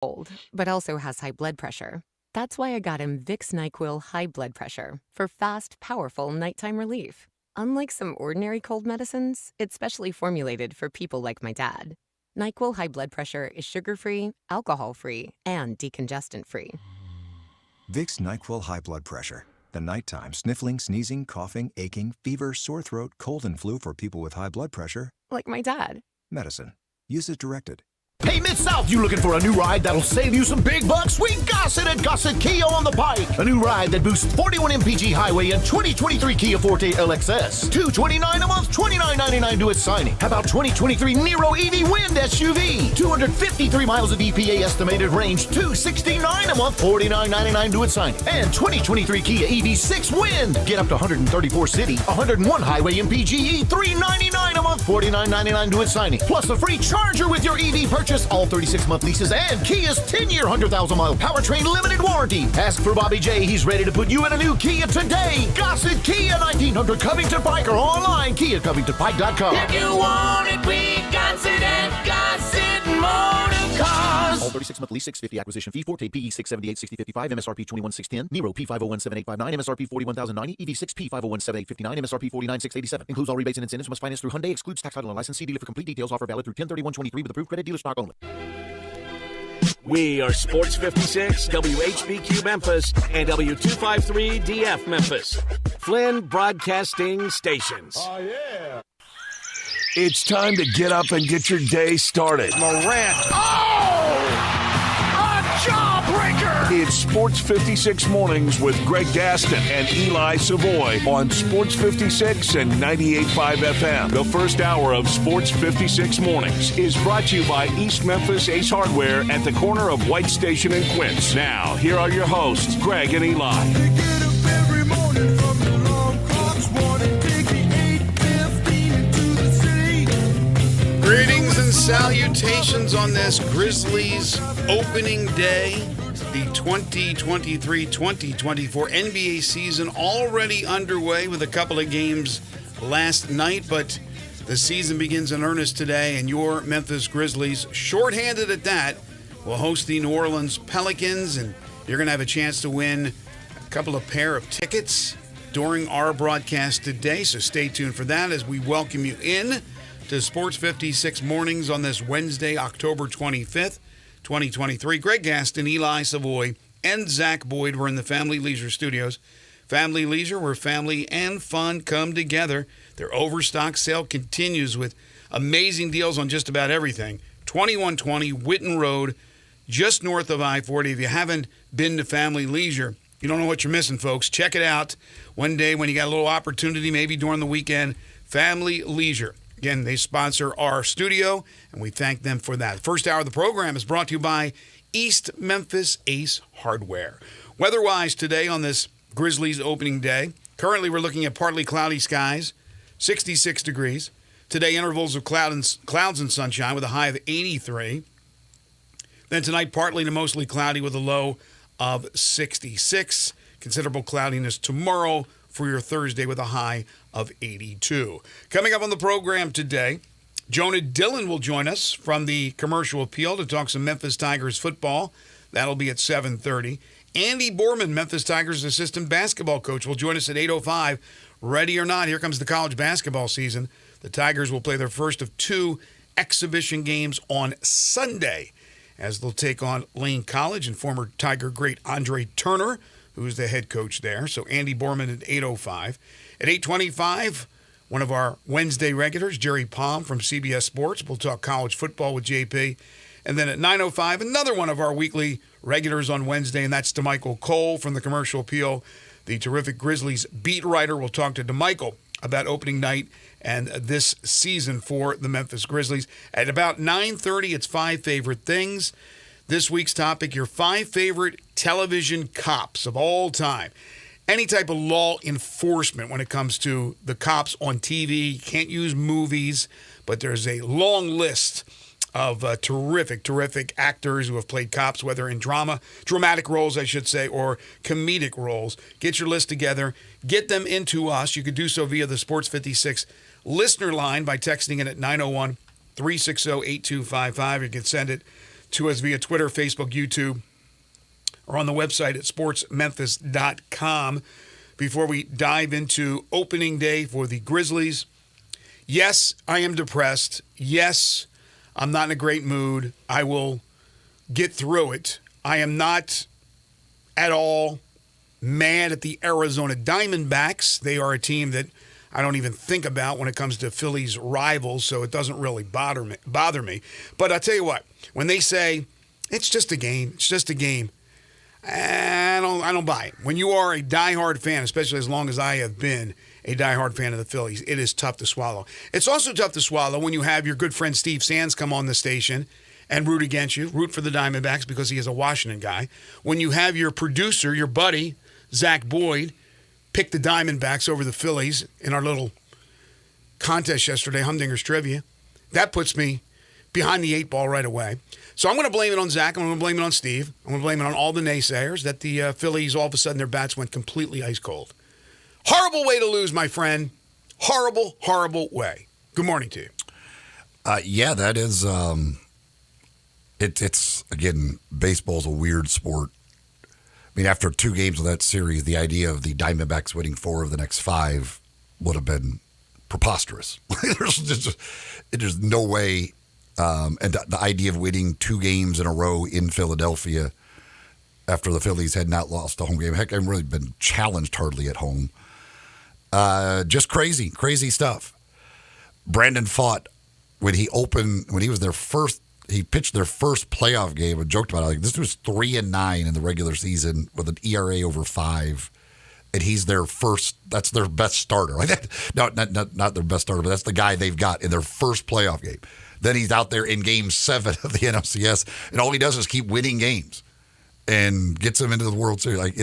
Old, but also has high blood pressure. That's why I got him Vicks NyQuil High Blood Pressure for fast, powerful nighttime relief. Unlike some ordinary cold medicines, it's specially formulated for people like my dad. NyQuil High Blood Pressure is sugar-free, alcohol-free, and decongestant-free. Vicks NyQuil High Blood Pressure. The nighttime sniffling, sneezing, coughing, aching, fever, sore throat, cold, and flu for people with high blood pressure. Like my dad. Medicine. Use as directed. Hey, Mid-South, you looking for a new ride that'll save you some big bucks? We got it at Gossett Kia on the Pike. A new ride that boosts 41 mpg highway and 2023 Kia Forte LXS. $229 a month, $29.99 to its signing. How about 2023 Nero EV Wind SUV? 253 miles of EPA estimated range, $269 a month, $49.99 to its signing. And 2023 Kia EV6 Wind. Get up to 134 city, 101 highway MPGE, $399 a month, $49.99 to its signing. Plus a free charger with your EV purchase. All 36-month leases and Kia's 10-year, 100,000-mile powertrain limited warranty. Ask for Bobby J. He's ready to put you in a new Kia today. Gossett Kia 1900 Covington Pike or online KiaCovingtonPike.com. If you want it, we got it at Gossett Motor Cars. All 36-month lease, $650 acquisition fee, Forte PE 678-6055, MSRP 21,610, Nero P5017859, MSRP 41,090, EV6 P5017859, MSRP 49,687. Includes all rebates and incentives. Must finance through Hyundai. Excludes tax, title, and license. See dealer for complete details. Offer valid through 10/31/23 with approved credit. Dealer stock only. We are Sports 56, WHBQ Memphis, and W253DF Memphis. Flynn Broadcasting Stations. Oh, yeah. It's time to get up and get your day started. Morant. Oh! A jawbreaker! It's Sports 56 Mornings with Greg Gaston and Eli Savoy on Sports 56 and 98.5 FM. The first hour of Sports 56 Mornings is brought to you by East Memphis Ace Hardware at the corner of White Station and Quince. Now, here are your hosts, Greg and Eli. They get up every morning from the alarm clocks, wanting take the 8:15 into the city. Greetings and salutations on this Grizzlies opening day. The 2023-2024 NBA season already underway with a couple of games last night, but the season begins in earnest today, and your Memphis Grizzlies, shorthanded at that, will host the New Orleans Pelicans, and you're going to have a chance to win a couple of pair of tickets during our broadcast today, so stay tuned for that as we welcome you in to Sports 56 Mornings on this Wednesday, October 25th. 2023. Greg Gaston, Eli Savoy, and Zach Boyd were in the Family Leisure Studios. Family Leisure, where family and fun come together. Their overstock sale continues with amazing deals on just about everything. 2120 Whitten Road, just north of I-40. If you haven't been to Family Leisure, you don't know what you're missing, folks. Check it out one day when you got a little opportunity, maybe during the weekend. Family Leisure. Again, they sponsor our studio, and we thank them for that. First hour of the program is brought to you by East Memphis Ace Hardware. Weather-wise today on this Grizzlies opening day, currently we're looking at partly cloudy skies, 66 degrees. Today, intervals of clouds and sunshine with a high of 83. Then tonight, partly to mostly cloudy with a low of 66. Considerable cloudiness tomorrow for your Thursday with a high of 82. Coming up on the program today, Jonah Dillon will join us from the Commercial Appeal to talk some Memphis Tigers football. That'll be at 7:30. Andy Borman, Memphis Tigers assistant basketball coach, will join us at 8:05. Ready or not, here comes the college basketball season. The Tigers will play their first of two exhibition games on Sunday as they'll take on Lane College and former Tiger great Andre Turner, who's the head coach there. So Andy Borman at 8:05. At 8:25, one of our Wednesday regulars, Jerry Palm from CBS Sports. We'll talk college football with JP. And then at 9:05, another one of our weekly regulars on Wednesday, and that's DeMichael Cole from the Commercial Appeal. The terrific Grizzlies beat writer will talk to DeMichael about opening night and this season for the Memphis Grizzlies. At about 9:30, it's 5 favorite things. This week's topic, your 5 favorite television cops of all time. Any type of law enforcement when it comes to the cops on TV. You can't use movies, but there's a long list of terrific actors who have played cops, whether in dramatic roles, I should say, or comedic roles. Get your list together. Get them into us. You can do so via the Sports 56 listener line by texting it at 901-360-8255. You can send it to us via Twitter, Facebook, YouTube, or on the website at sportsmemphis.com. Before we dive into opening day for the Grizzlies, yes, I am depressed. Yes, I'm not in a great mood. I will get through it. I am not at all mad at the Arizona Diamondbacks. They are a team that I don't even think about when it comes to Philly's rivals, so it doesn't really bother me. But I'll tell you what, when they say, it's just a game, I don't buy it. When you are a diehard fan, especially as long as I have been a diehard fan of the Phillies, it is tough to swallow. It's also tough to swallow when you have your good friend Steve Sands come on the station and root against you, root for the Diamondbacks because he is a Washington guy. When you have your producer, your buddy, Zach Boyd, pick the Diamondbacks over the Phillies in our little contest yesterday, Humdinger's Trivia, that puts me behind the 8 ball right away. So I'm going to blame it on Zach. I'm going to blame it on Steve. I'm going to blame it on all the naysayers that the Phillies, all of a sudden, their bats went completely ice cold. Horrible way to lose, my friend. Horrible, horrible way. Good morning to you. Yeah, that is. It's again, baseball's a weird sport. I mean, after 2 games of that series, the idea of the Diamondbacks winning 4 of the next 5 would have been preposterous. There's no way. And the idea of winning 2 games in a row in Philadelphia after the Phillies had not lost a home game. Heck, I haven't really been challenged hardly at home. Just crazy stuff. Brandon Pfaadt, when he was their first, he pitched their first playoff game. I joked about it. Like, this was 3-9 in the regular season with an ERA over 5. And he's their first, that's their best starter. Like that, no, not their best starter, but that's the guy they've got in their first playoff game. Then he's out there in Game 7 of the NLCS, and all he does is keep winning games and gets them into the World Series. Like,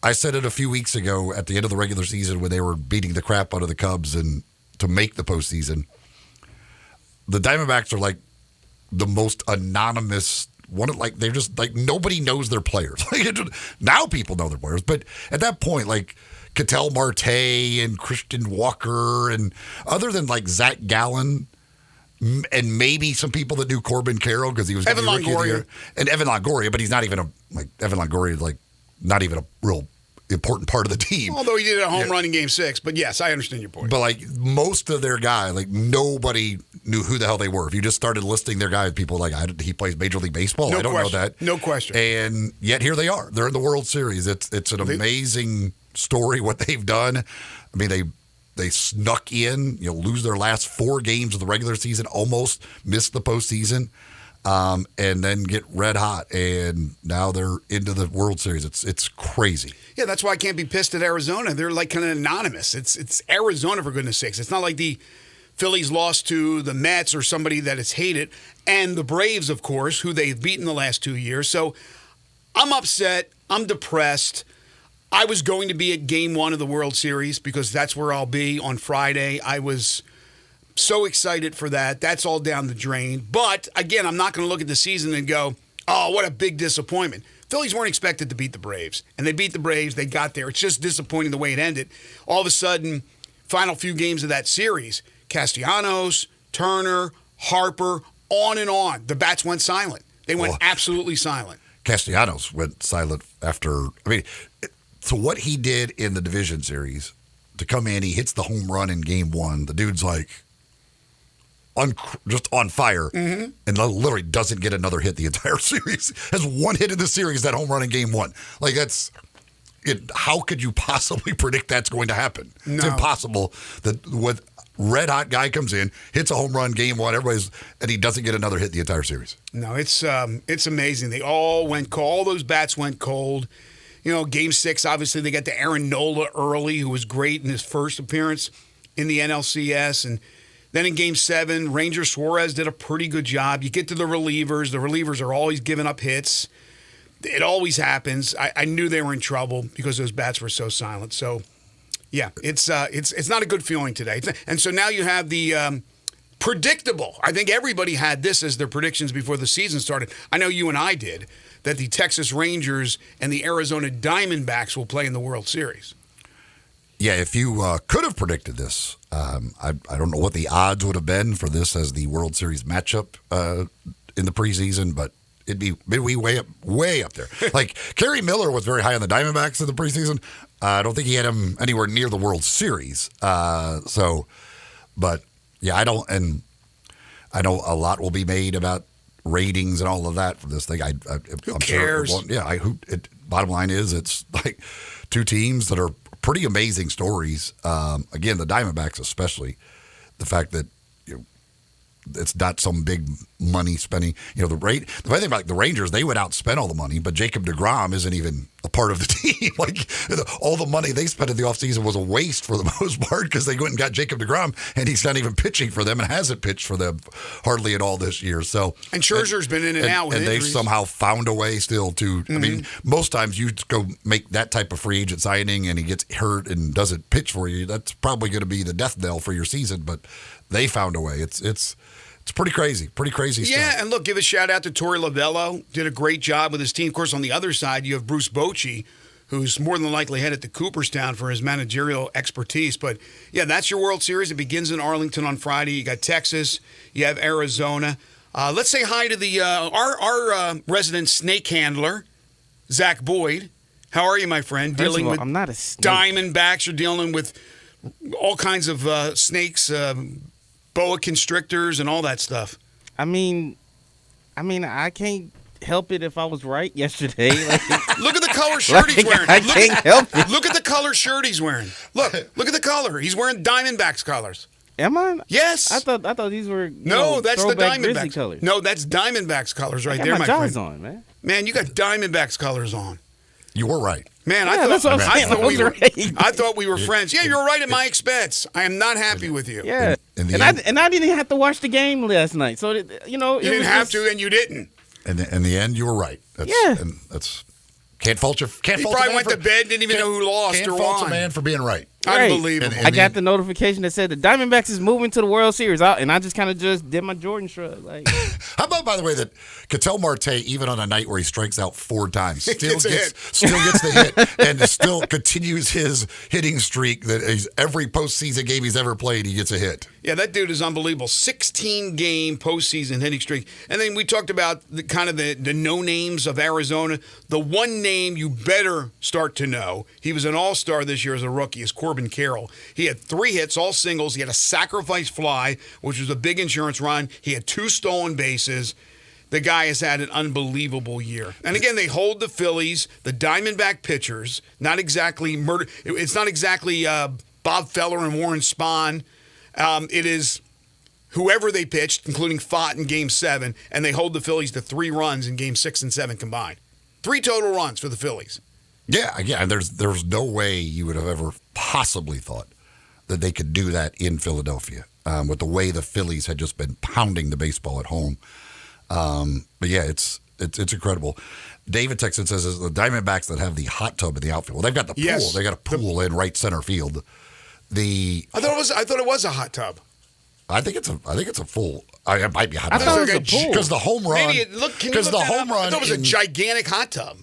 I said it a few weeks ago at the end of the regular season when they were beating the crap out of the Cubs and to make the postseason. The Diamondbacks are like the most anonymous one. Like, they're just like, nobody knows their players. Now people know their players, but at that point, like Ketel Marte and Christian Walker, and other than like Zach Gallen. And maybe some people that knew Corbin Carroll because he was Evan Longoria. And Evan Longoria, but he's not even Evan Longoria is like not even a real important part of the team. Although he did a home run in Game 6, but yes, I understand your point. But like most of their guys, like nobody knew who the hell they were. If you just started listing their guys, people were like, he plays Major League Baseball. No I don't question. know that. No question. And yet here they are. They're in the World Series. It's an amazing story what they've done. I mean, They snuck in, lose their last 4 games of the regular season, almost missed the postseason, and then get red hot. And now they're into the World Series. It's crazy. Yeah, that's why I can't be pissed at Arizona. They're like kind of anonymous. It's Arizona, for goodness sakes. It's not like the Phillies lost to the Mets or somebody that is hated, and the Braves, of course, who they've beaten the last 2 years. So I'm upset. I'm depressed. I was going to be at Game 1 of the World Series because that's where I'll be on Friday. I was so excited for that. That's all down the drain. But, again, I'm not going to look at the season and go, oh, what a big disappointment. Phillies weren't expected to beat the Braves. And they beat the Braves. They got there. It's just disappointing the way it ended. All of a sudden, final few games of that series, Castellanos, Turner, Harper, on and on. The bats went silent. They went absolutely silent. Castellanos went silent after, so what he did in the division series, to come in, he hits the home run in Game 1. The dude's like just on fire, and literally doesn't get another hit the entire series. Has 1 hit in the series, that home run in Game 1. Like, that's it. How could you possibly predict that's going to happen? No. It's impossible that with red hot guy comes in, hits a home run Game 1, and he doesn't get another hit the entire series. No, it's amazing. They all went cold. All those bats went cold. Game 6, obviously, they got to Aaron Nola early, who was great in his first appearance in the NLCS. And then in Game 7, Ranger Suarez did a pretty good job. You get to the relievers. The relievers are always giving up hits. It always happens. I knew they were in trouble because those bats were so silent. So, yeah, it's not a good feeling today. And so now you have the predictable. I think everybody had this as their predictions before the season started. I know you and I did. That the Texas Rangers and the Arizona Diamondbacks will play in the World Series. Yeah, if you could have predicted this, I don't know what the odds would have been for this as the World Series matchup in the preseason, but it'd be way up there. Like Kerry Miller was very high on the Diamondbacks in the preseason. I don't think he had him anywhere near the World Series. But yeah, I know a lot will be made about ratings and all of that for this thing. Who cares? Sure bottom line is, it's like two teams that are pretty amazing stories. Again, the Diamondbacks, especially the fact that it's not some big money spending. The funny thing about the Rangers, they would outspend all the money, but Jacob deGrom isn't even a part of the team. Like all the money they spent in the offseason was a waste for the most part because they went and got Jacob deGrom, and he's not even pitching for them and hasn't pitched for them hardly at all this year. So and Scherzer's been in and out with and injuries. They've somehow found a way still to. I mean, most times you go make that type of free agent signing and he gets hurt and doesn't pitch for you. That's probably going to be the death knell for your season. But they found a way. It's pretty crazy stuff. Yeah, and look, give a shout out to Torey Lovello. Did a great job with his team. Of course, on the other side, you have Bruce Bochy, who's more than likely headed to Cooperstown for his managerial expertise. But, yeah, that's your World Series. It begins in Arlington on Friday. You got Texas. You have Arizona. Let's say hi to the our resident snake handler, Zach Boyd. How are you, my friend? First of all, I'm not a snake. Diamondbacks. You're dealing with all kinds of snakes, boa constrictors and all that stuff. I mean, I can't help it if I was right yesterday. Like, look at the color shirt he's wearing. I can't help it. Look at the color shirt he's wearing. Look at the color. He's wearing Diamondbacks colors. Am I? Yes. I thought these were that's the Diamondbacks colors. No, that's Diamondbacks colors right I got there, my my jaws friend. on, man. Man, you got Diamondbacks colors on. You were right. Man, Yeah, that's what I'm saying. I thought we were friends. Yeah, you're right at my expense. I am not happy with you. Yeah, and I didn't have to watch the game last night, so you didn't have to, and you didn't. And in the end, you were right. And that's can't fault you. Can't He fault probably a man went to bed, didn't even know who lost can't or fault won. a man for being right. Right. Unbelievable. I got the notification that said the Diamondbacks is moving to the World Series, and I just kind of did my Jordan shrug. Like, how about, by the way, that Ketel Marte, even on a night where he strikes out 4 times, still gets the hit and still continues his hitting streak that every postseason game he's ever played, he gets a hit. Yeah, that dude is unbelievable. 16-game postseason hitting streak. And then we talked about the no-names of Arizona. The one name you better start to know, he was an all-star this year as a rookie, is Corbin Carroll. He had 3 hits, all singles. He had a sacrifice fly, which was a big insurance run. He had 2 stolen bases. The guy has had an unbelievable year. And again, they hold the Phillies, the Diamondback pitchers, not exactly murder. It's not exactly Bob Feller and Warren Spahn. It is whoever they pitched, including Fott in Game 7, and they hold the Phillies to 3 runs in Game 6 and 7 combined. 3 total runs for the Phillies. Yeah, again, there's no way you would have ever possibly thought that they could do that in Philadelphia with the way the Phillies had just been pounding the baseball at home. But yeah, it's incredible. David Texan says it's the Diamondbacks that have the hot tub in the outfield. Well, they've got the pool. Yes. They got a pool in right center field. I thought it was a hot tub. I think it's a full. It might be a hot I tub. thought it was a pool because the home run. Maybe because the home run. I thought it was a gigantic hot tub.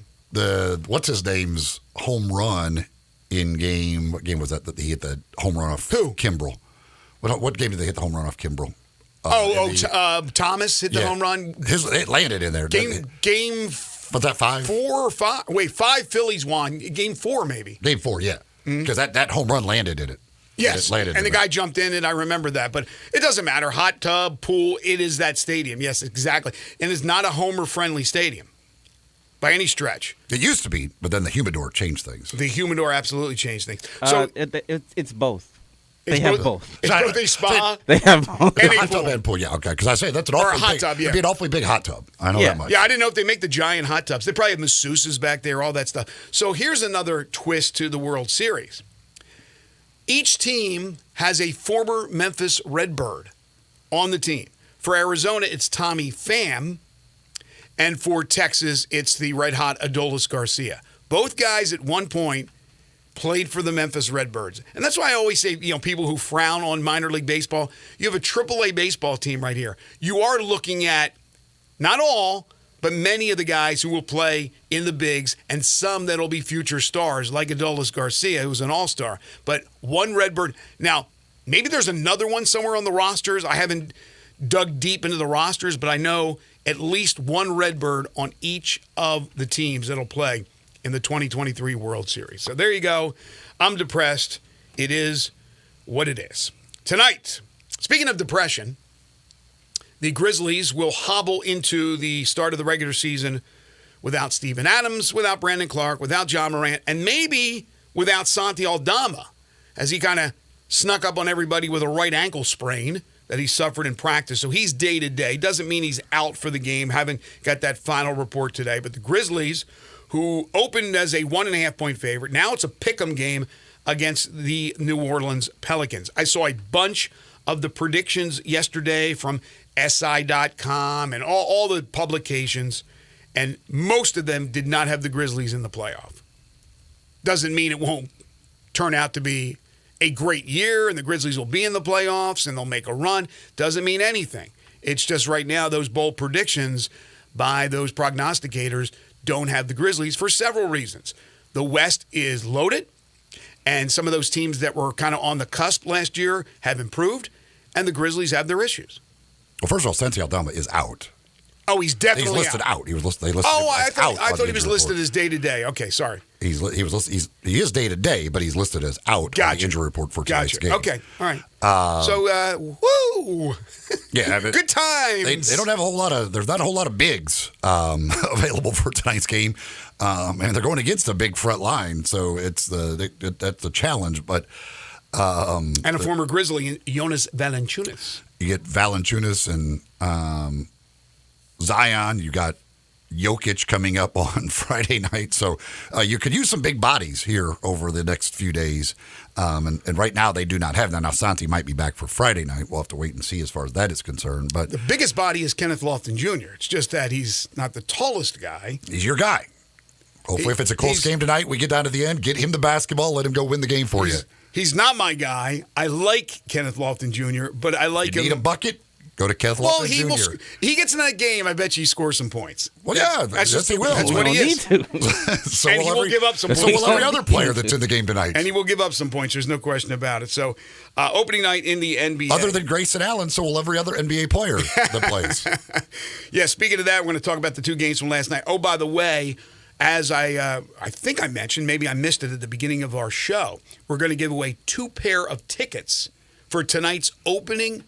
What's his name's home run in game? What game was that he hit the home run off? Who? Kimbrel. What game did they hit the home run off Kimbrel? Thomas hit the home run. It landed in there. Game. Was that 5? 4 or 5? Wait, 5 Phillies won. Game 4 maybe. Game 4, yeah. Because that home run landed in it. Yes, and the guy jumped in it. I remember that. But it doesn't matter. Hot tub, pool, it is that stadium. Yes, exactly. And it's not a homer-friendly stadium by any stretch. It used to be, but then the humidor changed things. The humidor absolutely changed things. So it's both. They have both. It's both a spa. They have both. And a hot pool. tub and pool, yeah, okay. Because I say that's an Or a awfully hot big, tub, yeah. It'd be an awfully big hot tub. I know that much. Yeah, I didn't know if they make the giant hot tubs. They probably have masseuses back there, all that stuff. So here's another twist to the World Series. Each team has a former Memphis Redbird on the team. For Arizona, it's Tommy Pham. And for Texas, it's the red-hot Adolis Garcia. Both guys at one point played for the Memphis Redbirds. And that's why I always say, people who frown on minor league baseball, you have a AAA baseball team right here. You are looking at not all, but many of the guys who will play in the bigs and some that'll be future stars like Adolis Garcia, who's an all-star. But one Redbird. Now, maybe there's another one somewhere on the rosters. I haven't dug deep into the rosters, but I know at least one Redbird on each of the teams that'll play in the 2023 World Series. So there you go. I'm depressed. It is what it is. Tonight, speaking of depression, the Grizzlies will hobble into the start of the regular season without Steven Adams, without Brandon Clark, without John Morant, and maybe without Santi Aldama, as he kind of snuck up on everybody with a right ankle sprain that he suffered in practice. So he's day-to-day. Doesn't mean he's out for the game. Haven't got that final report today. But the Grizzlies, who opened as a 1.5-point favorite, now it's a pick'em game against the New Orleans Pelicans. I saw a bunch of the predictions yesterday from SI.com and all the publications, and most of them did not have the Grizzlies in the playoff. Doesn't mean it won't turn out to be a great year and the Grizzlies will be in the playoffs and they'll make a run. Doesn't mean anything. It's just right now those bold predictions by those prognosticators don't have the Grizzlies for several reasons. The West is loaded, and some of those teams that were kind of on the cusp last year have improved, and the Grizzlies have their issues. Well, first of all, Santi Aldama is out. Oh, he's definitely listed out. He was listed. They listed I him as thought out he was listed as day-to-day. Okay, sorry. He is day-to-day, but he's listed as out on the injury report for tonight's game. Okay, all right. Woo! Yeah, good times. They don't have a whole lot of. There's not a whole lot of bigs available for tonight's game, and they're going against a big front line, so that's the challenge. But and a former Grizzly, Jonas Valanciunas. You get Valanciunas and Zion. You got Jokic coming up on Friday night. So you could use some big bodies here over the next few days. And right now they do not have that. Now Santi might be back for Friday night. We'll have to wait and see as far as that is concerned. But the biggest body is Kenneth Lofton Jr. It's just that he's not the tallest guy. He's your guy. Hopefully if it's a close game tonight, we get down to the end, get him the basketball, let him go win the game for you. He's not my guy. I like Kenneth Lofton Jr., but I like him. Need a bucket? Go to Kenneth Lofton Jr. He gets in that game, I bet you he scores some points. Well, yeah, that's he will. That's what he is. So and he will give up some points. So will every other player that's in the game tonight. And he will give up some points. There's no question about it. So opening night in the NBA. Other than Grayson Allen, so will every other NBA player that plays. Yeah, speaking of that, we're going to talk about the two games from last night. Oh, by the way, as I think I mentioned, maybe I missed it at the beginning of our show, we're going to give away 2 pair of tickets for tonight's opening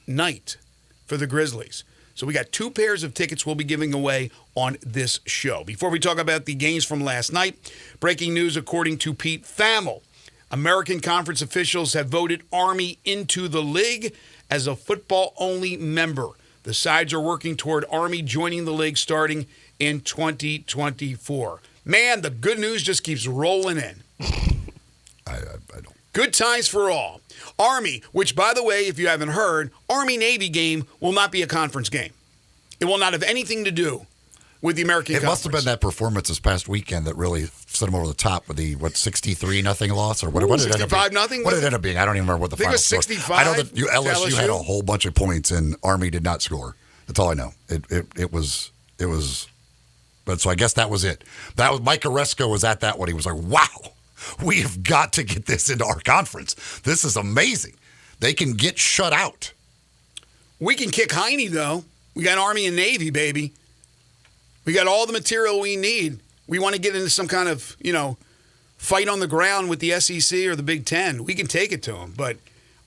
night for the Grizzlies. So we got 2 pairs of tickets we'll be giving away on this show. Before we talk about the games from last night, breaking news according to Pete Thamel. American Conference officials have voted Army into the league as a football-only member. The sides are working toward Army joining the league starting in 2024. Man, the good news just keeps rolling in. I don't. Good times for all. Army, which, by the way, if you haven't heard, Army-Navy game will not be a conference game. It will not have anything to do with the American Conference. It must have been that performance this past weekend that really set them over the top with the, 63-0 loss? Or what did it end up being? 65-0? What did it end up being? I don't even remember what the final score was. I think it was 65. I know that LSU had a whole bunch of points and Army did not score. That's all I know. It was. But so I guess that was it. That was Mike Oresco was at that one. He was like, wow. We have got to get this into our conference. This is amazing. They can get shut out. We can kick Heine, though. We got Army and Navy, baby. We got all the material we need. We want to get into some kind of, fight on the ground with the SEC or the Big Ten. We can take it to them. But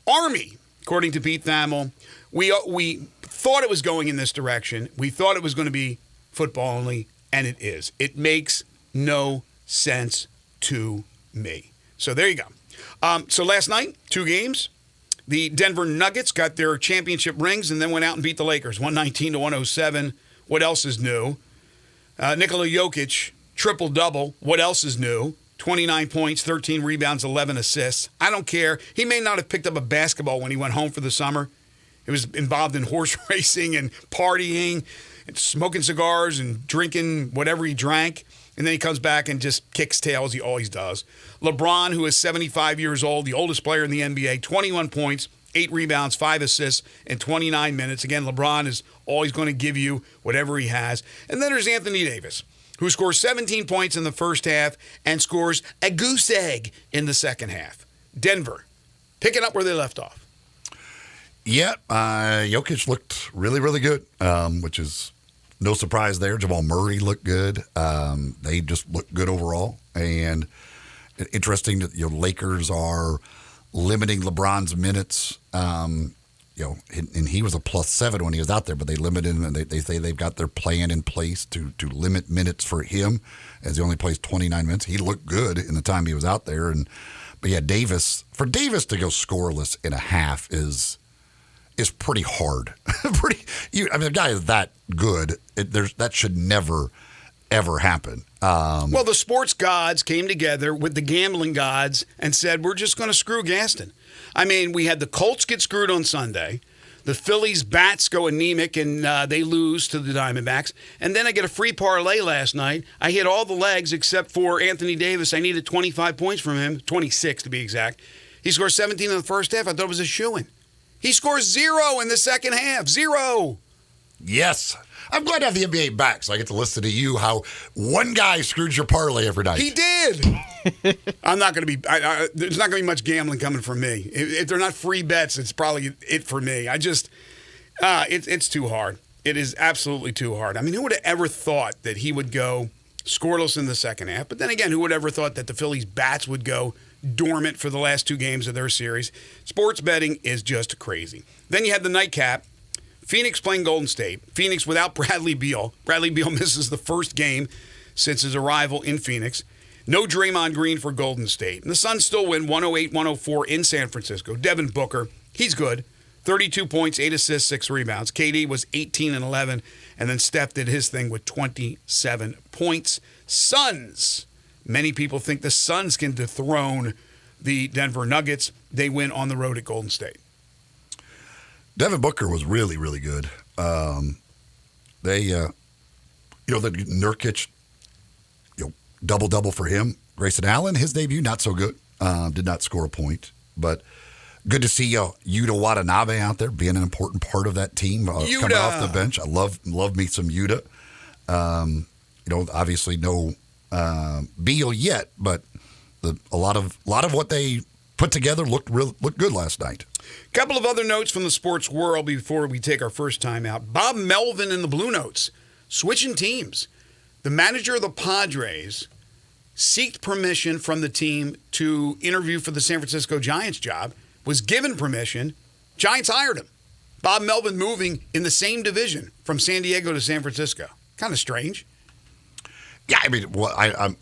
Army, according to Pete Thamel, we thought it was going in this direction. We thought it was going to be football only, and it is. It makes no sense to me. So there you go. So last night, 2 games. The Denver Nuggets got their championship rings and then went out and beat the Lakers, 119-107. What else is new? Nikola Jokic, triple-double. What else is new? 29 points, 13 rebounds, 11 assists. I don't care. He may not have picked up a basketball when he went home for the summer. He was involved in horse racing and partying and smoking cigars and drinking whatever he drank. And then he comes back and just kicks tails. He always does. LeBron, who is 75 years old, the oldest player in the NBA, 21 points, 8 rebounds, 5 assists in 29 minutes. Again, LeBron is always going to give you whatever he has. And then there's Anthony Davis, who scores 17 points in the first half and scores a goose egg in the second half. Denver, picking up where they left off. Yeah, Jokic looked really, really good, which is no surprise there. Jamal Murray looked good. They just looked good overall. And interesting that Lakers are limiting LeBron's minutes. And he was a +7 when he was out there, but they limited him, and they say they've got their plan in place to limit minutes for him, as he only plays 29 minutes. He looked good in the time he was out there, but yeah, Davis to go scoreless in a half is pretty hard. The guy is that good. That should never ever happen. Well, the sports gods came together with the gambling gods and said, we're just going to screw Gaston. I mean, we had the Colts get screwed on Sunday. The Phillies bats go anemic and they lose to the Diamondbacks. And then I get a free parlay last night. I hit all the legs except for Anthony Davis. I needed 25 points from him, 26 to be exact. He scored 17 in the first half. I thought it was a shoo-in. He scores 0 in the second half. 0. Yes. I'm glad to have the NBA back, so I get to listen to you how one guy screwed your parlay every night. He did. I'm not going to be. There's not going to be much gambling coming from me. If they're not free bets, it's probably it for me. It's too hard. It is absolutely too hard. I mean, who would have ever thought that he would go scoreless in the second half? But then again, who would have ever thought that the Phillies bats would go dormant for the last 2 games of their series? Sports betting is just crazy. Then you had the nightcap. Phoenix playing Golden State. Phoenix without Bradley Beal. Bradley Beal misses the first game since his arrival in Phoenix. No Draymond Green for Golden State. And the Suns still win 108-104 in San Francisco. Devin Booker, he's good. 32 points, 8 assists, 6 rebounds. KD was 18 and 11. And then Steph did his thing with 27 points. Suns. Many people think the Suns can dethrone the Denver Nuggets. They win on the road at Golden State. Devin Booker was really, really good. The Nurkic, double-double for him. Grayson Allen, his debut, not so good. Did not score a point. But good to see Yuta Watanabe out there being an important part of that team. Coming off the bench. I love me some Yuta. Obviously no Beal yet, but a lot of what they put together looked good last night. Couple of other notes from the sports world before we take our first time out. Bob Melvin and the Blue Notes switching teams. The manager of the Padres sought permission from the team to interview for the San Francisco Giants job, was given permission. Giants hired him. Bob Melvin moving in the same division from San Diego to San Francisco. Kind of strange. Yeah, I mean, I'm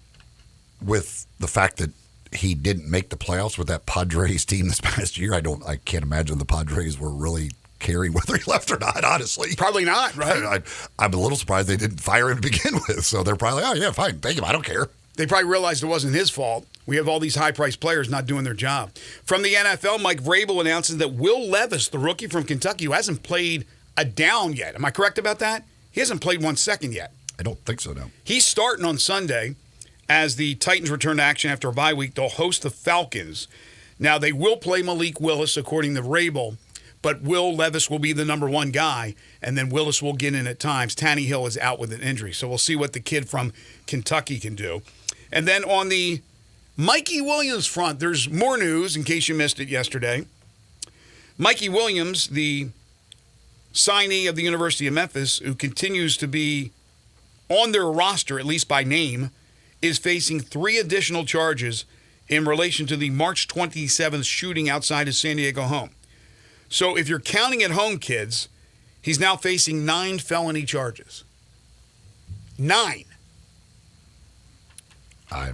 with the fact that he didn't make the playoffs with that Padres team this past year. I can't imagine the Padres were really caring whether he left or not, honestly. Probably not, right? I'm a little surprised they didn't fire him to begin with. So they're probably, oh, yeah, fine, take him. I don't care. They probably realized it wasn't his fault. We have all these high-priced players not doing their job. From the NFL, Mike Vrabel announces that Will Levis, the rookie from Kentucky, who hasn't played a down yet. Am I correct about that? He hasn't played 1 second yet. I don't think so, no. He's starting on Sunday. As the Titans return to action after a bye week, they'll host the Falcons. Now, they will play Malik Willis, according to Vrabel, but Will Levis will be the number 1 guy, and then Willis will get in at times. Tannehill is out with an injury, so we'll see what the kid from Kentucky can do. And then on the Mikey Williams front, there's more news, in case you missed it yesterday. Mikey Williams, the signee of the University of Memphis, who continues to be on their roster, at least by name, is facing 3 additional charges in relation to the March 27th shooting outside his San Diego home. So if you're counting at home, kids, he's now facing 9 felony charges. 9. I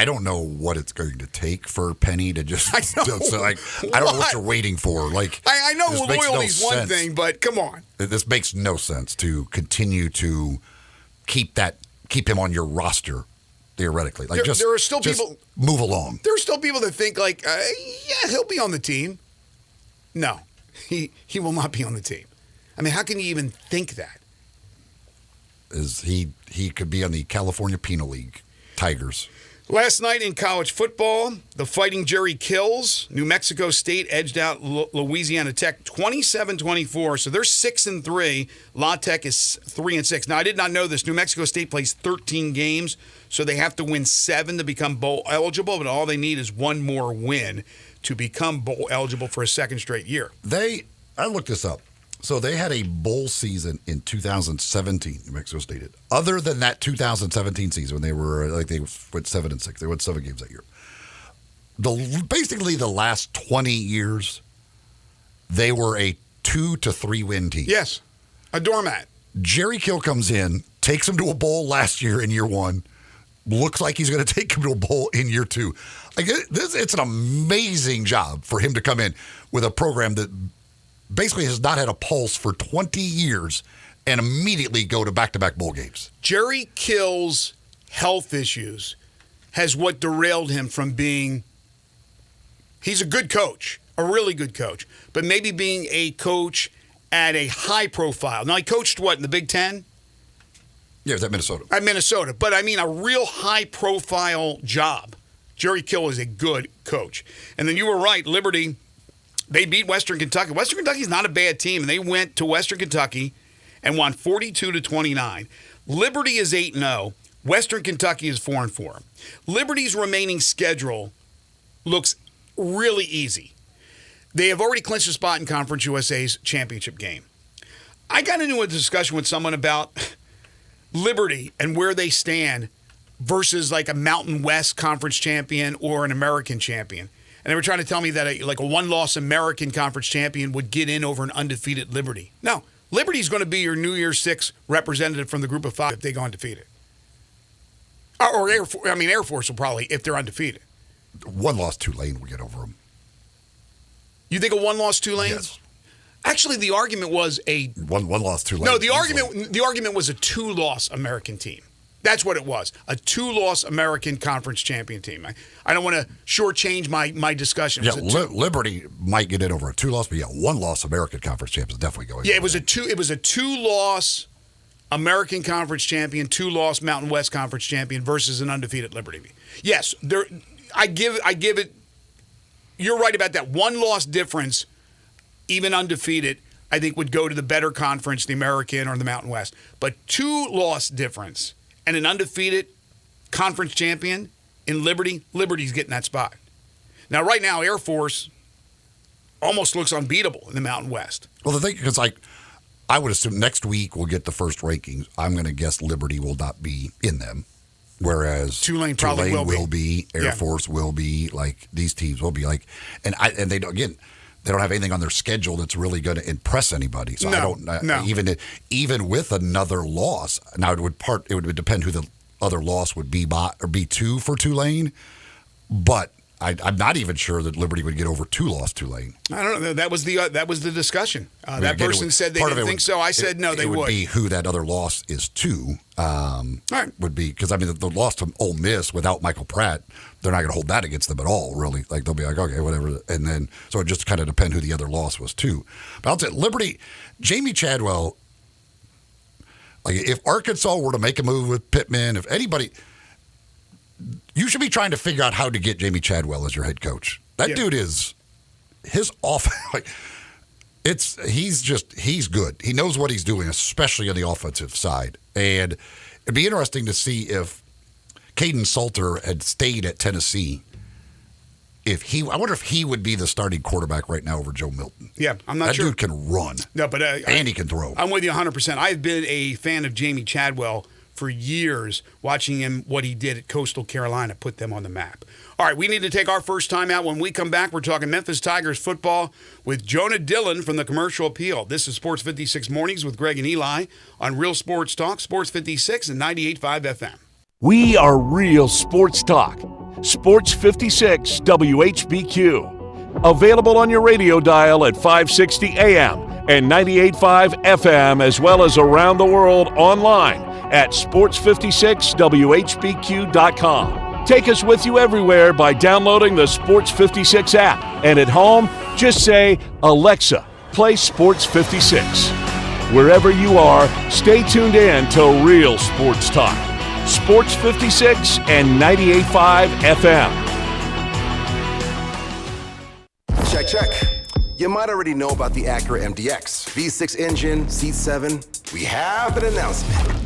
don't know what it's going to take for Penny to just. I don't know what you're waiting for. I know loyalty's one thing, but come on. This makes no sense to continue to keep him on your roster, theoretically. There are still people move along. There are still people that think he'll be on the team. No, he will not be on the team. I mean, how can you even think that? He could be on the California Penal League Tigers. Last night in college football, the Fighting Jerry Kills, New Mexico State edged out Louisiana Tech 27-24. So they're 6-3. La Tech is 3-6. Now, I did not know this. New Mexico State plays 13 games, so they have to win 7 to become bowl eligible, but all they need is 1 more win to become bowl eligible for a second straight year. I looked this up. So they had a bowl season in 2017, New Mexico State did. Other than that 2017 season when they went 7-6. They won 7 games that year. Basically the last 20 years, they were a 2 to 3 win team. Yes, a doormat. Jerry Kill comes in, takes them to a bowl last year in year 1. Looks like he's going to take him to a bowl in year 2. It's an amazing job for him to come in with a program that basically has not had a pulse for 20 years and immediately go to back-to-back bowl games. Jerry Kill's health issues has what derailed him from being – he's a good coach, a really good coach, but maybe being a coach at a high profile. Now, he coached what, in the Big Ten? Yeah, it was at Minnesota. At Minnesota. But, I mean, a real high-profile job. Jerry Kill is a good coach. And then you were right, Liberty, they beat Western Kentucky. Western Kentucky's not a bad team, and they went to Western Kentucky and won 42-29. Liberty is 8-0. Western Kentucky is 4-4. Liberty's remaining schedule looks really easy. They have already clinched a spot in Conference USA's championship game. I got into a discussion with someone about Liberty and where they stand versus like a Mountain West Conference champion or an American champion. And they were trying to tell me that a one-loss American Conference champion would get in over an undefeated Liberty. No, Liberty's going to be your New Year's 6 representative from the group of 5 if they go undefeated. Or Air Force will probably if they're undefeated. One loss Tulane will get over them. You think a one-loss Tulane? Yes. Actually, the argument was a one loss Tulane. No, the argument was a 2-loss American team. That's what it was. A 2-loss American Conference champion team. I don't want to shortchange my discussion. Yeah, Liberty might get in over a 2-loss, but yeah, 1-loss American Conference champion is definitely going. Yeah, it was a 2-loss American Conference champion, 2-loss Mountain West Conference champion versus an undefeated Liberty. Yes, I give it. You're right about that. 1-loss difference, even undefeated, I think would go to the better conference, the American or the Mountain West. But 2-loss difference and an undefeated conference champion in Liberty's getting that spot. Now, right now, Air Force almost looks unbeatable in the Mountain West. Well, the thing is, I would assume next week we'll get the first rankings. I'm going to guess Liberty will not be in them, whereas Tulane probably will be. Air Force will be. Like these teams will be like, and they don't, again, they don't have anything on their schedule that's really going to impress anybody. So No. Even with another loss, now it would depend who the other loss would be to for Tulane, but I'm not even sure that Liberty would get over 2-loss Tulane. I don't know. That was the discussion. That person said they didn't think so. I said no, they would. It would be who that other loss is to. Right. Would be because the loss to Ole Miss without Michael Pratt, they're not going to hold that against them at all. Really, like they'll be like, okay, whatever, and then so it just kind of depends who the other loss was to. But I'll say Liberty, Jamie Chadwell. Like if Arkansas were to make a move with Pittman, if anybody. You should be trying to figure out how to get Jamie Chadwell as your head coach. That dude is his offense. He's good. He knows what he's doing, especially on the offensive side. And it'd be interesting to see if Caden Salter had stayed at Tennessee. I wonder if he would be the starting quarterback right now over Joe Milton. Yeah, I'm not sure. That dude can run. No, but and he can throw. I'm with you 100%. I've been a fan of Jamie Chadwell for years, watching him, what he did at Coastal Carolina, put them on the map. All right, we need to take our first time out. When we come back, we're talking Memphis Tigers football with Jonah Dillon from the Commercial Appeal. This is Sports 56 Mornings with Greg and Eli on Real Sports Talk, Sports 56 and 98.5 FM. We are Real Sports Talk. Sports 56 WHBQ. Available on your radio dial at 560 AM and 98.5 FM, as well as around the world online at sports56whbq.com. Take us with you everywhere by downloading the Sports 56 app. And at home, just say, Alexa, play Sports 56. Wherever you are, stay tuned in to Real Sports Talk. Sports 56 and 98.5 FM. Check. You might already know about the Acura MDX. V6 engine, seat 7. We have an announcement.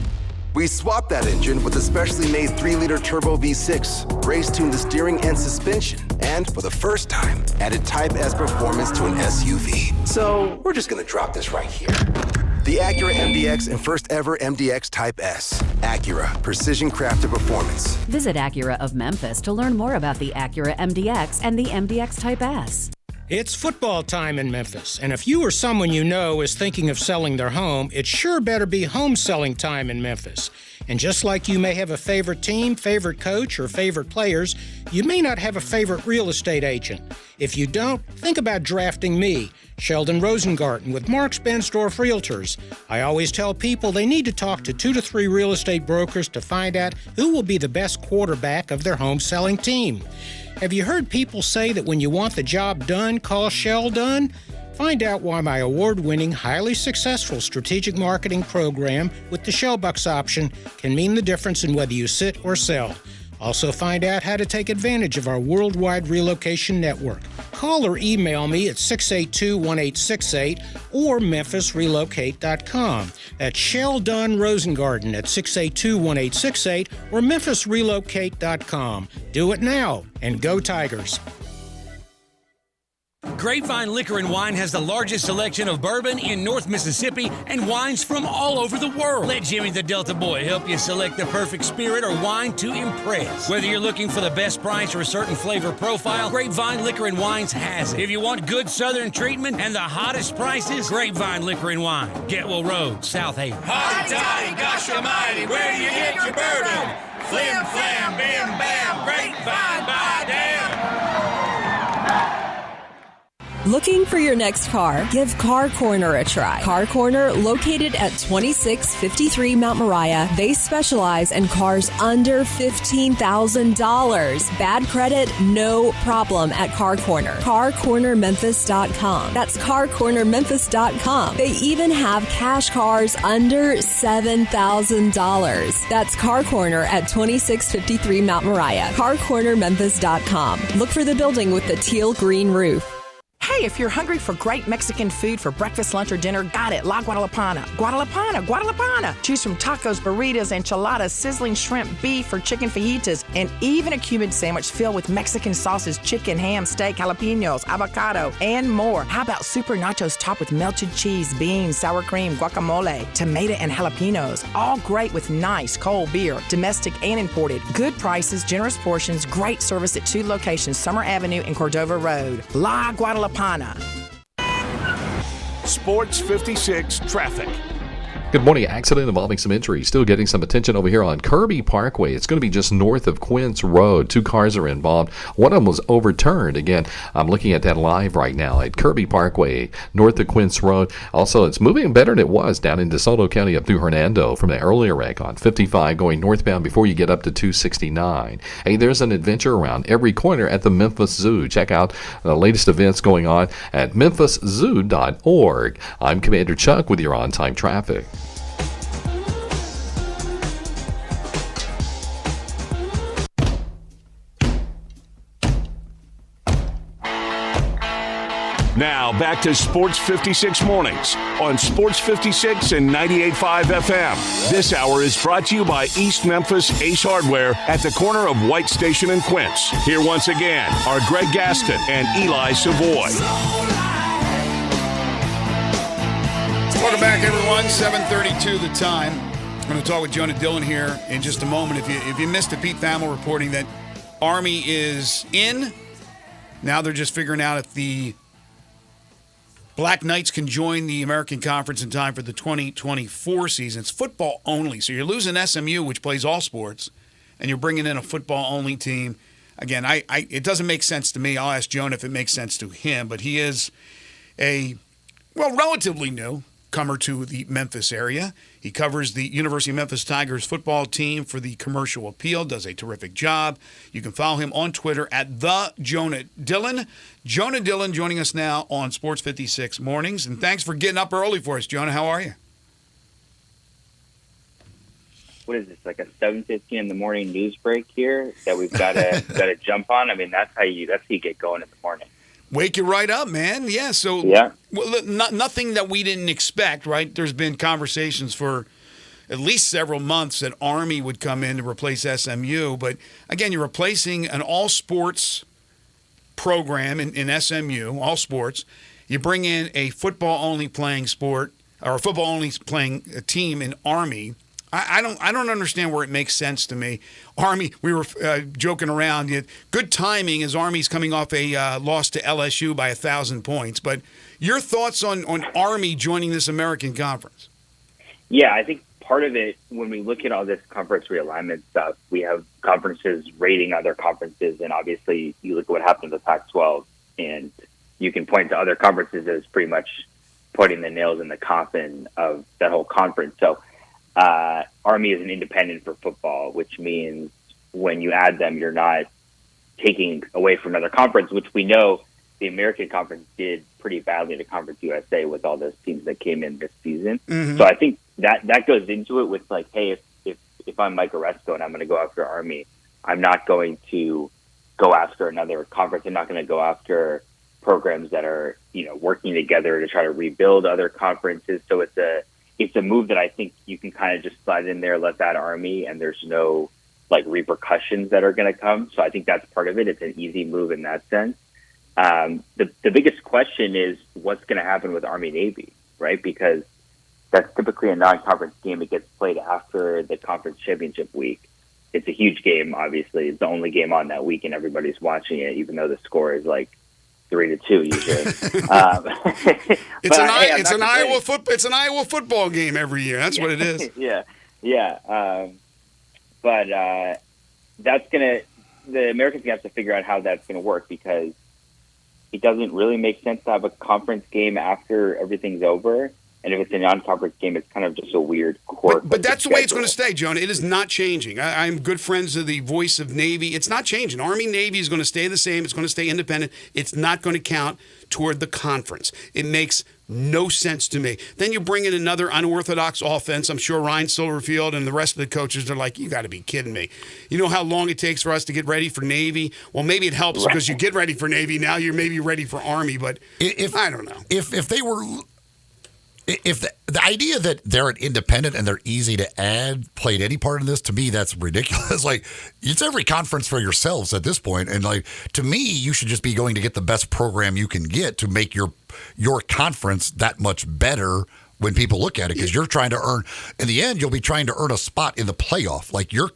We swapped that engine with a specially made 3-liter turbo V6, race-tuned the steering and suspension, and for the first time, added Type S performance to an SUV. So we're just gonna drop this right here. The Acura MDX and first ever MDX Type S. Acura, precision crafted performance. Visit Acura of Memphis to learn more about the Acura MDX and the MDX Type S. It's football time in Memphis, and if you or someone you know is thinking of selling their home, it sure better be home selling time in Memphis. And just like you may have a favorite team, favorite coach, or favorite players, you may not have a favorite real estate agent. If you don't, think about drafting me, Sheldon Rosengarten with Marks Bensdorf Realtors. I always tell people they need to talk to 2 to 3 real estate brokers to find out who will be the best quarterback of their home selling team. Have you heard people say that when you want the job done, call Sheldon? Find out why my award-winning, highly successful strategic marketing program with the Shellbucks option can mean the difference in whether you sit or sell. Also find out how to take advantage of our worldwide relocation network. Call or email me at 682-1868 or memphisrelocate.com. That's Sheldon Rosengarten at 682-1868 or memphisrelocate.com. Do it now, and go Tigers. Grapevine Liquor and Wine has the largest selection of bourbon in North Mississippi and wines from all over the world. Let Jimmy the Delta Boy help you select the perfect spirit or wine to impress. Whether you're looking for the best price or a certain flavor profile, Grapevine Liquor and Wines has it. If you want good southern treatment and the hottest prices, Grapevine Liquor and Wine, Getwell Road, South Haven. Hotty toddy, gosh almighty, where do you get your bourbon? Flim flam, bim bam, Grapevine, by damn. Looking for your next car? Give Car Corner a try. Car Corner, located at 2653 Mount Moriah. They specialize in cars under $15,000. Bad credit, no problem at Car Corner. CarCornerMemphis.com. That's CarCornerMemphis.com. They even have cash cars under $7,000. That's Car Corner at 2653 Mount Moriah. CarCornerMemphis.com. Look for the building with the teal green roof. Hey, if you're hungry for great Mexican food for breakfast, lunch, or dinner, got it. La Guadalupana. Guadalupana. Choose from tacos, burritos, enchiladas, sizzling shrimp, beef, or chicken fajitas, and even a Cuban sandwich filled with Mexican sauces, chicken, ham, steak, jalapenos, avocado, and more. How about super nachos topped with melted cheese, beans, sour cream, guacamole, tomato, and jalapenos? All great with nice cold beer, domestic and imported. Good prices, generous portions, great service at 2 locations, Summer Avenue and Cordova Road. La Guadalupana. Sports 56 traffic. Good morning. Accident involving some injuries. Still getting some attention over here on Kirby Parkway. It's going to be just north of Quince Road. 2 cars are involved. One of them was overturned. Again, I'm looking at that live right now at Kirby Parkway, north of Quince Road. Also, it's moving better than it was down in DeSoto County up through Hernando from the earlier wreck on 55 going northbound before you get up to 269. Hey, there's an adventure around every corner at the Memphis Zoo. Check out the latest events going on at memphiszoo.org. I'm Commander Chuck with your on-time traffic. Now back to Sports 56 Mornings on Sports 56 and 98.5 FM. This hour is brought to you by East Memphis Ace Hardware at the corner of White Station and Quince. Here once again are Greg Gaston and Eli Savoy. Welcome back, everyone. 7:32 the time. I'm going to talk with Jonah Dillon here in just a moment. If you missed it, Pete Thamel reporting that Army is in. Now they're just figuring out if the Black Knights can join the American Conference in time for the 2024 season. It's football only. So you're losing SMU, which plays all sports, and you're bringing in a football-only team. Again, it doesn't make sense to me. I'll ask Jonah if it makes sense to him, but he is a, relatively new comer to the Memphis area. He covers the University of Memphis Tigers football team for the Commercial Appeal, does a terrific job. You can follow him on Twitter at the Jonah Dillon. Jonah Dillon joining us now on Sports 56 Mornings. And thanks for getting up early for us, Jonah. How are you? What is this, like a 7:50 in the morning news break here that we've got to jump on? I mean, that's how you get going in the morning. Wake you right up, man. Yeah, so yeah. Well, nothing that we didn't expect, right? There's been conversations for at least several months that Army would come in to replace SMU. But again, you're replacing an all-sports program in SMU, all sports. You bring in a football-only playing sport or a football-only playing team in Army. I don't understand where it makes sense to me. Army, we were joking around. Good timing as Army's coming off a loss to LSU by 1,000 points. But your thoughts on Army joining this American Conference? Yeah, I think part of it, when we look at all this conference realignment stuff, we have conferences rating other conferences, and obviously you look at what happened to the Pac-12, and you can point to other conferences as pretty much putting the nails in the coffin of that whole conference. So Army is an independent for football, which means when you add them, you're not taking away from another conference, which we know the American Conference did pretty badly to Conference USA with all those teams that came in this season. Mm-hmm. So I think that goes into it with like, hey, if I'm Mike Oresco and I'm going to go after Army, I'm not going to go after another conference. I'm not going to go after programs that are, working together to try to rebuild other conferences. So it's a move that I think you can kind of just slide in there, let that Army, and there's no like repercussions that are going to come. So I think that's part of it. It's an easy move in that sense. The biggest question is what's going to happen with Army Navy, right? Because that's typically a non-conference game. It gets played after the conference championship week. It's a huge game, obviously. It's the only game on that week, and everybody's watching it, even though the score is like 3-2 usually. It's an Iowa football game every year. That's what it is. yeah. But the Americans have to figure out how that's going to work, because it doesn't really make sense to have a conference game after everything's over. And if it's a non-conference game, it's kind of just a weird quirk. But that's the way it's going to stay, Jonah. It is not changing. I'm good friends of the voice of Navy. It's not changing. Army Navy is going to stay the same. It's going to stay independent. It's not going to count toward the conference. It makes no sense to me. Then you bring in another unorthodox offense. I'm sure Ryan Silverfield and the rest of the coaches are like, you got to be kidding me. You know how long it takes for us to get ready for Navy? Well, maybe it helps because you get ready for Navy. Now you're maybe ready for Army, but I don't know. If the idea that they're an independent and they're easy to add played any part in this, to me, that's ridiculous. Like, it's every conference for yourselves at this point. And like, to me, you should just be going to get the best program you can get to make your conference that much better when people look at it, because you're trying to earn, in the end, you'll be trying to earn a spot in the playoff. Like, you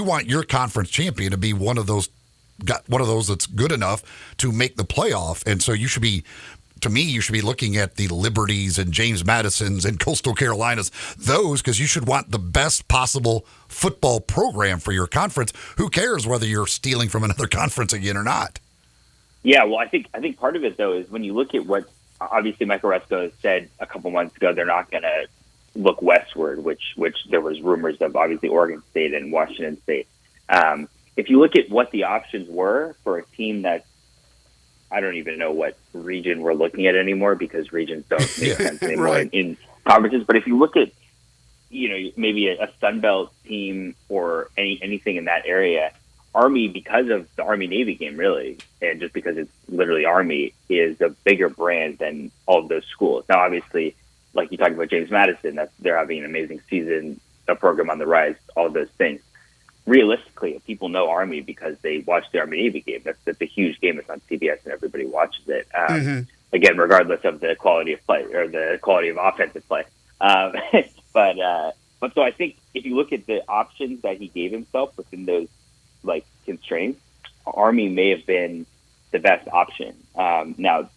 want your conference champion to be one of those that's good enough to make the playoff. And so you should be, to me, you should be looking at the Liberties and James Madisons and Coastal Carolinas, those, because you should want the best possible football program for your conference. Who cares whether you're stealing from another conference again or not? Yeah, well, I think part of it, though, is when you look at what, obviously, Mike Oresco said a couple months ago, they're not going to look westward, which there was rumors of, obviously, Oregon State and Washington State. If you look at what the options were for a team that, I don't even know what region we're looking at anymore, because regions don't make sense anymore right. in conferences. But if you look at, maybe a Sun Belt team or anything in that area, Army, because of the Army-Navy game, really, and just because it's literally Army, is a bigger brand than all of those schools. Now, obviously, like you talked about James Madison, they're having an amazing season, a program on the rise, all of those things. Realistically, people know Army because they watch the Army-Navy game. That's a huge game. It's on CBS and everybody watches it. Again, regardless of the quality of play or the quality of offensive play. But so I think if you look at the options that he gave himself within those like constraints, Army may have been the best option. Now,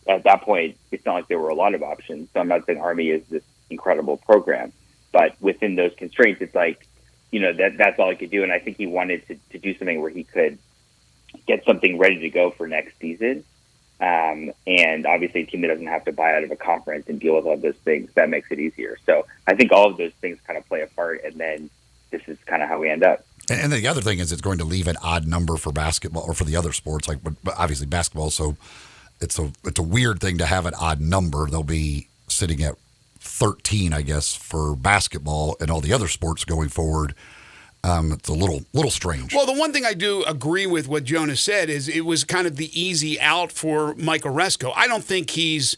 at that point, it's not like there were a lot of options. So I'm not saying Army is this incredible program, but within those constraints, it's like, that's all he could do. And I think he wanted to do something where he could get something ready to go for next season. And obviously a team that doesn't have to buy out of a conference and deal with all those things, that makes it easier. So I think all of those things kind of play a part, and then this is kind of how we end up. And the other thing is it's going to leave an odd number for basketball or for the other sports, like obviously basketball. So it's a weird thing to have an odd number. They'll be sitting at 13, I guess, for basketball, and all the other sports going forward. It's a little strange. Well, the one thing I do agree with what Jonah said is it was kind of the easy out for Mike Oresco. I don't think he's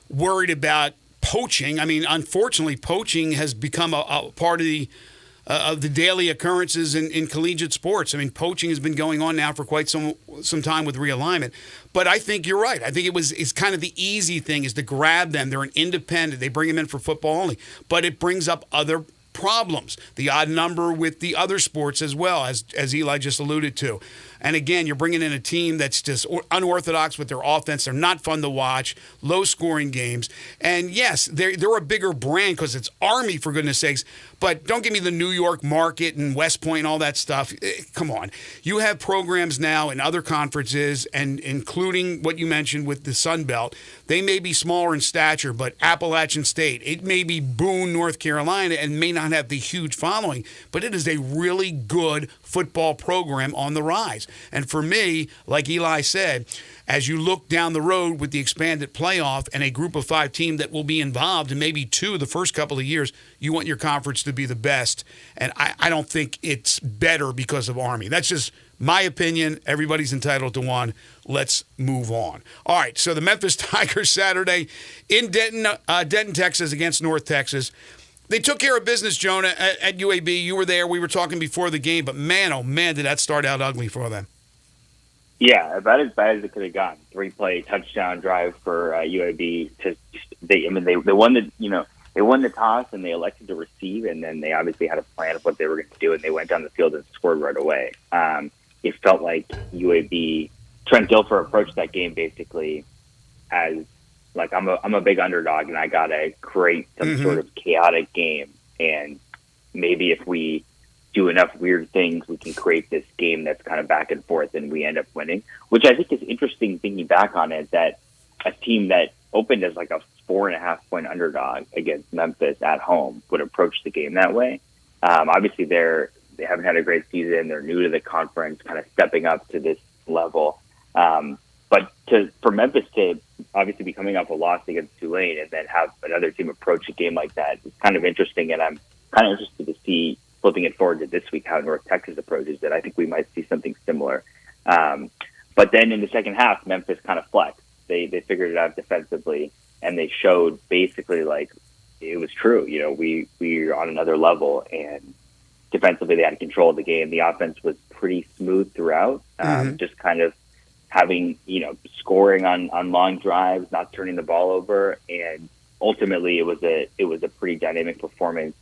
worried about poaching. I mean, unfortunately, poaching has become a part of the daily occurrences in collegiate sports. I mean, poaching has been going on now for quite some time with realignment. But I think you're right. I think it's kind of the easy thing is to grab them. They're an independent. They bring them in for football only. But it brings up other problems. The odd number with the other sports as well, as Eli just alluded to. And again, you're bringing in a team that's just unorthodox with their offense. They're not fun to watch, low-scoring games. And yes, they're a bigger brand because it's Army, for goodness sakes. But don't give me the New York market and West Point and all that stuff. Come on. You have programs now in other conferences, and including what you mentioned with the Sun Belt. They may be smaller in stature, but Appalachian State, it may be Boone, North Carolina, and may not have the huge following, but it is a really good football program on the rise. And for me, like Eli said, as you look down the road with the expanded playoff and a group of 5 team that will be involved, and maybe 2 the first couple of years, you want your conference to be the best. And I don't think it's better because of Army. That's just my opinion. Everybody's entitled to one. Let's move on. All right, so the Memphis Tigers Saturday in Denton, Texas against North Texas. They took care of business, Jonah, at UAB. You were there. We were talking before the game, but man, oh man, did that start out ugly for them. Yeah, about as bad as it could have gone. 3-play touchdown drive for UAB. They won the toss and they elected to receive, and then they obviously had a plan of what they were going to do, and they went down the field and scored right away. It felt like UAB, Trent Dilfer approached that game basically as like I'm a big underdog and I gotta create some sort of chaotic game, and maybe if we do enough weird things, we can create this game that's kind of back and forth, and we end up winning. Which I think is interesting, thinking back on it, that a team that opened as like a 4.5-point underdog against Memphis at home would approach the game that way. Obviously, they haven't had a great season. They're new to the conference, kind of stepping up to this level. But for Memphis to obviously be coming off a loss against Tulane and then have another team approach a game like that is kind of interesting, and I'm kind of interested to see, flipping it forward to this week, how North Texas approaches it. I think we might see something similar. But then in the second half, Memphis kind of flexed. They figured it out defensively, and they showed basically like it was true. You know, we are on another level, and defensively they had control of the game. The offense was pretty smooth throughout, just kind of having, scoring on long drives, not turning the ball over, and ultimately it was a pretty dynamic performance,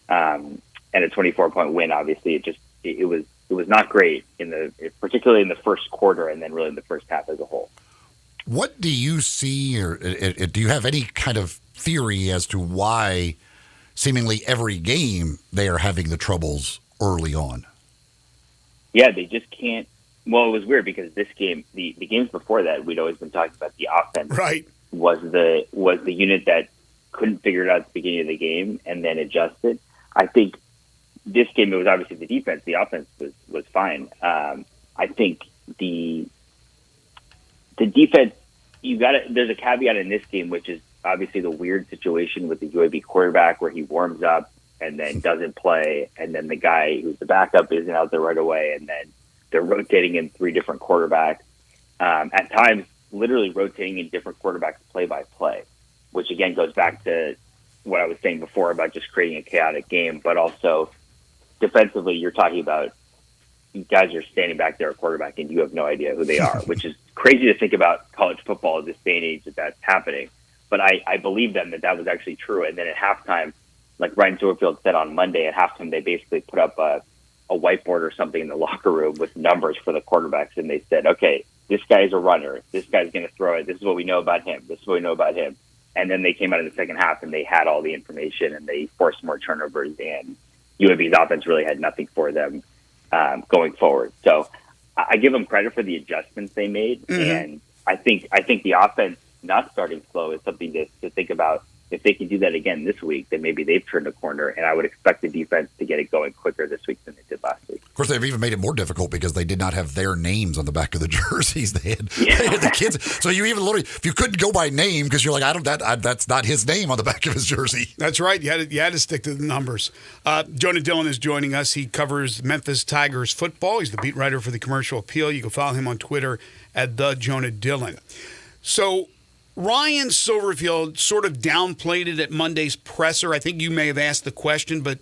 and a 24-point win. Obviously, it was not great particularly in the first quarter, and then really in the first half as a whole. What do you see, or do you have any kind of theory as to why seemingly every game they are having the troubles early on? Yeah, they just can't. Well, it was weird because this game, the games before that, we'd always been talking about the offense. Right. Was the unit that couldn't figure it out at the beginning of the game and then adjusted. I think this game, it was obviously the defense. The offense was fine. I think the defense, there's a caveat in this game, which is obviously the weird situation with the UAB quarterback where he warms up and then doesn't play, and then the guy who's the backup isn't out there right away, and then they're rotating in 3 different quarterbacks. At times, literally rotating in different quarterbacks play by play, which again goes back to what I was saying before about just creating a chaotic game, but also defensively, you're talking about you guys are standing back there at quarterback and you have no idea who they are, which is crazy to think about college football at this day and age that's happening. But I believe them that was actually true. And then at halftime, like Ryan Zorfield said on Monday, at halftime they basically put up a whiteboard or something in the locker room with numbers for the quarterbacks, and they said, okay, this guy's a runner. This guy's going to throw it. This is what we know about him. This is what we know about him. And then they came out in the second half, and they had all the information, and they forced more turnovers, and UAB's offense really had nothing for them going forward. So I give them credit for the adjustments they made, and I think the offense not starting slow is something to think about. If they can do that again this week, then maybe they've turned a corner, and I would expect the defense to get it going quicker this week than they did last week. Of course, they've even made it more difficult because they did not have their names on the back of the jerseys. They had the kids. So you even literally, if you couldn't go by name because you're like, that's not his name on the back of his jersey. That's right. You had to stick to the numbers. Jonah Dillon is joining us. He covers Memphis Tigers football. He's the beat writer for the Commercial Appeal. You can follow him on Twitter at @the Jonah Dillon. So Ryan Silverfield sort of downplayed it at Monday's presser. I think you may have asked the question, but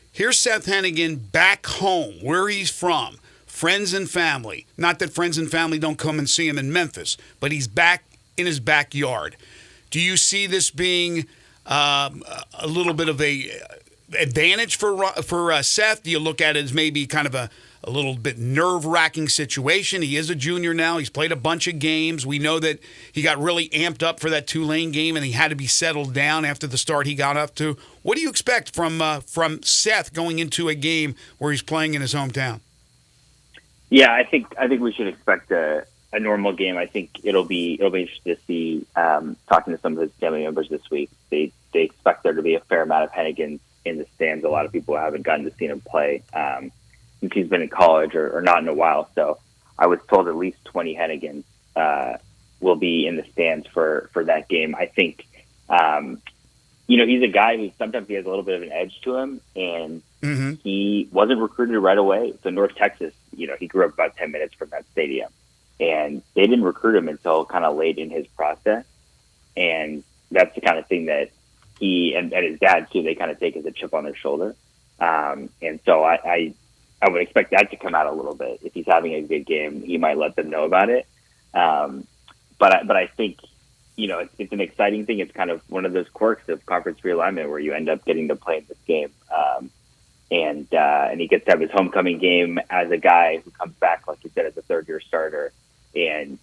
here's Seth Hennigan back home, where he's from, friends and family. Not that friends and family don't come and see him in Memphis, but he's back in his backyard. Do you see this being a little bit of a advantage for Seth? Do you look at it as maybe kind of a little bit nerve-wracking situation? He is a junior now. He's played a bunch of games. We know that he got really amped up for that Tulane game, and he had to be settled down after the start he got up to. What do you expect from Seth going into a game where he's playing in his hometown? Yeah, I think we should expect a normal game. I think it'll be interesting to see. Talking to some of his family members this week, they expect there to be a fair amount of Hennigan in the stands. A lot of people haven't gotten to see him play since he's been in college or not in a while. So I was told at least 20 Hennigan will be in the stands for that game. I think he's a guy who sometimes he has a little bit of an edge to him, and he wasn't recruited right away. So North Texas, he grew up about 10 minutes from that stadium, and they didn't recruit him until kind of late in his process. And that's the kind of thing that he and his dad too, they kind of take as a chip on their shoulder. And so I would expect that to come out a little bit. If he's having a good game, he might let them know about it. But I think, it's an exciting thing. It's kind of one of those quirks of conference realignment where you end up getting to play in this game. And he gets to have his homecoming game as a guy who comes back, like you said, as a third-year starter and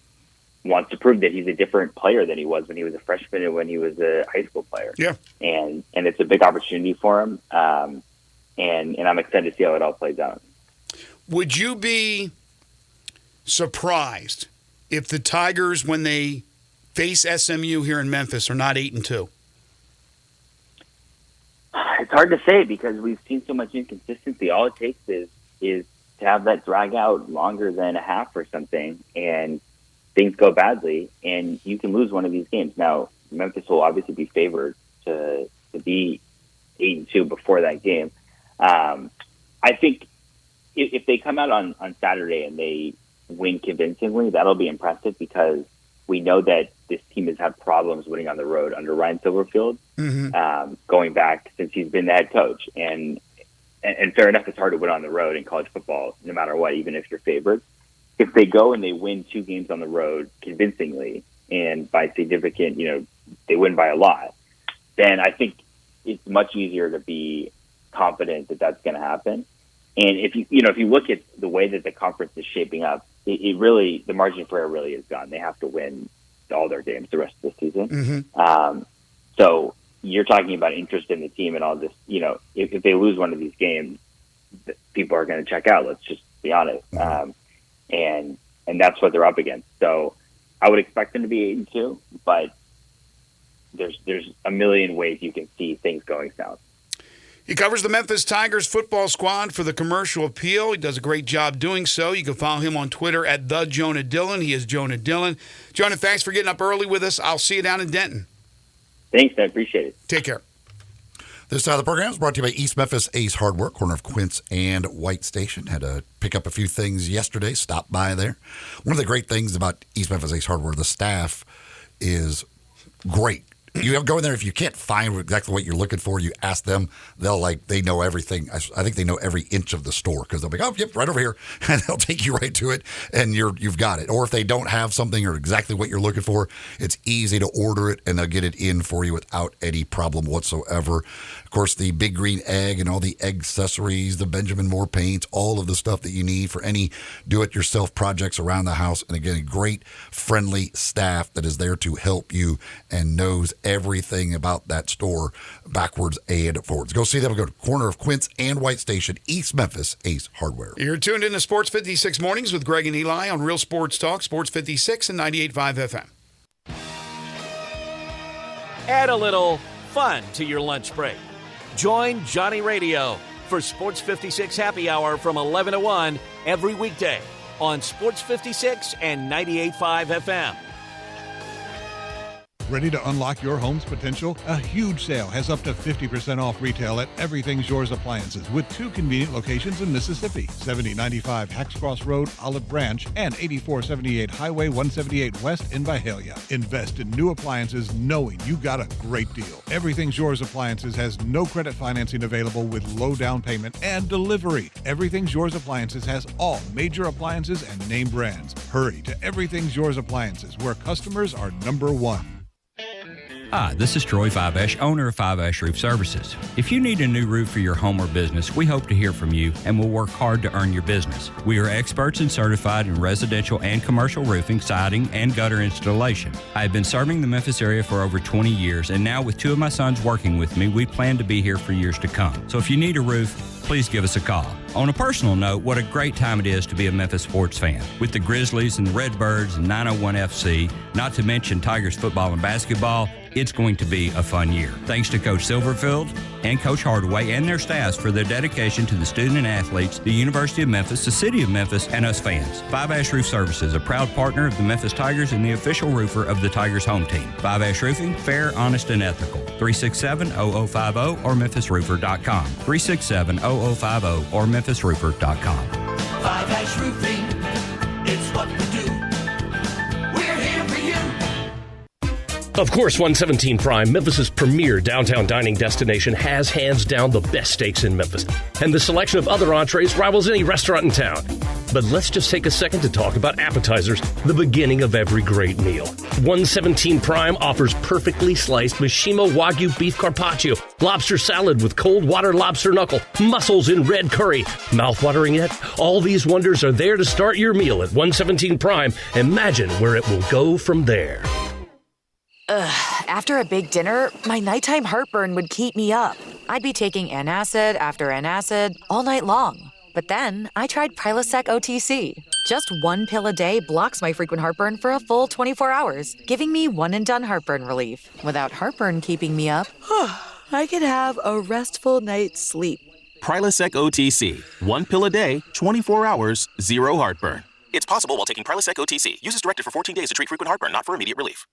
wants to prove that he's a different player than he was when he was a freshman and when he was a high school player. Yeah. And it's a big opportunity for him. And I'm excited to see how it all plays out. Would you be surprised if the Tigers, when they face SMU here in Memphis, are not 8-2? It's hard to say because we've seen so much inconsistency. All it takes is to have that drag out longer than a half or something, and things go badly, and you can lose one of these games. Now, Memphis will obviously be favored to be 8-2 before that game. I think if they come out on Saturday and they win convincingly, that'll be impressive because we know that this team has had problems winning on the road under Ryan Silverfield, going back since he's been the head coach. And fair enough, it's hard to win on the road in college football, no matter what, even if you're favored. If they go and they win 2 games on the road convincingly and by significant, they win by a lot, then I think it's much easier to be confident that that's going to happen. And if you look at the way that the conference is shaping up, it really, the margin for error really is gone. They have to win all their games the rest of the season. So you're talking about interest in the team and all this, if they lose one of these games, people are going to check out. Let's just be honest. And that's what they're up against. So I would expect them to be 8-2, but there's a million ways you can see things going south. He covers the Memphis Tigers football squad for the Commercial Appeal. He does a great job doing so. You can follow him on Twitter at @TheJonah He is Jonah Dillon. Jonah, thanks for getting up early with us. I'll see you down in Denton. Thanks, I appreciate it. Take care. This side of the program is brought to you by East Memphis Ace Hardware, corner of Quince and White Station. Had to pick up a few things yesterday, stopped by there. One of the great things about East Memphis Ace Hardware, the staff is great. You go in there, if you can't find exactly what you're looking for, you ask them. They know everything. I think they know every inch of the store because they'll be like, oh, yep, right over here. And they'll take you right to it and you've got it. Or if they don't have something or exactly what you're looking for, it's easy to order it and they'll get it in for you without any problem whatsoever. Of course, the Big Green Egg and all the egg accessories, the Benjamin Moore paints, all of the stuff that you need for any do-it-yourself projects around the house. And again, a great, friendly staff that is there to help you and knows everything about that store backwards and forwards. Go see them. Go to corner of Quince and White Station, East Memphis Ace Hardware. You're tuned into Sports 56 Mornings with Greg and Eli on Real Sports Talk, Sports 56 and 98.5 FM. Add a little fun to your lunch break. Join Johnny Radio for Sports 56 Happy Hour from 11 to 1 every weekday on Sports 56 and 98.5 FM. Ready to unlock your home's potential? A huge sale has up to 50% off retail at Everything's Yours Appliances with 2 convenient locations in Mississippi, 7095 Hacks Cross Road, Olive Branch, and 8478 Highway 178 West in Byhalia. Invest in new appliances knowing you got a great deal. Everything's Yours Appliances has no credit financing available with low down payment and delivery. Everything's Yours Appliances has all major appliances and name brands. Hurry to Everything's Yours Appliances, where customers are number one. Hi, this is Troy Fiveash, owner of Fiveash Roof Services. If you need a new roof for your home or business, we hope to hear from you and will work hard to earn your business. We are experts and certified in residential and commercial roofing, siding, and gutter installation. I have been serving the Memphis area for over 20 years, and now with 2 of my sons working with me, we plan to be here for years to come. So if you need a roof, please give us a call. On a personal note, what a great time it is to be a Memphis sports fan. With the Grizzlies and the Redbirds and 901 FC, not to mention Tigers football and basketball, it's going to be a fun year. Thanks to Coach Silverfield and Coach Hardaway and their staffs for their dedication to the student and athletes, the University of Memphis, the City of Memphis, and us fans. Five Ash Roof Services, a proud partner of the Memphis Tigers and the official roofer of the Tigers home team. Five Ash Roofing, fair, honest, and ethical. 367-0050 or memphisroofer.com. 367-0050 or memphisroofer.com. Five Ash Roofing, it's what we do. We're here for you. Of course, 117 Prime, Memphis's premier downtown dining destination, has hands down the best steaks in Memphis, and the selection of other entrees rivals any restaurant in town. But let's just take a second to talk about appetizers, the beginning of every great meal. 117 Prime offers perfectly sliced Mishima Wagyu beef carpaccio, lobster salad with cold water lobster knuckle, mussels in red curry. Mouth-watering yet? All these wonders are there to start your meal at 117 Prime. Imagine where it will go from there. After a big dinner, my nighttime heartburn would keep me up. I'd be taking antacid after antacid all night long. But then I tried Prilosec OTC. Just 1 pill a day blocks my frequent heartburn for a full 24 hours, giving me one-and-done heartburn relief. Without heartburn keeping me up, I could have a restful night's sleep. Prilosec OTC. 1 pill a day, 24 hours, 0 heartburn. It's possible while taking Prilosec OTC. Use as directed for 14 days to treat frequent heartburn, not for immediate relief.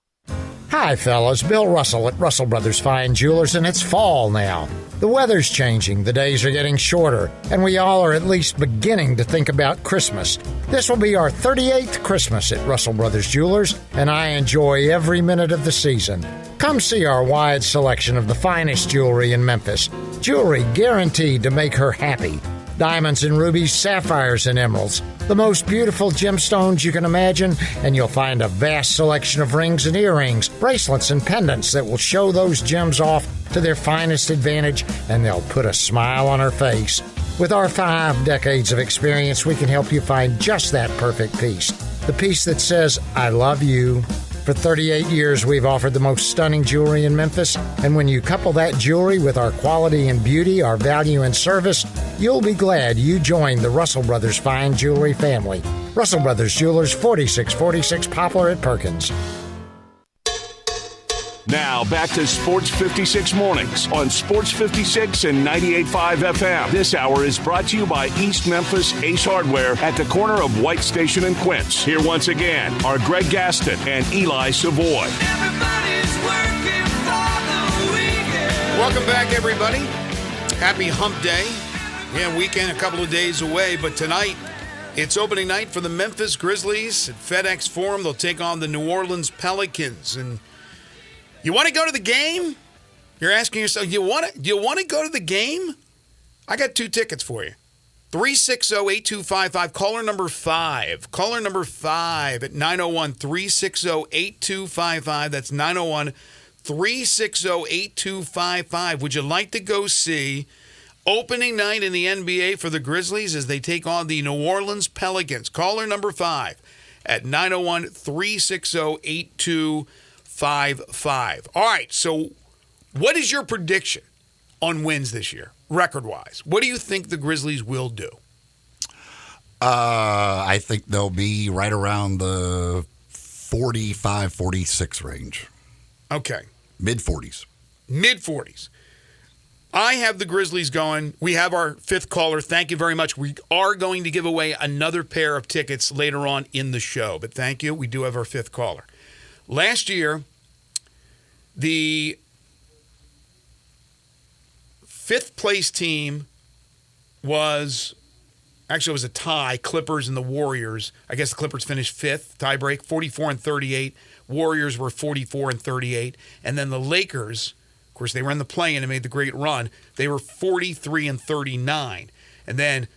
Hi, fellas. Bill Russell at Russell Brothers Fine Jewelers, and it's fall now. The weather's changing, the days are getting shorter, and we all are at least beginning to think about Christmas. This will be our 38th Christmas at Russell Brothers Jewelers, and I enjoy every minute of the season. Come see our wide selection of the finest jewelry in Memphis. Jewelry guaranteed to make her happy. Diamonds and rubies, sapphires and emeralds, the most beautiful gemstones you can imagine, and you'll find a vast selection of rings and earrings, bracelets and pendants that will show those gems off to their finest advantage, and they'll put a smile on her face. With our 5 decades of experience, we can help you find just that perfect piece. The piece that says, I love you. For 38 years, we've offered the most stunning jewelry in Memphis, and when you couple that jewelry with our quality and beauty, our value and service, you'll be glad you joined the Russell Brothers Fine Jewelry family. Russell Brothers Jewelers, 4646 Poplar at Perkins. Now back to Sports 56 Mornings on Sports 56 and 98.5 FM. This hour is brought to you by East Memphis Ace Hardware at the corner of White Station and Quince. Here once again are Greg Gaston and Eli Savoy. Welcome back, everybody. Happy Hump Day. Yeah, weekend a couple of days away, but tonight it's opening night for the Memphis Grizzlies at FedEx Forum. They'll take on the New Orleans Pelicans. And you want to go to the game? You're asking yourself, do you want to go to the game? I got 2 tickets for you. 360-8255, caller number 5. Caller number 5 at 901-360-8255. That's 901-360-8255. Would you like to go see opening night in the NBA for the Grizzlies as they take on the New Orleans Pelicans? Caller number 5 at 901-360-8255. All right, so what is your prediction on wins this year, record-wise? What do you think the Grizzlies will do? I think they'll be right around the 45-46 range. Okay. Mid-40s. Mid-40s. I have the Grizzlies going. We have our 5th caller. Thank you very much. We are going to give away another pair of tickets later on in the show, but thank you. We do have our 5th caller. Last year, The fifth place team was actually, it was a tie, Clippers and the Warriors. I guess the Clippers finished fifth, tie break, 44-38. Warriors were 44-38. And then the Lakers, of course, they were in the play-in and made the great run. They were 43-39. And then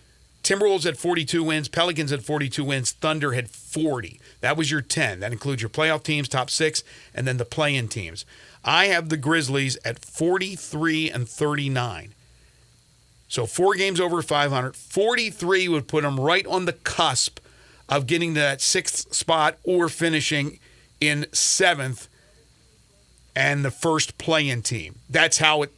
Timberwolves had 42 wins, Pelicans had 42 wins, Thunder had 40. That was your 10. That includes your playoff teams, top 6, and then the play-in teams. I have the Grizzlies at 43-39. So 4 games over 500. 43 would put them right on the cusp of getting to that 6th spot or finishing in 7th and the first play-in team. That's how it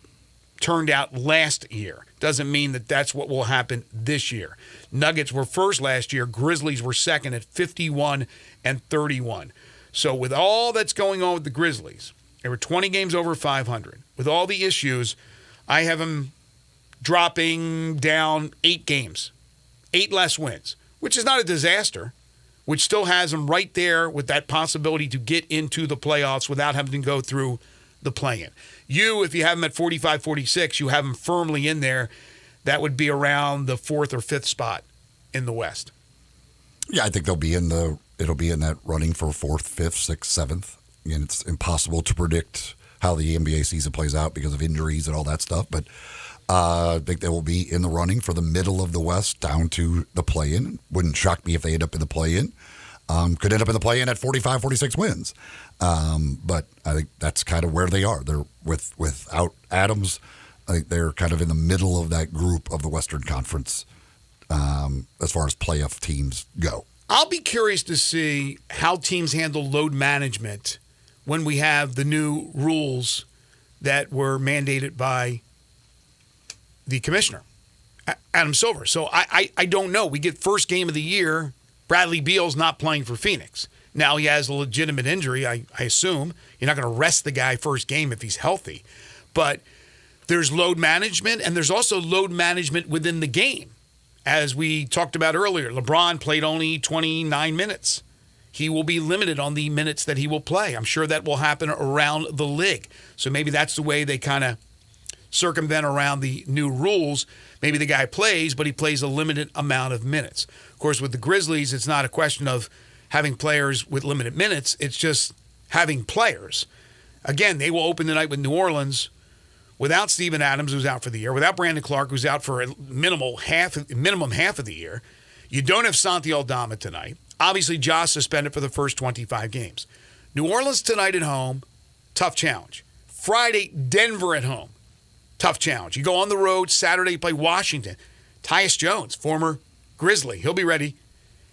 turned out last year. Doesn't mean that that's what will happen this year. Nuggets were first last year. Grizzlies were second at 51-31. So with all that's going on with the Grizzlies, they were 20 games over 500. With all the issues, I have them dropping down 8 games, 8 less wins, which is not a disaster, which still has them right there with that possibility to get into the playoffs without having to go through the play-in. You, if you have them at 45-46, you have them firmly in there. That would be around the 4th or 5th spot in the West. Yeah, I think it'll be in that running for 4th, 5th, 6th, 7th. Again, it's impossible to predict how the NBA season plays out because of injuries and all that stuff, but I think they will be in the running for the middle of the West down to the play-in. Wouldn't shock me if they end up in the play-in. Could end up in the play-in at 45, 46 wins. But I think that's kind of where they are. They're without Adams. I think they're kind of in the middle of that group of the Western Conference as far as playoff teams go. I'll be curious to see how teams handle load management when we have the new rules that were mandated by the commissioner, Adam Silver. So I don't know. We get first game of the year. Bradley Beal's not playing for Phoenix. Now he has a legitimate injury, I assume. You're not going to rest the guy first game if he's healthy. But there's load management, and there's also load management within the game. As we talked about earlier, LeBron played only 29 minutes. He will be limited on the minutes that he will play. I'm sure that will happen around the league. So maybe that's the way they kind of circumvent around the new rules. Maybe the guy plays, but he plays a limited amount of minutes. Of course, with the Grizzlies, it's not a question of having players with limited minutes. It's just having players. Again, they will open the night with New Orleans without Steven Adams, who's out for the year, without Brandon Clark, who's out for a minimum half of the year. You don't have Santi Aldama tonight. Obviously, Josh suspended for the first 25 games. New Orleans tonight at home, tough challenge. Friday, Denver at home. Tough challenge. You go on the road Saturday, you play Washington. Tyus Jones, former Grizzly, he'll be ready.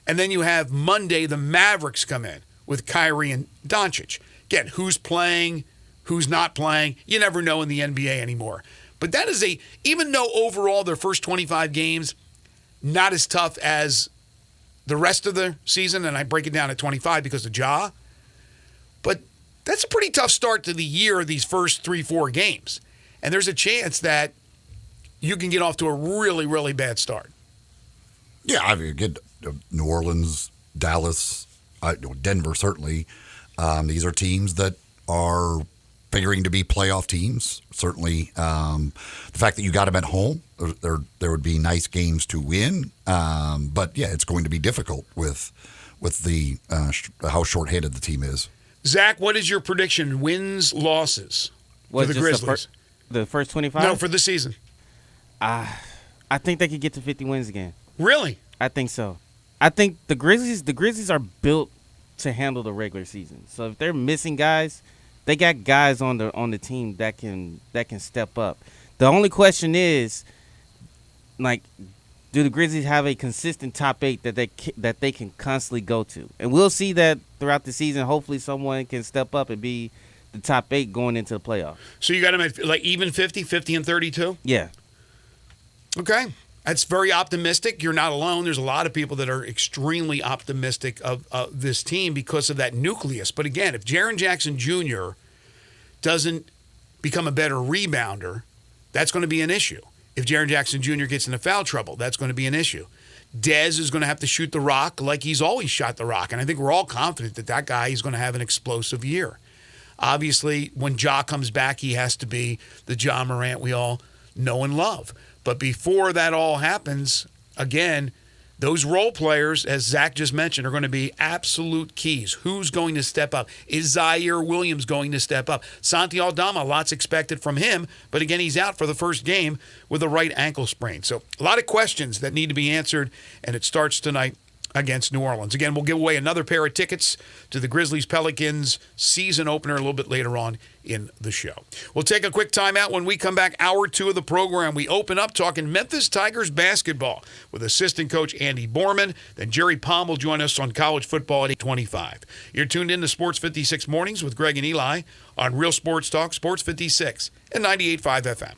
And then you have Monday, the Mavericks come in with Kyrie and Doncic. Again, who's playing, who's not playing, you never know in the NBA anymore. But that is even though overall their first 25 games, not as tough as the rest of the season, and I break it down at 25 because of Ja, but that's a pretty tough start to the year, these first 3-4 games. And there's a chance that you can get off to a really, really bad start. Yeah, I mean, get New Orleans, Dallas, Denver, certainly. These are teams that are figuring to be playoff teams. Certainly, the fact that you got them at home, there would be nice games to win. But, yeah, it's going to be difficult with the how shorthanded the team is. Zach, what is your prediction? Wins, losses for the Grizzlies? The first 25? No, for the season. I think they could get to 50 wins again. Really? I think so. I think the Grizzlies are built to handle the regular season. So if they're missing guys, they got guys on the team that can step up. The only question is, like, do the Grizzlies have a consistent top 8 that they can constantly go to? And we'll see that throughout the season. Hopefully someone can step up and be the top 8 going into the playoffs. So you got them at like even 50 and 32? Yeah. Okay. That's very optimistic. You're not alone. There's a lot of people that are extremely optimistic of this team because of that nucleus. But again, if Jaren Jackson Jr. doesn't become a better rebounder, that's going to be an issue. If Jaren Jackson Jr. gets into foul trouble, that's going to be an issue. Dez is going to have to shoot the rock like he's always shot the rock. And I think we're all confident that guy is going to have an explosive year. Obviously, when Ja comes back, he has to be the Ja Morant we all know and love. But before that all happens, again, those role players, as Zach just mentioned, are going to be absolute keys. Who's going to step up? Is Zaire Williams going to step up? Santi Aldama, lots expected from him, but again, he's out for the first game with a right ankle sprain. So a lot of questions that need to be answered, and it starts tonight against New Orleans. Again, we'll give away another pair of tickets to the Grizzlies-Pelicans season opener a little bit later on in the show. We'll take a quick timeout. When we come back, hour 2 of the program, we open up talking Memphis Tigers basketball with assistant coach Andy Borman. Then Jerry Palm will join us on college football at 8:25. You're tuned in to Sports 56 Mornings with Greg and Eli on Real Sports Talk, Sports 56 and 98.5 FM.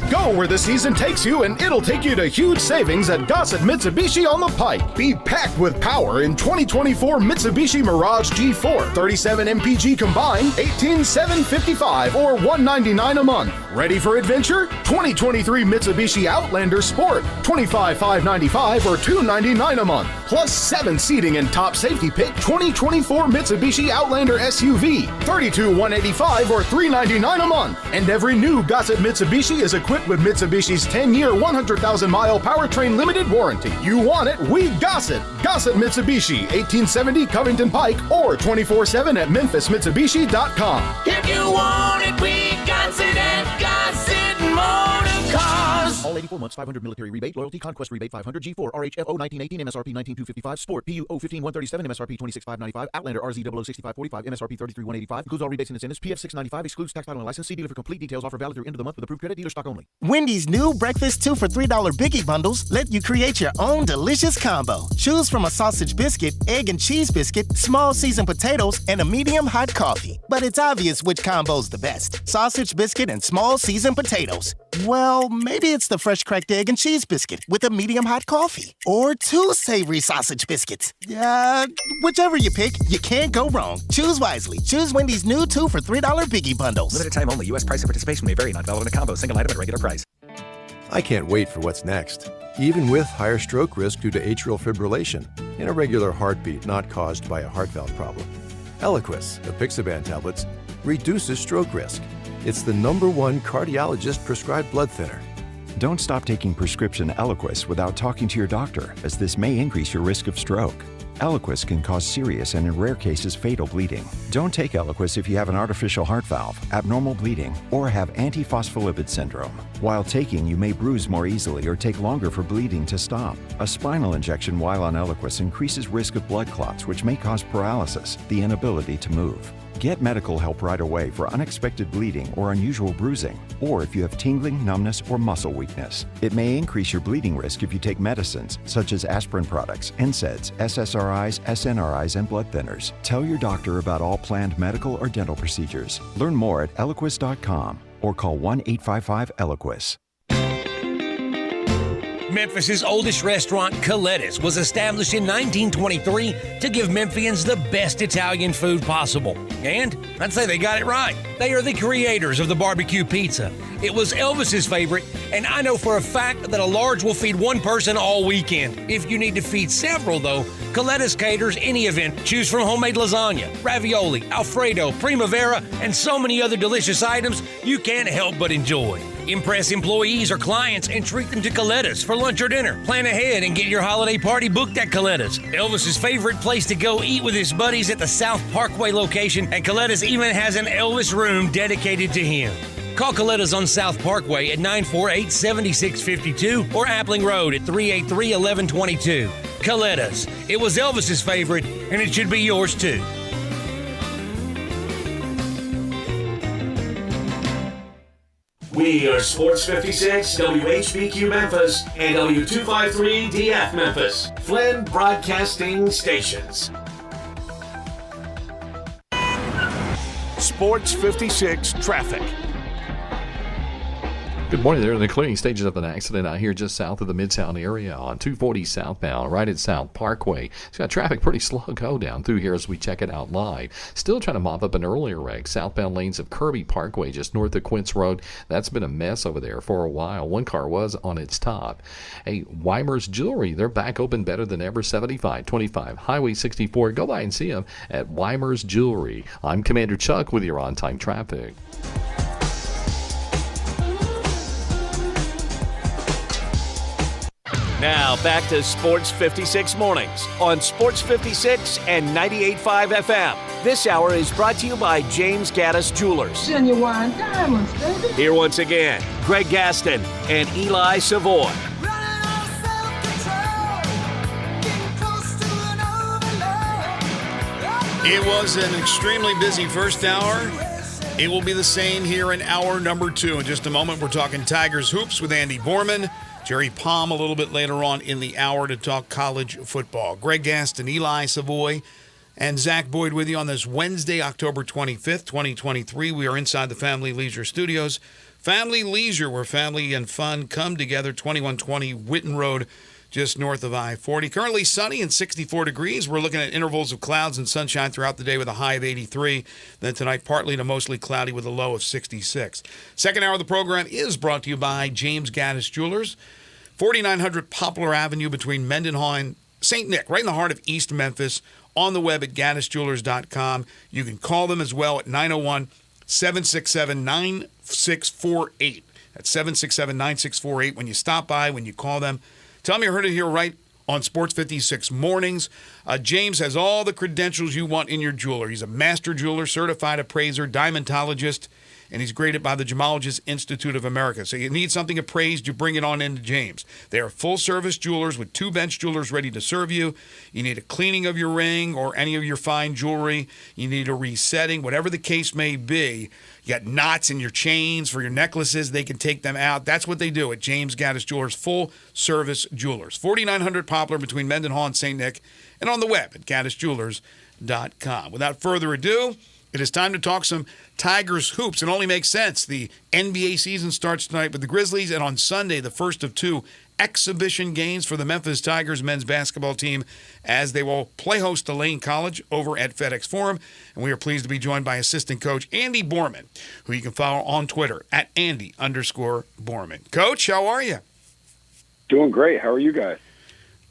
Go where the season takes you, and it'll take you to huge savings at Gossett Mitsubishi on the Pike. Be packed with power in 2024 Mitsubishi Mirage G4. 37 MPG combined, $18,755 or $199 a month. Ready for adventure? 2023 Mitsubishi Outlander Sport, $25,595 or $299 a month. Plus 7 seating and top safety pick 2024 Mitsubishi Outlander SUV, $32,185 or $399 a month. And every new Gossett Mitsubishi is equipped with Mitsubishi's 10-year, 100,000-mile powertrain limited warranty. You want it, we Gossett. Gossett Mitsubishi, 1870 Covington Pike, or 24/7 at memphismitsubishi.com. If you want it, we Gossett at Gossett Motor Cars. All 84 months, 500 military rebate, loyalty, conquest rebate, 500 G4, RHFO 1918, MSRP 19255, Sport, PU 015-137, MSRP 26595, Outlander RZ 006545, MSRP 33185, includes all rebates and incentives, PF 695, excludes tax, title, and license. See dealer for complete details. Offer valid through end of the month with approved credit, dealer stock only. Wendy's new breakfast 2 for $3 Biggie Bundles let you create your own delicious combo. Choose from a sausage biscuit, egg and cheese biscuit, small seasoned potatoes, and a medium hot coffee. But it's obvious which combo's the best. Sausage biscuit and small seasoned potatoes. Well, maybe it's the fresh cracked egg and cheese biscuit with a medium hot coffee. Or 2 savory sausage biscuits. Whichever you pick, you can't go wrong. Choose wisely. Choose Wendy's new 2 for $3 Biggie Bundles. Limited time only. U.S. price and participation may vary. Not valid in a combo. Single item at regular price. I can't wait for what's next. Even with higher stroke risk due to atrial fibrillation, an irregular heartbeat not caused by a heart valve problem. Eliquis, the Apixaban tablets, reduces stroke risk. It's the #1 cardiologist-prescribed blood thinner. Don't stop taking prescription Eliquis without talking to your doctor, as this may increase your risk of stroke. Eliquis can cause serious and in rare cases fatal bleeding. Don't take Eliquis if you have an artificial heart valve, abnormal bleeding, or have antiphospholipid syndrome. While taking, you may bruise more easily or take longer for bleeding to stop. A spinal injection while on Eliquis increases risk of blood clots, which may cause paralysis, the inability to move. Get medical help right away for unexpected bleeding or unusual bruising, or if you have tingling, numbness, or muscle weakness. It may increase your bleeding risk if you take medicines such as aspirin products, NSAIDs, SSRIs, SNRIs, and blood thinners. Tell your doctor about all planned medical or dental procedures. Learn more at Eliquis.com or call 1-855-ELIQUIS. Memphis' oldest restaurant, Coletta's, was established in 1923 to give Memphians the best Italian food possible. And I'd say they got it right. They are the creators of the barbecue pizza. It was Elvis's favorite, and I know for a fact that a large will feed one person all weekend. If you need to feed several, though, Coletta's caters any event. Choose from homemade lasagna, ravioli, Alfredo, primavera, and so many other delicious items you can't help but enjoy. Impress employees or clients and treat them to Coletta's for lunch or dinner. Plan ahead and get your holiday party booked at Coletta's. Elvis's favorite place to go eat with his buddies at the South Parkway location, and Coletta's even has an Elvis room dedicated to him. Call Coletta's on South Parkway at 948-7652 or Appling Road at 383-1122. Coletta's. It was Elvis's favorite, and it should be yours too. We are Sports 56, WHBQ Memphis, and W253DF Memphis, Flynn Broadcasting Stations. Sports 56 Traffic. Good morning. They're in the clearing stages of an accident out here just south of the Midtown area on 240 southbound, right at South Parkway. It's got traffic pretty slow go down through here as we check it out live. Still trying to mop up an earlier wreck. Southbound lanes of Kirby Parkway just north of Quince Road. That's been a mess over there for a while. One car was on its top. Hey, Weimer's Jewelry, they're back open better than ever. 7525 Highway 64. Go by and see them at Weimer's Jewelry. I'm Commander Chuck with your on-time traffic. Now back to Sports 56 Mornings on Sports 56 and 98.5 FM. This hour is brought to you by James Gaddis Jewelers. Genuine diamonds, baby. Here once again, Greg Gaston and Eli Savoy. It was an extremely busy first hour. It will be the same here in hour number 2. In just a moment, we're talking Tigers hoops with Andy Borman. Jerry Palm a little bit later on in the hour to talk college football. Greg Gaston, Eli Savoy, and Zach Boyd with you on this Wednesday, October 25th, 2023. We are inside the Family Leisure Studios. Family Leisure, where family and fun come together, 2120 Whitten Road, just north of I-40. Currently sunny and 64 degrees. We're looking at intervals of clouds and sunshine throughout the day with a high of 83. Then tonight, partly to mostly cloudy with a low of 66. Second hour of the program is brought to you by James Gaddis Jewelers, 4900 Poplar Avenue between Mendenhall and St. Nick, right in the heart of East Memphis. On the web at gaddisjewelers.com. You can call them as well at 901-767-9648. That's 767-9648. When you stop by, when you call them, tell me you heard it here right on Sports 56 Mornings. James has all the credentials you want in your jeweler. He's a master jeweler, certified appraiser, diamondologist, and he's graded by the Gemologist Institute of America. So you need something appraised, you bring it on into James. They are full-service jewelers with 2 bench jewelers ready to serve you. You need a cleaning of your ring or any of your fine jewelry. You need a resetting, whatever the case may be. You got knots in your chains for your necklaces. They can take them out. That's what they do at James Gaddis Jewelers, full-service jewelers. 4900 Poplar between Mendenhall and St. Nick, and on the web at gaddisjewelers.com. Without further ado, it is time to talk some Tigers hoops. It only makes sense. The NBA season starts tonight with the Grizzlies, and on Sunday, the first of 2 exhibition games for the Memphis Tigers men's basketball team as they will play host to Lane College over at FedEx Forum. And we are pleased to be joined by assistant coach Andy Borman, who you can follow on Twitter at Andy_Borman. Coach, how are you? Doing great. How are you guys?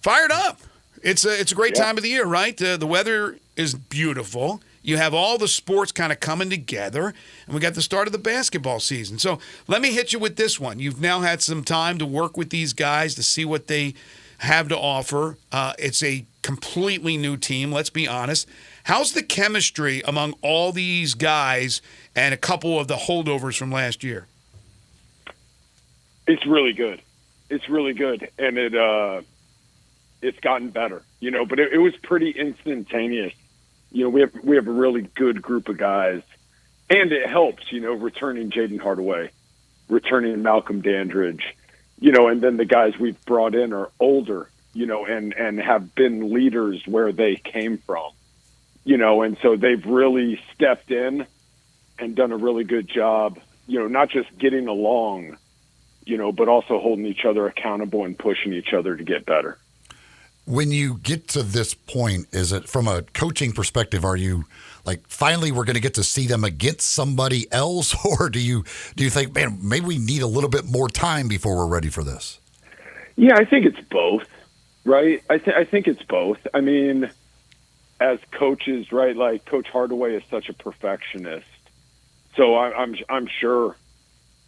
Fired up. It's a great time of the year, right? The weather is beautiful. You have all the sports kind of coming together, and we got the start of the basketball season. So let me hit you with this one. You've now had some time to work with these guys to see what they have to offer. It's a completely new team, let's be honest. How's the chemistry among all these guys and a couple of the holdovers from last year? It's really good. It's really good, and it's gotten better, but it was pretty instantaneous. We have a really good group of guys, and it helps, returning Jaden Hardaway, returning Malcolm Dandridge, and then the guys we've brought in are older, and have been leaders where they came from, and so they've really stepped in and done a really good job, not just getting along, but also holding each other accountable and pushing each other to get better. When you get to this point, is it from a coaching perspective, are you like, finally we're going to get to see them against somebody else? Or do you think, man, maybe we need a little bit more time before we're ready for this? Yeah, I think it's both, right? I think it's both. I mean, as coaches, right, like Coach Hardaway is such a perfectionist. So I'm sure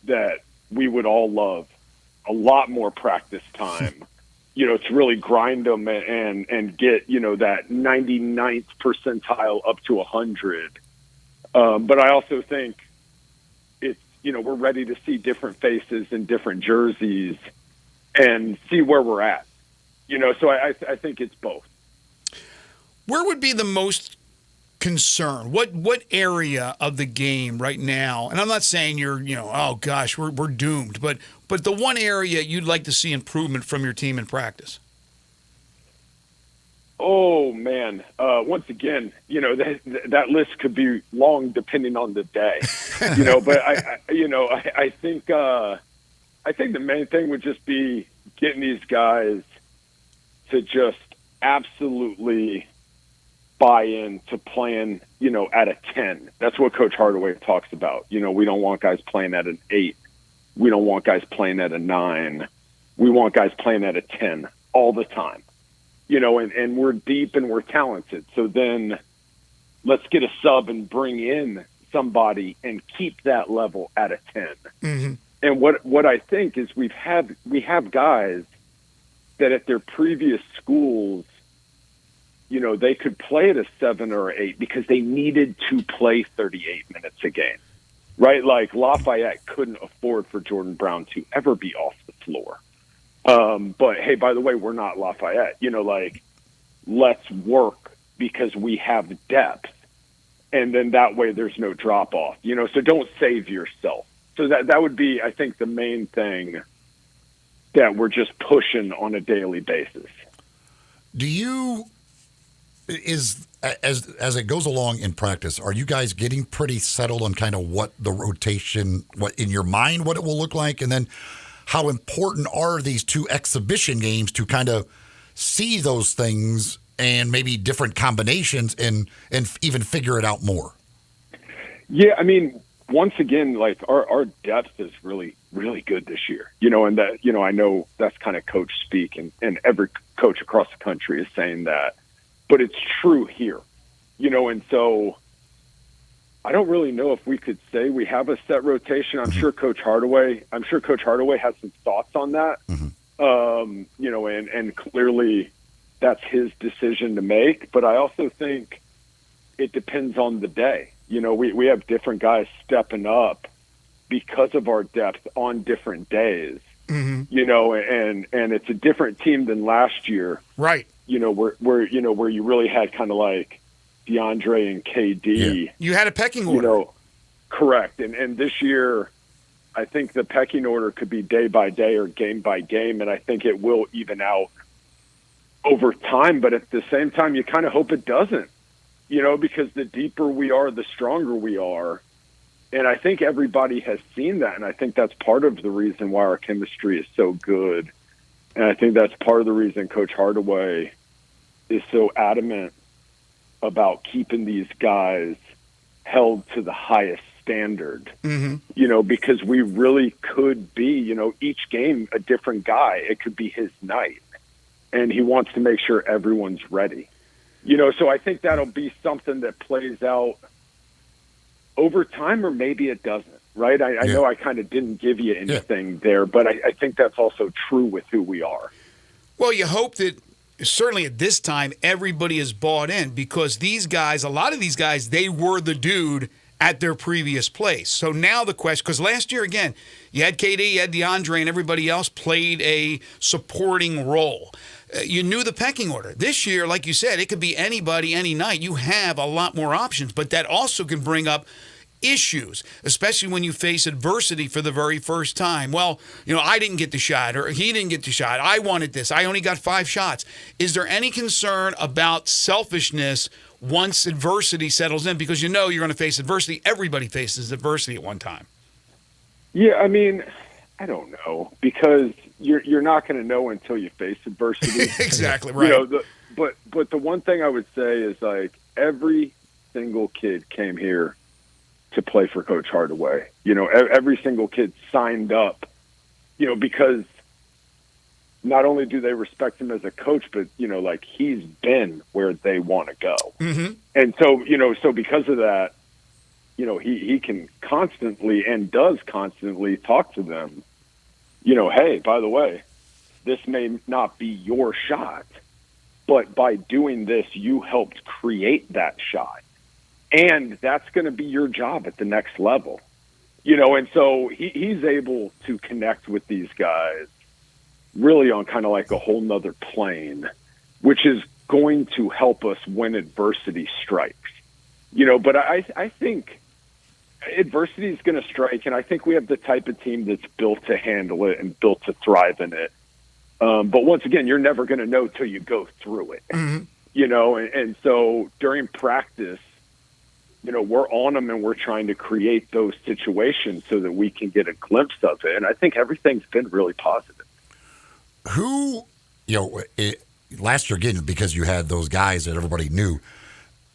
that we would all love a lot more practice time. To really grind them and get, that 99th percentile up to 100. But I also think it's, we're ready to see different faces and different jerseys and see where we're at. So I think it's both. Where would be the most concern? What area of the game right now? And I'm not saying you're, oh gosh, we're doomed, but the one area you'd like to see improvement from your team in practice. Oh man, once again, that list could be long depending on the day, but I think I think the main thing would just be getting these guys to just absolutely buy into playing, at a 10. That's what Coach Hardaway talks about. We don't want guys playing at an 8. We don't want guys playing at a 9. We want guys playing at a 10 all the time. And we're deep and we're talented. So then let's get a sub and bring in somebody and keep that level at a 10. Mm-hmm. And what I think is we have guys that at their previous schools, they could play at a 7 or 8 because they needed to play 38 minutes a game, right? Like Lafayette couldn't afford for Jordan Brown to ever be off the floor. But hey, by the way, we're not Lafayette. Let's work because we have depth, and then that way there's no drop off. So don't save yourself. So that would be, I think, the main thing that we're just pushing on a daily basis. Do you, as it goes along in practice, are you guys getting pretty settled on kind of what the rotation, what in your mind, what it will look like? And then how important are these 2 exhibition games to kind of see those things and maybe different combinations and even figure it out more? Yeah, I mean, once again, like our depth is really, really good this year, and that, I know that's kind of coach speak and every coach across the country is saying that, but it's true here, and so I don't really know if we could say we have a set rotation. I'm sure Coach Hardaway has some thoughts on that. And clearly that's his decision to make, but I also think it depends on the day. We have different guys stepping up because of our depth on different days, and it's a different team than last year. Right. Where you really had kind of like DeAndre and KD. Yeah. You had a pecking order. Correct. And this year, I think the pecking order could be day by day or game by game, and I think it will even out over time. But at the same time, you kind of hope it doesn't, because the deeper we are, the stronger we are. And I think everybody has seen that, and I think that's part of the reason why our chemistry is so good. And I think that's part of the reason Coach Hardaway is so adamant about keeping these guys held to the highest standard, because we really could be, each game a different guy. It could be his night, and he wants to make sure everyone's ready. So I think that'll be something that plays out over time, or maybe it doesn't, right? I know I kind of didn't give you anything there, but I think that's also true with who we are. Well, you hope that certainly at this time, everybody is bought in, because these guys, a lot of these guys, they were the dude at their previous place. So now the question, because last year, again, you had KD, you had DeAndre, and everybody else played a supporting role. You knew the pecking order. This year, like you said, it could be anybody, any night. You have a lot more options, but that also can bring up issues, especially when you face adversity for the very first time. Well, I didn't get the shot, or he didn't get the shot. I wanted this. I only got 5 shots. Is there any concern about selfishness once adversity settles in? Because you're going to face adversity. Everybody faces adversity at one time. Yeah, I mean, I don't know, because you're not going to know until you face adversity. Exactly right. But the one thing I would say is, like, every single kid came here to play for Coach Hardaway. Every single kid signed up, because not only do they respect him as a coach, but, like, he's been where they want to go. Mm-hmm. And so, so because of that, he can constantly and does constantly talk to them, hey, by the way, this may not be your shot, but by doing this, you helped create that shot. And that's going to be your job at the next level. And so he's able to connect with these guys really on kind of like a whole nother plane, which is going to help us when adversity strikes. But I think adversity is going to strike, and I think we have the type of team that's built to handle it and built to thrive in it. But once again, you're never going to know till you go through it, and so during practice, we're on them and we're trying to create those situations so that we can get a glimpse of it. And I think everything's been really positive. Who, last year again, because you had those guys that everybody knew,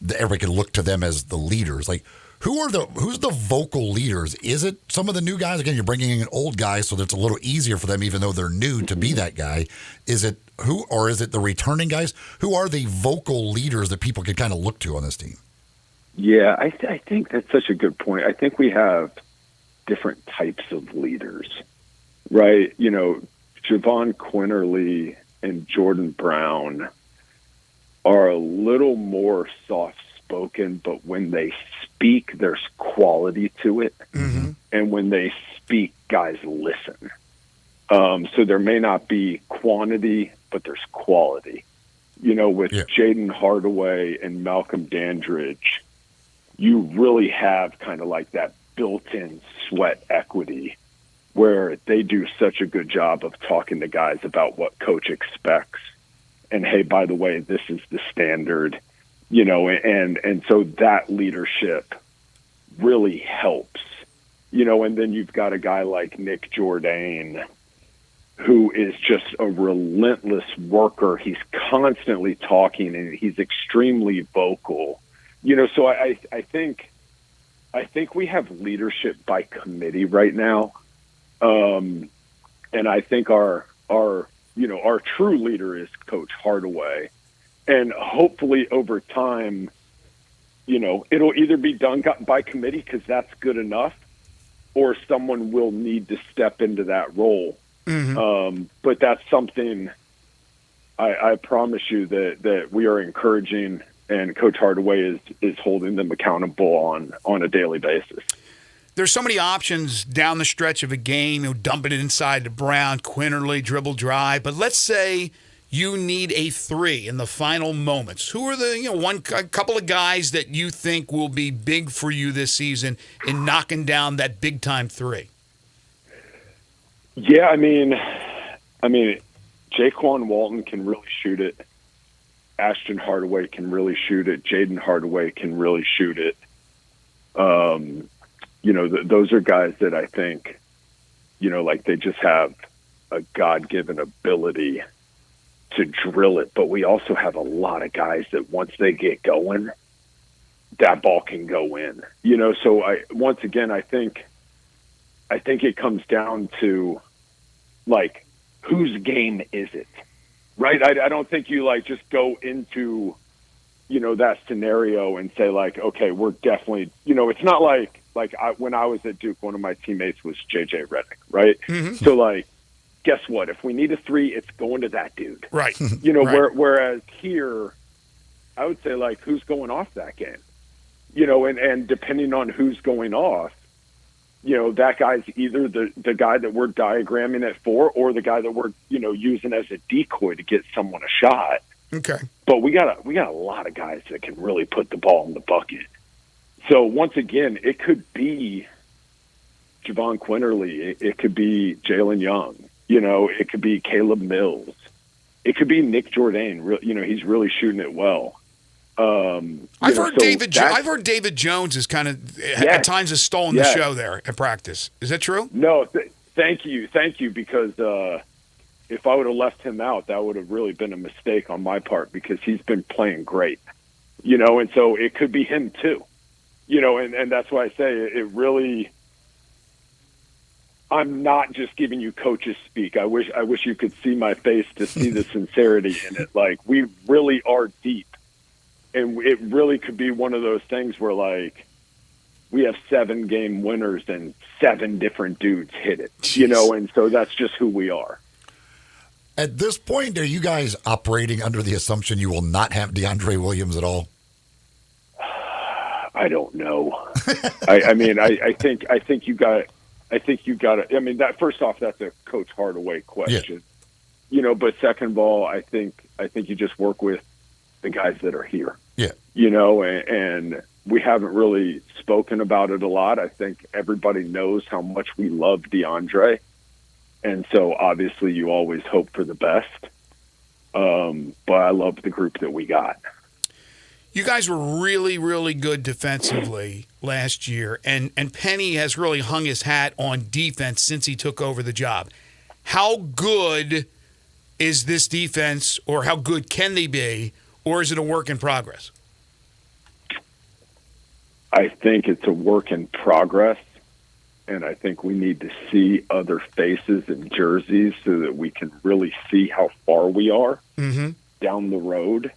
that everybody could look to them as the leaders. Like, who's the vocal leaders? Is it some of the new guys? Again, you're bringing in old guys, so that's a little easier for them, even though they're new, to be that guy. Is it who, or is it the returning guys? Who are the vocal leaders that people can kind of look to on this team? Yeah, I think that's such a good point. I think we have different types of leaders, right? Javon Quinterly and Jordan Brown are a little more soft-spoken, but when they speak, there's quality to it. Mm-hmm. And when they speak, guys listen. So there may not be quantity, but there's quality. With Jaden Hardaway and Malcolm Dandridge, you really have kind of like that built-in sweat equity where they do such a good job of talking to guys about what coach expects. And, hey, by the way, this is the standard, and so that leadership really helps, and then you've got a guy like Nick Jourdain, who is just a relentless worker. He's constantly talking and he's extremely vocal, so I think we have leadership by committee right now. And I think our true leader is Coach Hardaway. And hopefully over time, it'll either be done by committee because that's good enough, or someone will need to step into that role. Mm-hmm. But that's something I promise you that we are encouraging, and Coach Hardaway is holding them accountable on a daily basis. There's so many options down the stretch of a game, dumping it inside to Brown, Quinterly, dribble drive. But let's say you need a three in the final moments. Who are the a couple of guys that you think will be big for you this season in knocking down that big time three? Yeah, I mean, Jaquan Walton can really shoot it. Ashton Hardaway can really shoot it. Jaden Hardaway can really shoot it. Those are guys that I think, they just have a God-given ability to drill it. But we also have a lot of guys that once they get going, that ball can go in. So I think it comes down to, whose game is it? Right? I don't think you, just go into, that scenario and say, okay, we're definitely, it's not when I was at Duke, one of my teammates was J.J. Redick, right? Mm-hmm. So, guess what? If we need a three, it's going to that dude. Right. Right. Whereas here, I would say, who's going off that game? And depending on who's going off, that guy's either the guy that we're diagramming it for or the guy that we're, using as a decoy to get someone a shot. Okay. But we got a lot of guys that can really put the ball in the bucket. So once again, it could be Javon Quinterly. It could be Jalen Young. It could be Caleb Mills. It could be Nick Jourdain. He's really shooting it well. I've heard David Jones is kind of at times has stolen the show there at practice. Is that true? No, thank you, because if I would have left him out, that would have really been a mistake on my part because he's been playing great. And so it could be him too. And that's why I say it really. I'm not just giving you coaches speak. I wish you could see my face to see the sincerity in it. We really are deep. And it really could be one of those things where, we have 7-game winners and 7 different dudes hit it, and so that's just who we are. At this point, are you guys operating under the assumption you will not have DeAndre Williams at all? I don't know. I think you got it. That first off, that's a Coach Hardaway question, but second of all, I think you just work with the guys that are here. Yeah. And we haven't really spoken about it a lot. I think everybody knows how much we love DeAndre. And so obviously you always hope for the best. But I love the group that we got. You guys were really, really good defensively last year, and Penny has really hung his hat on defense since he took over the job. How good is this defense, or how good can they be, or is it a work in progress? I think it's a work in progress, and I think we need to see other faces and jerseys so that we can really see how far we are down the road.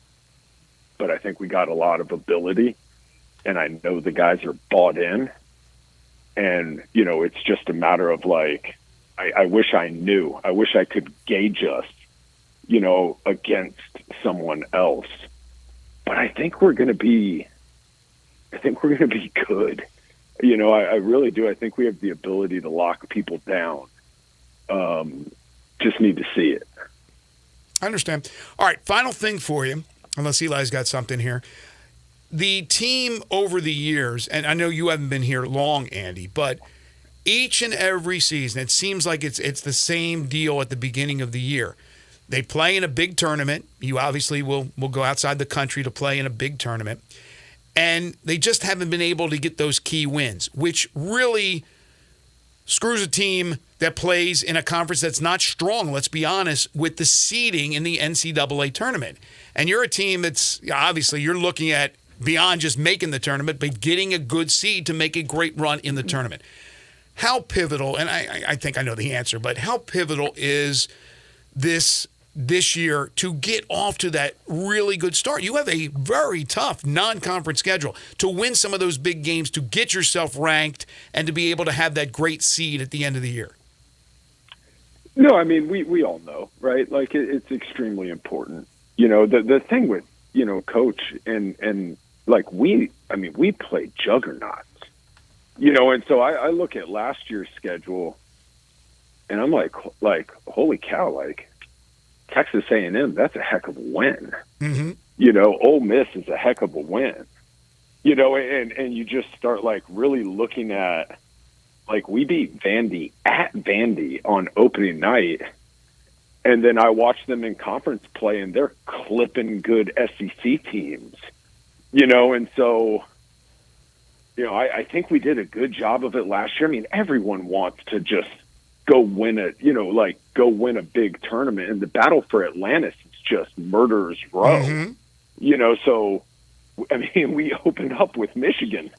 But I think we got a lot of ability, and I know the guys are bought in. And, you know, it's just a matter of, like, I wish I knew. I wish I could gauge us, you know, against someone else. But I think we're going to be good. You know, I really do. I think we have the ability to lock people down. Just need to see it. I understand. All right, final thing for you, unless Eli's got something here. The team over the years, and I know you haven't been here long, Andy, but each and every season, it seems like it's the same deal at the beginning of the year. They play in a big tournament. You obviously will go outside the country to play in a big tournament. And they just haven't been able to get those key wins, which really screws a team that plays in a conference that's not strong, let's be honest, with the seeding in the NCAA tournament. And you're a team that's, obviously, you're looking at beyond just making the tournament, but getting a good seed to make a great run in the tournament. How pivotal, and I think I know the answer, but how pivotal is this year to get off to that really good start? You have a very tough non-conference schedule to win some of those big games, to get yourself ranked, and to be able to have that great seed at the end of the year. No, I mean, we all know, right? Like, it's extremely important. You know, the thing with, you know, Coach and like we play juggernauts, you know, and so I look at last year's schedule and I'm like, holy cow, like Texas A&M, that's a heck of a win. You know, Ole Miss is a heck of a win, you know, and you just start like really looking at, like, we beat Vandy at Vandy on opening night. And then I watch them in conference play, and they're clipping good SEC teams, you know. And so, you know, I think we did a good job of it last year. I mean, everyone wants to just go win it, you know, like go win a big tournament. And the battle for Atlantis is just murderer's row, you know. So, I mean, we opened up with Michigan,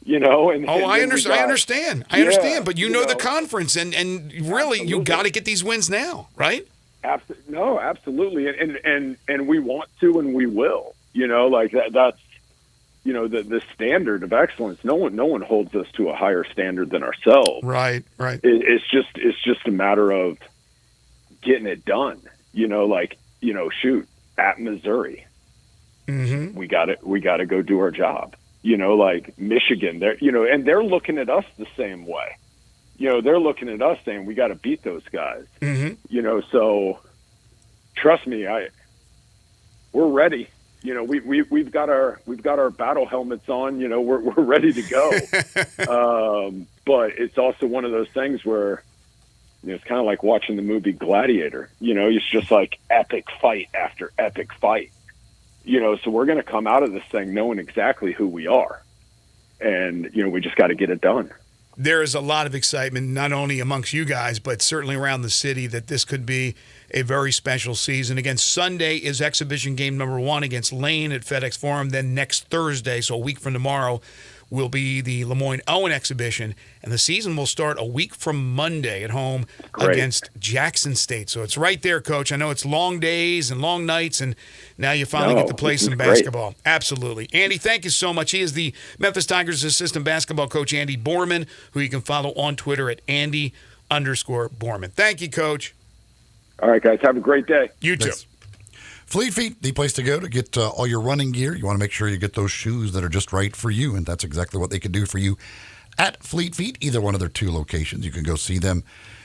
you know. And I understand. But you know the conference, and really, you got to get these wins now, right? Absolutely, and we want to, and we will. You know, like that's, you know, the standard of excellence. No one holds us to a higher standard than ourselves. Right. It's just a matter of getting it done. You know, like, you know, shoot, at Missouri, we got to go do our job. You know, like Michigan, and they're looking at us the same way. You know, they're looking at us saying we got to beat those guys. You know, so trust me, we're ready. You know, we've got our battle helmets on. You know, we're ready to go. But it's also one of those things where, you know, it's kind of like watching the movie Gladiator. You know, it's just like epic fight after epic fight. You know, so we're going to come out of this thing knowing exactly who we are, and you know, we just got to get it done. There is a lot of excitement, not only amongst you guys, but certainly around the city, that this could be a very special season. Again, Sunday is exhibition game number 1 against Lane at FedEx Forum. Then next Thursday, so a week from tomorrow, will be the Lemoyne Owen exhibition. And the season will start a week from Monday at home against Jackson State. So it's right there, Coach. I know it's long days and long nights, and now you finally get to play some basketball. Absolutely. Andy, thank you so much. He is the Memphis Tigers assistant basketball coach, Andy Borman, who you can follow on Twitter at Andy_Borman. Thank you, Coach. All right, guys. Have a great day. You too. Thanks. Fleet Feet, the place to go to get all your running gear. You want to make sure you get those shoes that are just right for you, and that's exactly what they can do for you at Fleet Feet, either one of their 2 locations. You can go see them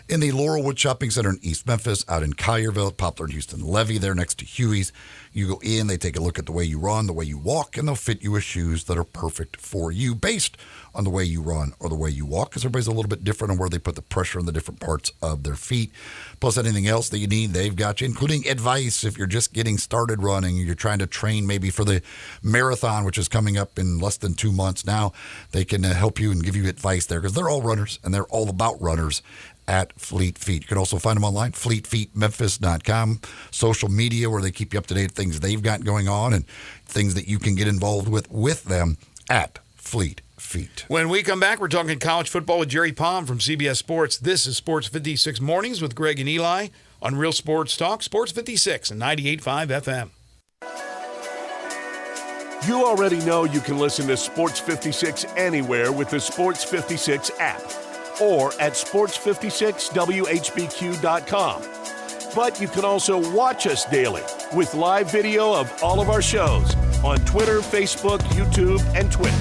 in the Laurelwood Shopping Center in East Memphis, out in Collierville, Poplar and Houston Levee, there next to Huey's. You go in, they take a look at the way you run, the way you walk, and they'll fit you with shoes that are perfect for you based on the way you run or the way you walk, because everybody's a little bit different on where they put the pressure on the different parts of their feet. Plus anything else that you need, they've got you, including advice if you're just getting started running, you're trying to train maybe for the marathon, which is coming up in less than 2 months now. They can help you and give you advice there, because they're all runners, and they're all about runners at Fleet Feet. You can also find them online, fleetfeetmemphis.com, social media where they keep you up to date, things they've got going on and things that you can get involved with them at Fleet Feet. When we come back, we're talking college football with Jerry Palm from CBS Sports. This is Sports 56 Mornings with Greg and Eli on Real Sports Talk, Sports 56 and 98.5 FM. You already know you can listen to Sports 56 anywhere with the Sports 56 app or at sports56whbq.com. But you can also watch us daily with live video of all of our shows on Twitter, Facebook, YouTube, and Twitch.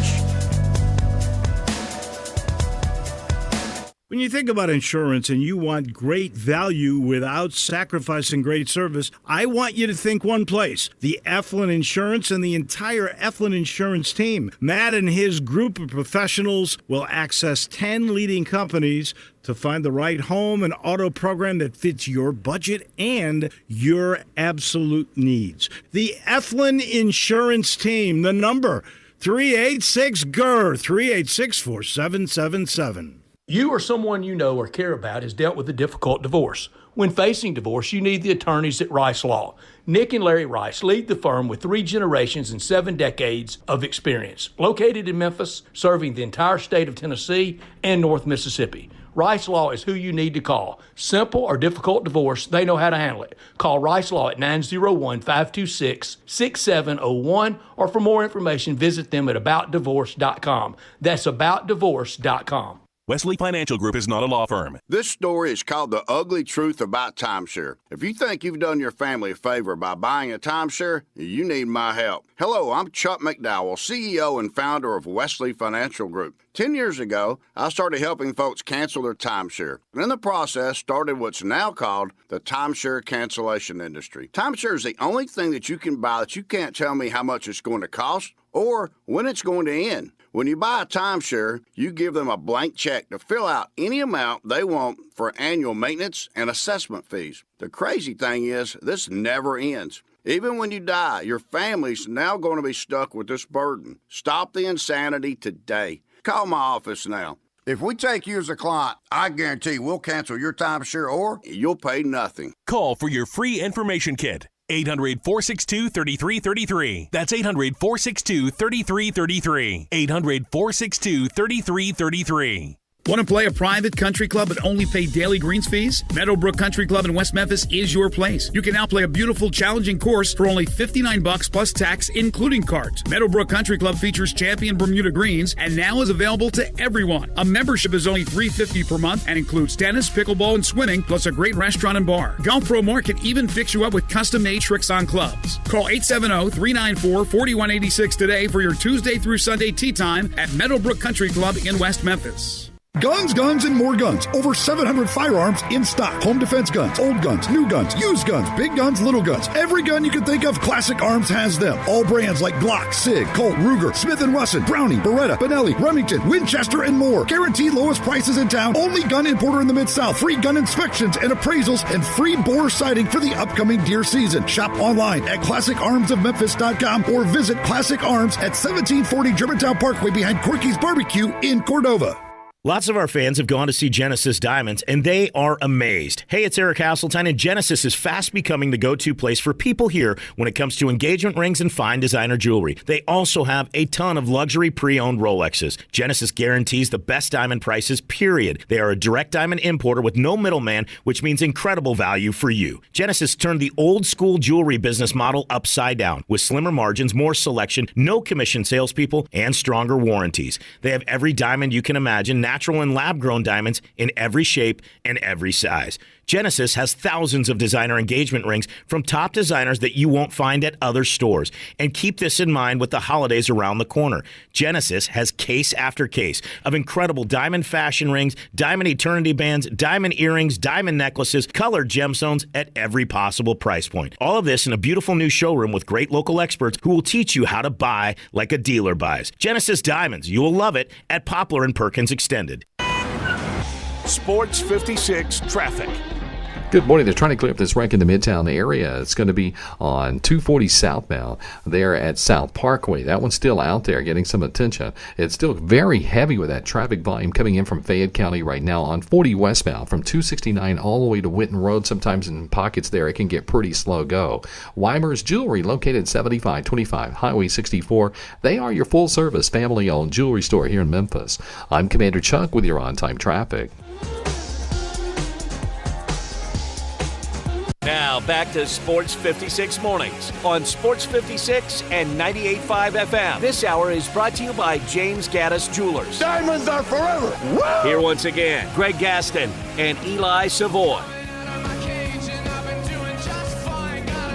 When you think about insurance and you want great value without sacrificing great service, I want you to think one place, the Eflin Insurance and the entire Eflin Insurance team. Matt and his group of professionals will access 10 leading companies to find the right home and auto program that fits your budget and your absolute needs. The Eflin Insurance team, the number 386-GER, 386-4777. You or someone you know or care about has dealt with a difficult divorce. When facing divorce, you need the attorneys at Rice Law. Nick and Larry Rice lead the firm with 3 generations and 7 decades of experience. Located in Memphis, serving the entire state of Tennessee and North Mississippi. Rice Law is who you need to call. Simple or difficult divorce, they know how to handle it. Call Rice Law at 901-526-6701, or for more information, visit them at aboutdivorce.com. That's aboutdivorce.com. Wesley Financial Group is not a law firm. This story is called The Ugly Truth About Timeshare. If you think you've done your family a favor by buying a timeshare, you need my help. Hello, I'm Chuck McDowell, CEO and founder of Wesley Financial Group. 10 years ago, I started helping folks cancel their timeshare. And in the process, started what's now called the timeshare cancellation industry. Timeshare is the only thing that you can buy that you can't tell me how much it's going to cost or when it's going to end. When you buy a timeshare, you give them a blank check to fill out any amount they want for annual maintenance and assessment fees. The crazy thing is, this never ends. Even when you die, your family's now going to be stuck with this burden. Stop the insanity today. Call my office now. If we take you as a client, I guarantee we'll cancel your timeshare or you'll pay nothing. Call for your free information kit. 800-462-3333. That's 800-462-3333. 800-462-3333. Want to play a private country club but only pay daily greens fees? Meadowbrook Country Club in West Memphis is your place. You can now play a beautiful, challenging course for only $59 plus tax, including cards. Meadowbrook Country Club features champion Bermuda greens and now is available to everyone. A membership is only $350 per month and includes tennis, pickleball, and swimming, plus a great restaurant and bar. Golf Pro Mark can even fix you up with custom-made tricks on clubs. Call 870-394-4186 today for your Tuesday through Sunday tee time at Meadowbrook Country Club in West Memphis. Guns, guns, and more guns. Over 700 firearms in stock. Home defense guns, old guns, new guns, used guns, big guns, little guns. Every gun you can think of, Classic Arms has them. All brands like Glock, Sig, Colt, Ruger, Smith & Wesson, Browning, Beretta, Benelli, Remington, Winchester, and more. Guaranteed lowest prices in town. Only gun importer in the Mid-South. Free gun inspections and appraisals and free bore sighting for the upcoming deer season. Shop online at ClassicArmsOfMemphis.com or visit Classic Arms at 1740 Germantown Parkway behind Corky's Barbecue in Cordova. Lots of our fans have gone to see Genesis Diamonds, and they are amazed. Hey, it's Eric Hasseltine, and Genesis is fast becoming the go-to place for people here when it comes to engagement rings and fine designer jewelry. They also have a ton of luxury pre-owned Rolexes. Genesis guarantees the best diamond prices, period. They are a direct diamond importer with no middleman, which means incredible value for you. Genesis turned the old-school jewelry business model upside down with slimmer margins, more selection, no commission salespeople, and stronger warranties. They have every diamond you can imagine, natural and lab-grown diamonds in every shape and every size. Genesis has thousands of designer engagement rings from top designers that you won't find at other stores. And keep this in mind with the holidays around the corner. Genesis has case after case of incredible diamond fashion rings, diamond eternity bands, diamond earrings, diamond necklaces, colored gemstones at every possible price point. All of this in a beautiful new showroom with great local experts who will teach you how to buy like a dealer buys. Genesis Diamonds. You will love it at Poplar and Perkins Extended. Sports 56 traffic. Good morning. They're trying to clear up this wreck in the Midtown area. It's going to be on 240 southbound there at South Parkway. That one's still out there getting some attention. It's still very heavy with that traffic volume coming in from Fayette County right now on 40 westbound from 269 all the way to Winton Road. Sometimes in pockets there it can get pretty slow go. Weimer's Jewelry located at 7525 Highway 64. They are your full-service family-owned jewelry store here in Memphis. I'm Commander Chuck with your on-time traffic. Now back to Sports 56 Mornings on Sports 56 and 98.5 FM. This hour is brought to you by James Gaddis Jewelers. Diamonds are forever. Woo! Here once again, Greg Gaston and Eli Savoy.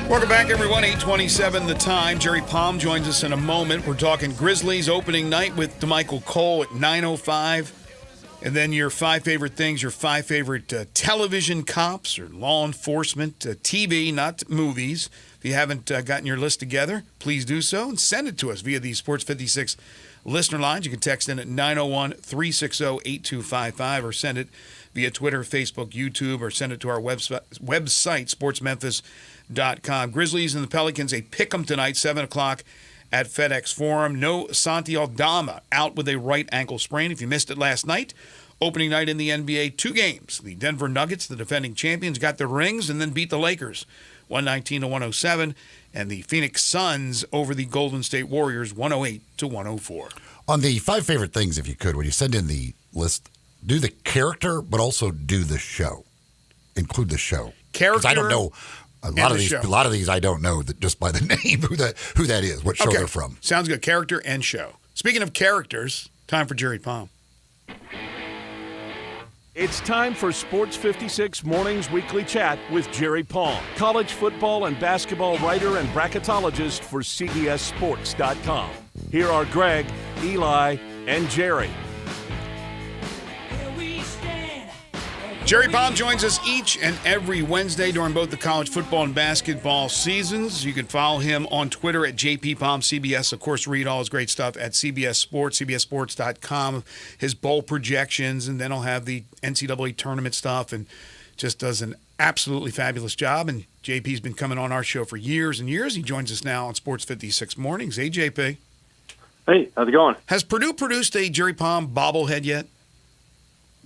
Welcome back, everyone. 8:27 the time. Jerry Palm joins us in a moment. We're talking Grizzlies opening night with DeMichael Cole at 9:05. And then your 5 favorite things, your 5 favorite television cops or law enforcement, TV, not movies. If you haven't gotten your list together, please do so and send it to us via the Sports 56 listener lines. You can text in at 901-360-8255 or send it via Twitter, Facebook, YouTube, or send it to our website, sportsmemphis.com. Grizzlies and the Pelicans, a pick'em tonight, 7 o'clock. At FedEx Forum. No Santi Aldama out with a right ankle sprain. If you missed it last night, opening night in the NBA, 2 games. The Denver Nuggets, the defending champions, got their rings and then beat the Lakers 119-107. And the Phoenix Suns over the Golden State Warriors 108-104. On the 5 favorite things, if you could, when you send in the list, do the character, but also do the show. Include the show. Character. I don't know. A lot of these I don't know that just by the name who that is, what show they're from. Sounds good. Character and show. Speaking of characters, time for Jerry Palm. It's time for Sports 56 Mornings Weekly Chat with Jerry Palm, college football and basketball writer and bracketologist for CBSSports.com. Here are Greg, Eli, and Jerry. Jerry Palm joins us each and every Wednesday during both the college football and basketball seasons. You can follow him on Twitter at JPPalmCBS. Of course, read all his great stuff at CBS Sports, CBSSports.com, his bowl projections, and then he'll have the NCAA tournament stuff and just does an absolutely fabulous job. And JP's been coming on our show for years and years. He joins us now on Sports 56 Mornings. Hey, JP. Hey, how's it going? Has Purdue produced a Jerry Palm bobblehead yet?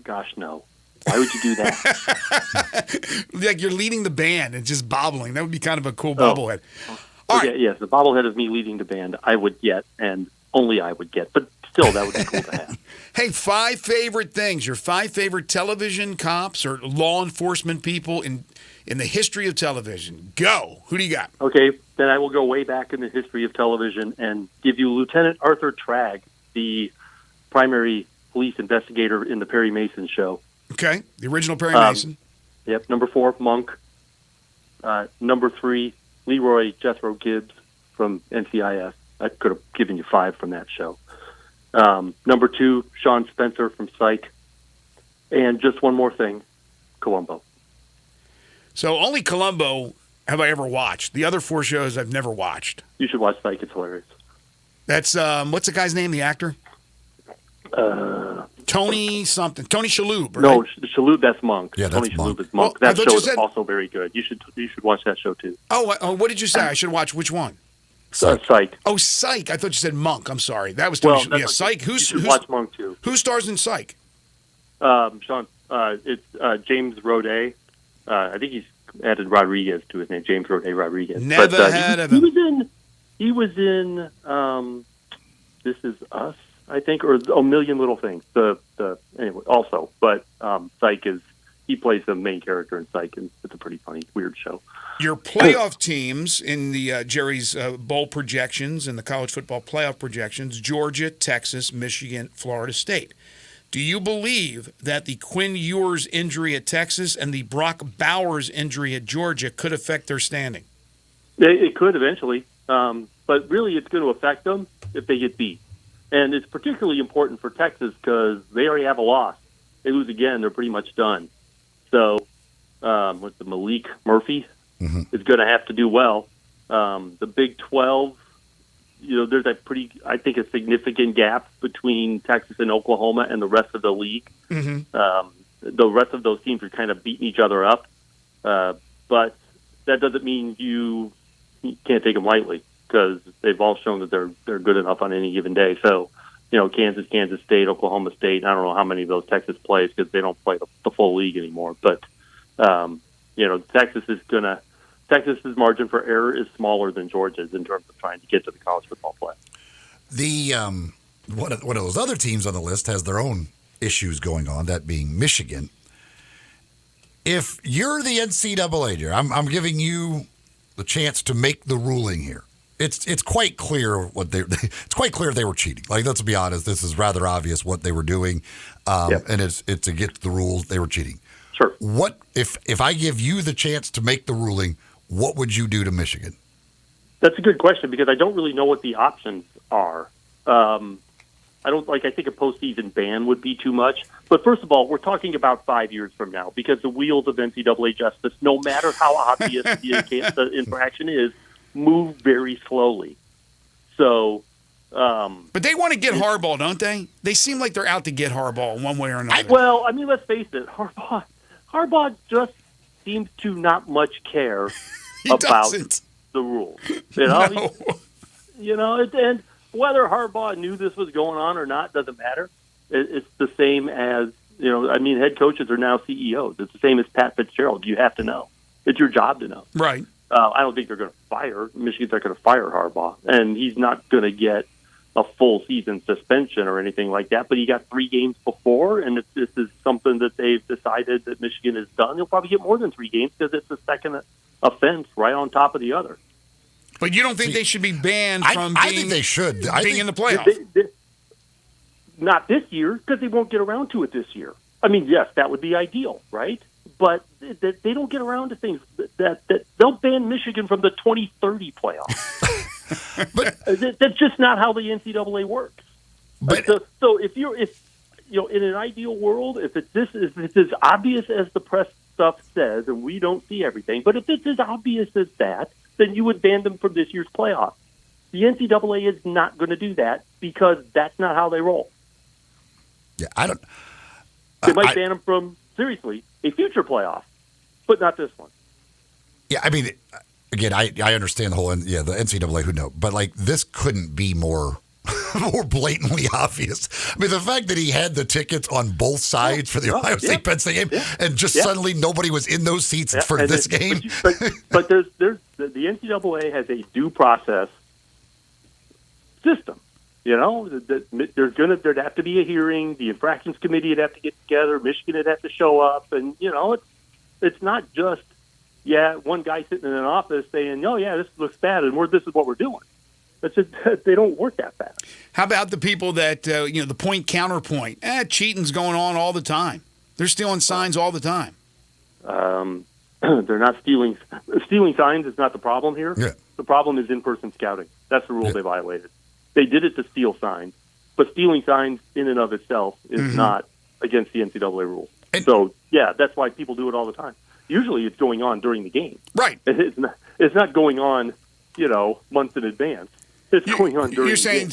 Gosh, no. Why would you do that? Like you're leading the band and just bobbling. That would be kind of a cool bobblehead. All right. Yes, the bobblehead of me leading the band I would get, and only I would get. But still, that would be cool to have. Hey, 5 favorite things. Your 5 favorite television cops or law enforcement people in the history of television. Go. Who do you got? Okay, then I will go way back in the history of television and give you Lieutenant Arthur Tragg, the primary police investigator in the Perry Mason show. Okay, the original Perry Mason. Yep, number 4, Monk. Number 3, Leroy Jethro Gibbs from NCIS. I could have given you 5 from that show. Number 2, Sean Spencer from Psych. And just one more thing, Columbo. So only Columbo have I ever watched. The other 4 shows I've never watched. You should watch Psych. It's hilarious. That's, what's the guy's name, the actor? Tony something. Tony Shalhoub, right? No, Shalhoub, that's Monk. Yeah, that's Tony Monk. Shalhoub is Monk. Oh, I that thought show you is said- also very good. You should watch that show, too. Oh, what did you say? I should watch which one? Psych. Oh, Psych. I thought you said Monk. I'm sorry. That was Tony Shalhoub. Yeah, Psych. You should watch Monk, too. Who stars in Psych? Sean, it's James Roday. I think he's added Rodriguez to his name, James Roday Rodriguez. Never heard of him. He was in This Is Us, I think, or A Million Little Things. Anyway, also, but Psych he plays the main character in Psych, and it's a pretty funny, weird show. Your playoff teams in the Jerry's bowl projections and the college football playoff projections: Georgia, Texas, Michigan, Florida State. Do you believe that the Quinn Ewers injury at Texas and the Brock Bowers injury at Georgia could affect their standing? It could eventually, but really it's going to affect them if they get beat. And it's particularly important for Texas because they already have a loss. They lose again, they're pretty much done. So with the Malik Murphy is going to have to do well. The Big 12, there's I think a significant gap between Texas and Oklahoma and the rest of the league. The rest of those teams are kind of beating each other up. But that doesn't mean you can't take them lightly because they've all shown that they're good enough on any given day. So, Kansas State, Oklahoma State, I don't know how many of those Texas plays because they don't play the full league anymore. But, Texas's margin for error is smaller than Georgia's in terms of trying to get to the college football play. One of those other teams on the list has their own issues going on, that being Michigan. If you're the NCAA here, I'm giving you the chance to make the ruling here. It's quite clear it's quite clear they were cheating. Like, let's be honest, this is rather obvious what they were doing, and it's against the rules. They were cheating. Sure. What if I give you the chance to make the ruling? What would you do to Michigan? That's a good question because I don't really know what the options are. I think a postseason ban would be too much. But first of all, we're talking about 5 years from now because the wheels of NCAA justice, no matter how obvious the infraction is, move very slowly. So, but they want to get Harbaugh, don't they? They seem like they're out to get Harbaugh one way or another. Let's face it, Harbaugh just seems to not much care about the rules. And whether Harbaugh knew this was going on or not doesn't matter. It's the same as, head coaches are now CEOs. It's the same as Pat Fitzgerald. You have to know. It's your job to know. Right. I don't think they're going to fire. Michigan's not going to fire Harbaugh. And he's not going to get a full season suspension or anything like that. But he got 3 games before, and if this is something that they've decided that Michigan has done, he'll probably get more than 3 games because it's the second offense right on top of the other. But you don't think they should be banned from I think they should. being in the playoffs? Not this year, because they won't get around to it this year. I mean, yes, that would be ideal, right? But they don't get around to things that they'll ban Michigan from the 2030 playoffs. But that's just not how the NCAA works. But so if in an ideal world, if it's as obvious as the press stuff says, and we don't see everything, but if it's as obvious as that, then you would ban them from this year's playoffs. The NCAA is not going to do that because that's not how they roll. Yeah, I don't. They might ban them from, seriously, a future playoff, but not this one. Yeah, I mean, again, I understand the whole, the NCAA, who knows, but like this couldn't be more blatantly obvious. I mean, the fact that he had the tickets on both sides for the Ohio State Penn State game, and just suddenly nobody was in those seats for this game. But there's the NCAA has a due process system. There'd have to be a hearing. The infractions committee would have to get together. Michigan would have to show up, and it's not just one guy sitting in an office saying, "Oh yeah, this looks bad, and this is what we're doing." It's just they don't work that fast. How about the people that the point counterpoint? Cheating's going on all the time. They're stealing signs all the time. They're not stealing. Stealing signs is not the problem here. Yeah. The problem is in-person scouting. That's the rule they violated. They did it to steal signs, but stealing signs in and of itself is not against the NCAA rules. So, that's why people do it all the time. Usually it's going on during the game. Right. It's not going on, months in advance. It's going on during the game. You're saying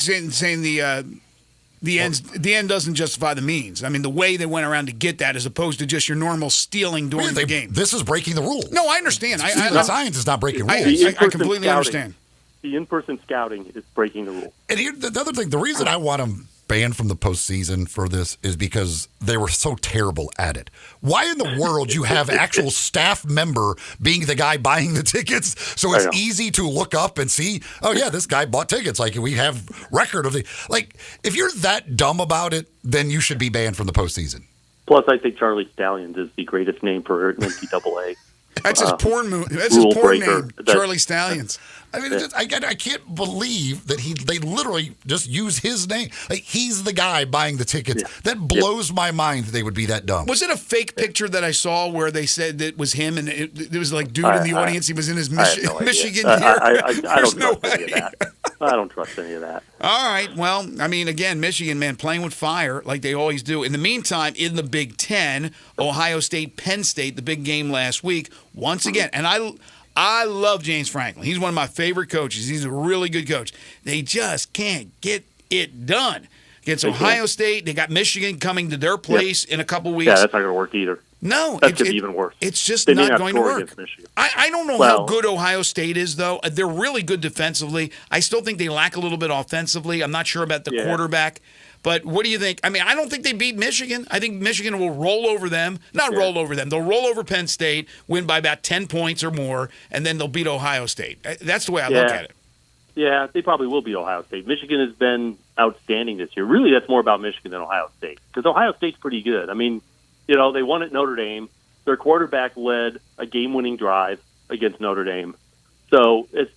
the end doesn't justify the means. I mean, the way they went around to get that as opposed to just your normal stealing during the game. This is breaking the rules. No, I understand. Science is not breaking rules. I completely understand. The in-person scouting is breaking the rule. And here, the other thing, the reason I want them banned from the postseason for this is because they were so terrible at it. Why in the world you have actual staff member being the guy buying the tickets so it's easy to look up and see, oh yeah, this guy bought tickets. Like we have record of if you're that dumb about it, then you should be banned from the postseason. Plus, I think Charlie Stallions is the greatest name for NCAA. That's his porn That's his rule porn breaker. name, Charlie Stallions. I mean, it's just, I can't believe that they literally just use his name. Like, he's the guy buying the tickets. That blows my mind that they would be that dumb. Was it a fake picture that I saw where they said that it was him and it was like dude in the audience? He was in his Michigan gear. I There's don't no trust any way. of that. I don't trust any of that. All right. Well, I mean, again, Michigan, man, playing with fire like they always do. In the meantime, in the Big Ten, Ohio State, Penn State, the big game last week, once again, and I love James Franklin. He's one of my favorite coaches. He's a really good coach. They just can't get it done. Against Ohio State, they got Michigan coming to their place in a couple weeks. Yeah, that's not going to work either. No. That's going to be even worse. It's just They may not going to score work. against Michigan. I don't know how good Ohio State is, though. They're really good defensively. I still think they lack a little bit offensively. I'm not sure about the quarterback. But what do you think? I mean, I don't think they beat Michigan. I think Michigan will roll over them. Not roll over them. They'll roll over Penn State, win by about 10 points or more, and then they'll beat Ohio State. That's the way I look at it. Yeah, they probably will beat Ohio State. Michigan has been outstanding this year. Really, that's more about Michigan than Ohio State because Ohio State's pretty good. I mean, they won at Notre Dame. Their quarterback led a game-winning drive against Notre Dame. So it's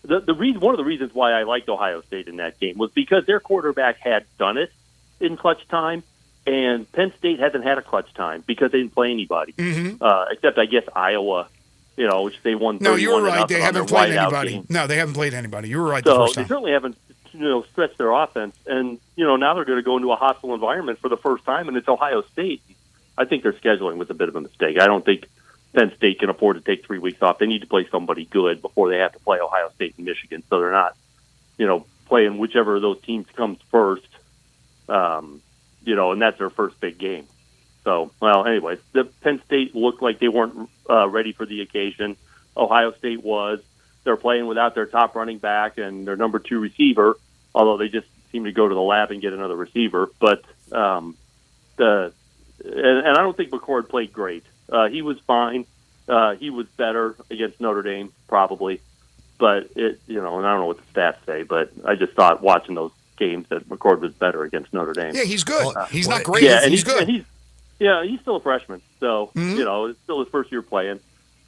the reason. One of the reasons why I liked Ohio State in that game was because their quarterback had done it in clutch time, and Penn State hasn't had a clutch time because they didn't play anybody except I guess Iowa. Which they won. No, you were right. 31-0 They on haven't their played whiteout anybody. game. No, they haven't played anybody. You were right So the first they time. certainly haven't, stretched their offense, and now they're going to go into a hostile environment for the first time, and it's Ohio State. I think their scheduling was a bit of a mistake. I don't think Penn State can afford to take 3 weeks off. They need to play somebody good before they have to play Ohio State and Michigan, so they're not, playing whichever of those teams comes first, and that's their first big game. So, anyways, the Penn State looked like they weren't ready for the occasion. Ohio State was. They're playing without their top running back and their number 2 receiver, although they just seem to go to the lab and get another receiver. But and I don't think McCord played great. He was fine. He was better against Notre Dame, probably. But and I don't know what the stats say, but I just thought watching those games that McCord was better against Notre Dame. Yeah, he's good. He's not great. Yeah, and he's good. He's still a freshman, so it's still his first year playing.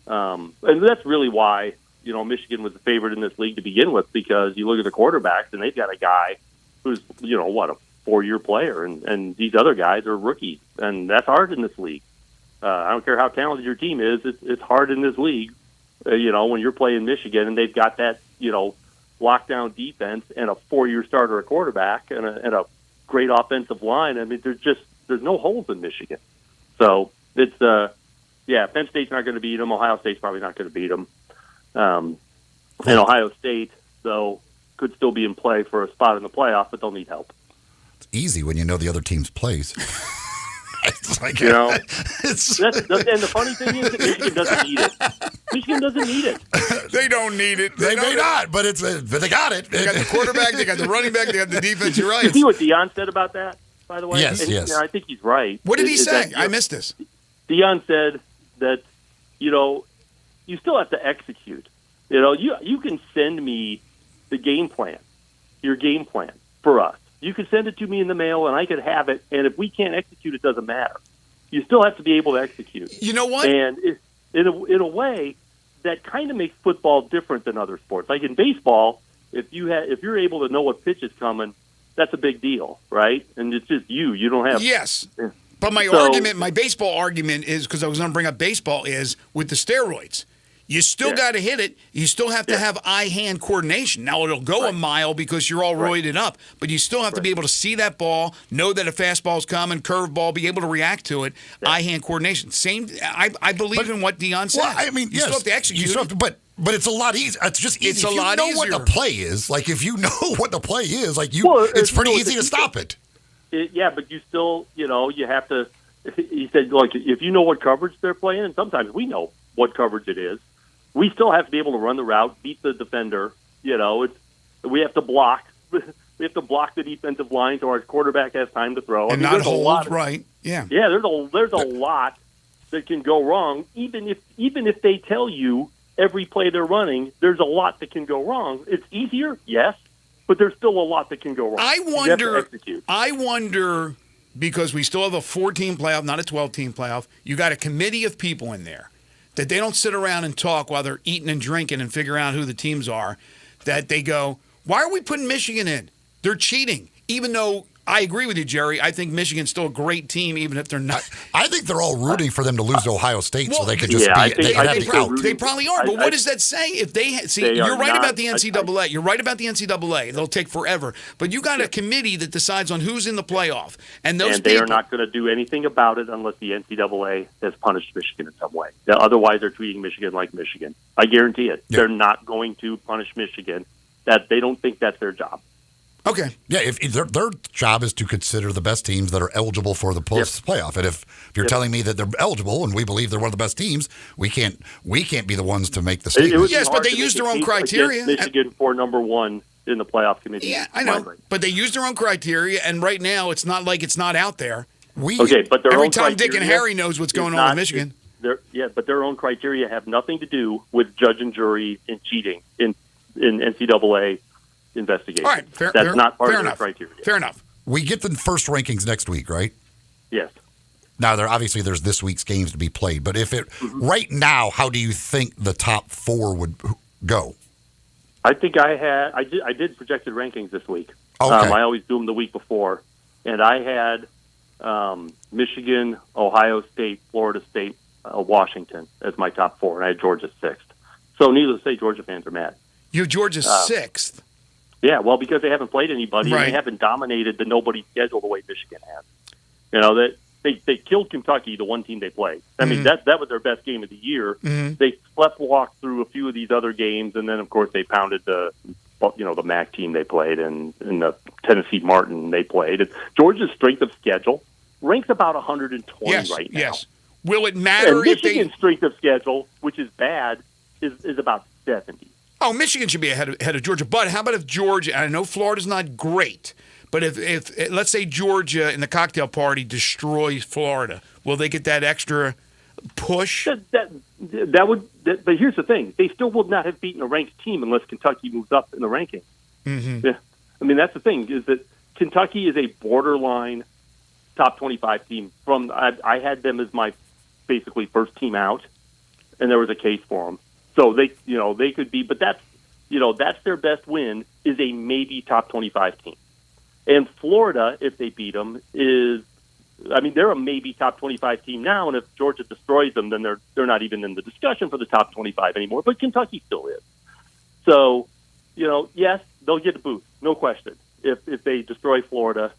And that's really why, Michigan was the favorite in this league to begin with, because you look at the quarterbacks and they've got a guy who's, a 4-year player, and these other guys are rookies, and that's hard in this league. I don't care how talented your team is, it's hard in this league, when you're playing Michigan and they've got that, lockdown defense and a 4-year starter at quarterback and a great offensive line. I mean, there's no holes in Michigan. So it's, Penn State's not going to beat them. Ohio State's probably not going to beat them. And Ohio State, though, could still be in play for a spot in the playoff, but they'll need help. It's easy when you know the other team's plays. It's like, and the funny thing is that Michigan doesn't need it. Michigan doesn't need it. They don't need it. They may not, but they got it. They got the quarterback, they got the running back, they got the defense. You're right. You see what Deion said about that, by the way? Yes, yes. I think he's right. What did he say? I missed this. Deion said that, you still have to execute. You can send me the game plan, your game plan for us. You could send it to me in the mail, and I could have it. And if we can't execute, it doesn't matter. You still have to be able to execute. You know what? And in a way, that kind of makes football different than other sports. Like in baseball, if you're able to know what pitch is coming, that's a big deal, right? And it's just you. You don't have yes. But my baseball argument is, because I was going to bring up baseball, is with the steroids. You still got to hit it. You still have to have eye-hand coordination. Now, it'll go a mile because you're all roided up, but you still have to be able to see that ball, know that a fastball's coming, curveball, be able to react to it, eye-hand coordination. I believe in what Deion said. Well, I mean, you still have to execute. You still have to, but it's a lot easier. It's just easy. It's if a you lot know easier. what the play is, like if you know what the play is, like it's pretty easy to stop it. But you still, you have to. He said, like, if you know what coverage they're playing, and sometimes we know what coverage it is, we still have to be able to run the route, beat the defender. We have to block. We have to block the defensive line so our quarterback has time to throw. And not hold, right? Yeah. Yeah, there's a lot that can go wrong. Even if they tell you every play they're running, there's a lot that can go wrong. It's easier, yes, but there's still a lot that can go wrong. I wonder, because we still have a 14-team playoff, not a 12-team playoff. You got a committee of people in there that they don't sit around and talk while they're eating and drinking and figure out who the teams are, that they go, why are we putting Michigan in? They're cheating. Even though I agree with you, Jerry, I think Michigan's still a great team, even if they're not. I think they're all rooting for them to lose to Ohio State so they could just They probably are, but what does that say? If you're right about the NCAA. You're right about the NCAA. They'll take forever. But you got a committee that decides on who's in the playoff. And they are not going to do anything about it unless the NCAA has punished Michigan in some way. Otherwise, they're treating Michigan like Michigan. I guarantee it. Yeah. They're not going to punish Michigan. That they don't think that's their job. Okay. Yeah, if their job is to consider the best teams that are eligible for the playoff, and if you're telling me that they're eligible and we believe they're one of the best teams, we can't be the ones to make the statement. Yes, but they use their own criteria. Michigan for number one in the playoff committee. Yeah, I know, but they use their own criteria, and right now it's not like it's not out there. But every time Dick and Harry knows what's going on in Michigan. But their own criteria have nothing to do with judge and jury and cheating in NCAA investigation. All right, that's not part of their criteria. Fair enough. We get the first rankings next week, right? Yes. Now, there's this week's games to be played, but if right now, how do you think the top four would go? I think I did projected rankings this week. Okay. I always do them the week before, and I had Michigan, Ohio State, Florida State, Washington as my top four, and I had Georgia sixth. So needless to say, Georgia fans are mad. You have Georgia sixth. Yeah, well, because they haven't played anybody, and they haven't dominated the nobody schedule the way Michigan has. You know, that they killed Kentucky, the one team they played. I mean, that was their best game of the year. Mm-hmm. They walked through a few of these other games, and then of course they pounded the MAC team they played and the Tennessee Martin they played. And Georgia's strength of schedule ranks about 120 right now. Yes. Will it matter and Michigan's strength of schedule, which is bad, is about 70. Oh, Michigan should be ahead of Georgia. But how about if Georgia, I know Florida's not great, but if let's say Georgia in the cocktail party destroys Florida, will they get that extra push? That would, but here's the thing. They still would not have beaten a ranked team unless Kentucky moves up in the ranking. Mm-hmm. Yeah. I mean, that's the thing, is that Kentucky is a borderline top 25 team. I had them as my basically first team out, and there was a case for them. So they could be, but that's their best win is a maybe top 25 team. And Florida, if they beat them, they're a maybe top 25 team now. And if Georgia destroys them, then they're not even in the discussion for the top 25 anymore. But Kentucky still is. So, yes, they'll get a boost, no question, if they destroy Florida.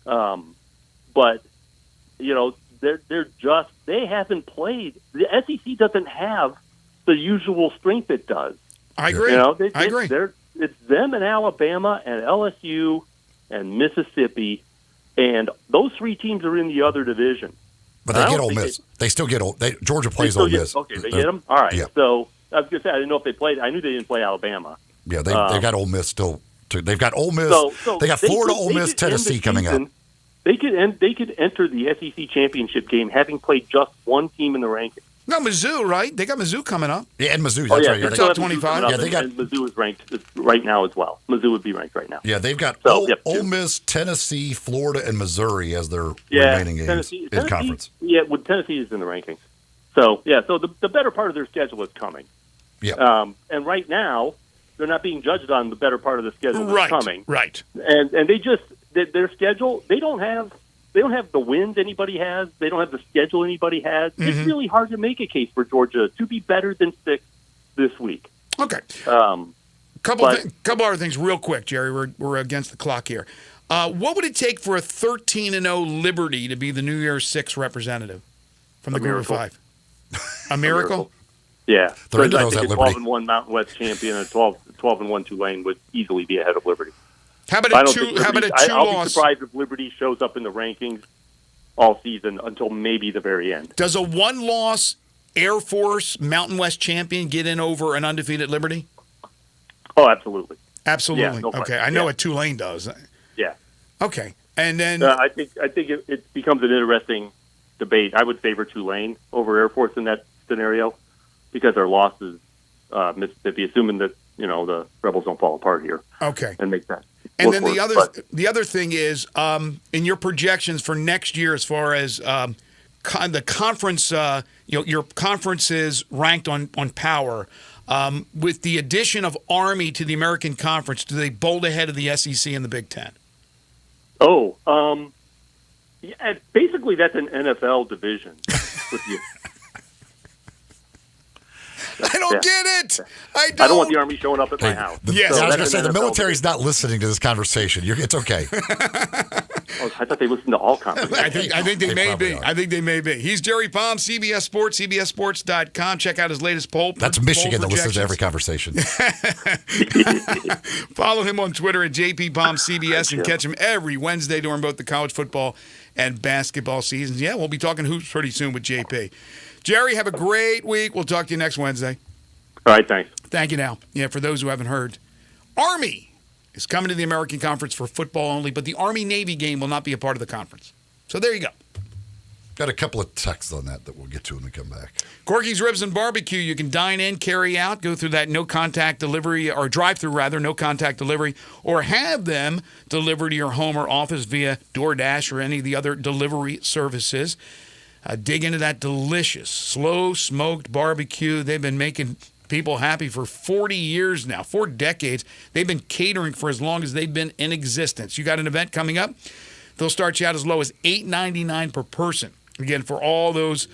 But they haven't played. The SEC doesn't have the usual strength it does. I agree. I agree. It's them and Alabama and LSU and Mississippi, and those three teams are in the other division. But they get Ole Miss. They still get Georgia plays Ole Miss. Okay, they get them? All right. Yeah. So I was going to say, I didn't know if they played. I knew they didn't play Alabama. Yeah, they got Ole Miss still. They've got Ole Miss. They got Florida, Ole Miss, Tennessee coming up. They could enter the SEC championship game having played just one team in the rankings. No, Mizzou, right? They got Mizzou coming up. Yeah, and Mizzou. That's right. They're top 25. Yeah, and Mizzou is ranked right now as well. Mizzou would be ranked right now. Yeah, they've got Ole Miss, Tennessee, Florida, and Missouri as their remaining games in conference. Yeah, Tennessee is in the rankings. So the better part of their schedule is coming. Yeah. And right now they're not being judged on the better part of the schedule that's coming. Right. And they just their schedule, they don't have the wins anybody has. They don't have the schedule anybody has. Mm-hmm. It's really hard to make a case for Georgia to be better than 6th this week. Okay. Couple other things real quick, Jerry. We're against the clock here. What would it take for a 13-0 Liberty to be the New Year's 6 representative from the Group of 5? A miracle? Yeah. They're into I those think at a Liberty. 12-1 Mountain West champion and a 12-1 Tulane would easily be ahead of Liberty. How about a two-loss? I'll be surprised if Liberty shows up in the rankings all season until maybe the very end. Does a one-loss Air Force Mountain West champion get in over an undefeated Liberty? Oh, absolutely. Absolutely. Yeah, no okay, I know what Tulane does. Yeah. Okay, and then I think it becomes an interesting debate. I would favor Tulane over Air Force in that scenario because their loss is Mississippi, assuming that the Rebels don't fall apart here. Okay, and make that. And then the other thing is in your projections for next year as far as the conference, your conferences ranked on power. With the addition of Army to the American Conference, do they bolt ahead of the SEC and the Big Ten? Yeah, basically that's an NFL division. With you. I don't get it. I don't want the Army showing up at my house. I was going to say, the military's not listening to this conversation. It's okay. I thought they listened to all conversations. I think they may be. I think they may be. He's Jerry Palm, CBS Sports, CBSSports.com. Check out his latest poll. That's Michigan that listens to every conversation. Follow him on Twitter at JPPalmCBS and catch him every Wednesday during both the college football and basketball seasons. Yeah, we'll be talking hoops pretty soon with JP. Jerry, have a great week. We'll talk to you next Wednesday. All right, thanks. Thank you now. Yeah, for those who haven't heard, Army is coming to the American Conference for football only, but the Army-Navy game will not be a part of the conference. So there you go. Got a couple of texts on that we'll get to when we come back. Corky's Ribs and Barbecue. You can dine in, carry out, go through that no-contact delivery, or drive-through rather, no-contact delivery, or have them delivered to your home or office via DoorDash or any of the other delivery services. Dig into that delicious, slow-smoked barbecue. They've been making people happy for 40 years now, 4 decades. They've been catering for as long as they've been in existence. You got an event coming up? They'll start you out as low as $8.99 per person. Again, for all those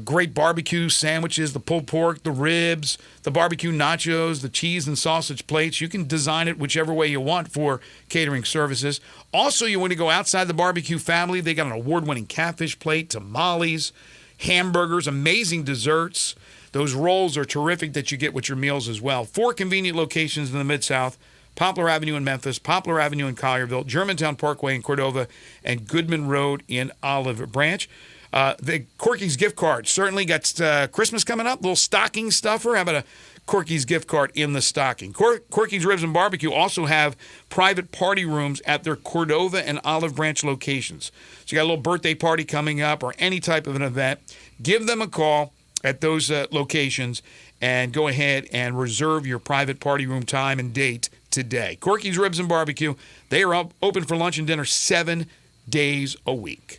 great barbecue sandwiches, the pulled pork, the ribs, the barbecue nachos, the cheese and sausage plates. You can design it whichever way you want for catering services. Also, you want to go outside the barbecue family. They got an award-winning catfish plate, tamales, hamburgers, amazing desserts. Those rolls are terrific that you get with your meals as well. 4 convenient locations in the Mid-South: Poplar Avenue in Memphis, Poplar Avenue in Collierville, Germantown Parkway in Cordova, and Goodman Road in Olive Branch. The Corky's gift card certainly got Christmas coming up. Little stocking stuffer. How about a Corky's gift card in the stocking? Corky's Ribs and Barbecue also have private party rooms at their Cordova and Olive Branch locations. So you got a little birthday party coming up or any type of an event. Give them a call at those locations and go ahead and reserve your private party room time and date today. Corky's Ribs and Barbecue. They are open for lunch and dinner 7 days a week.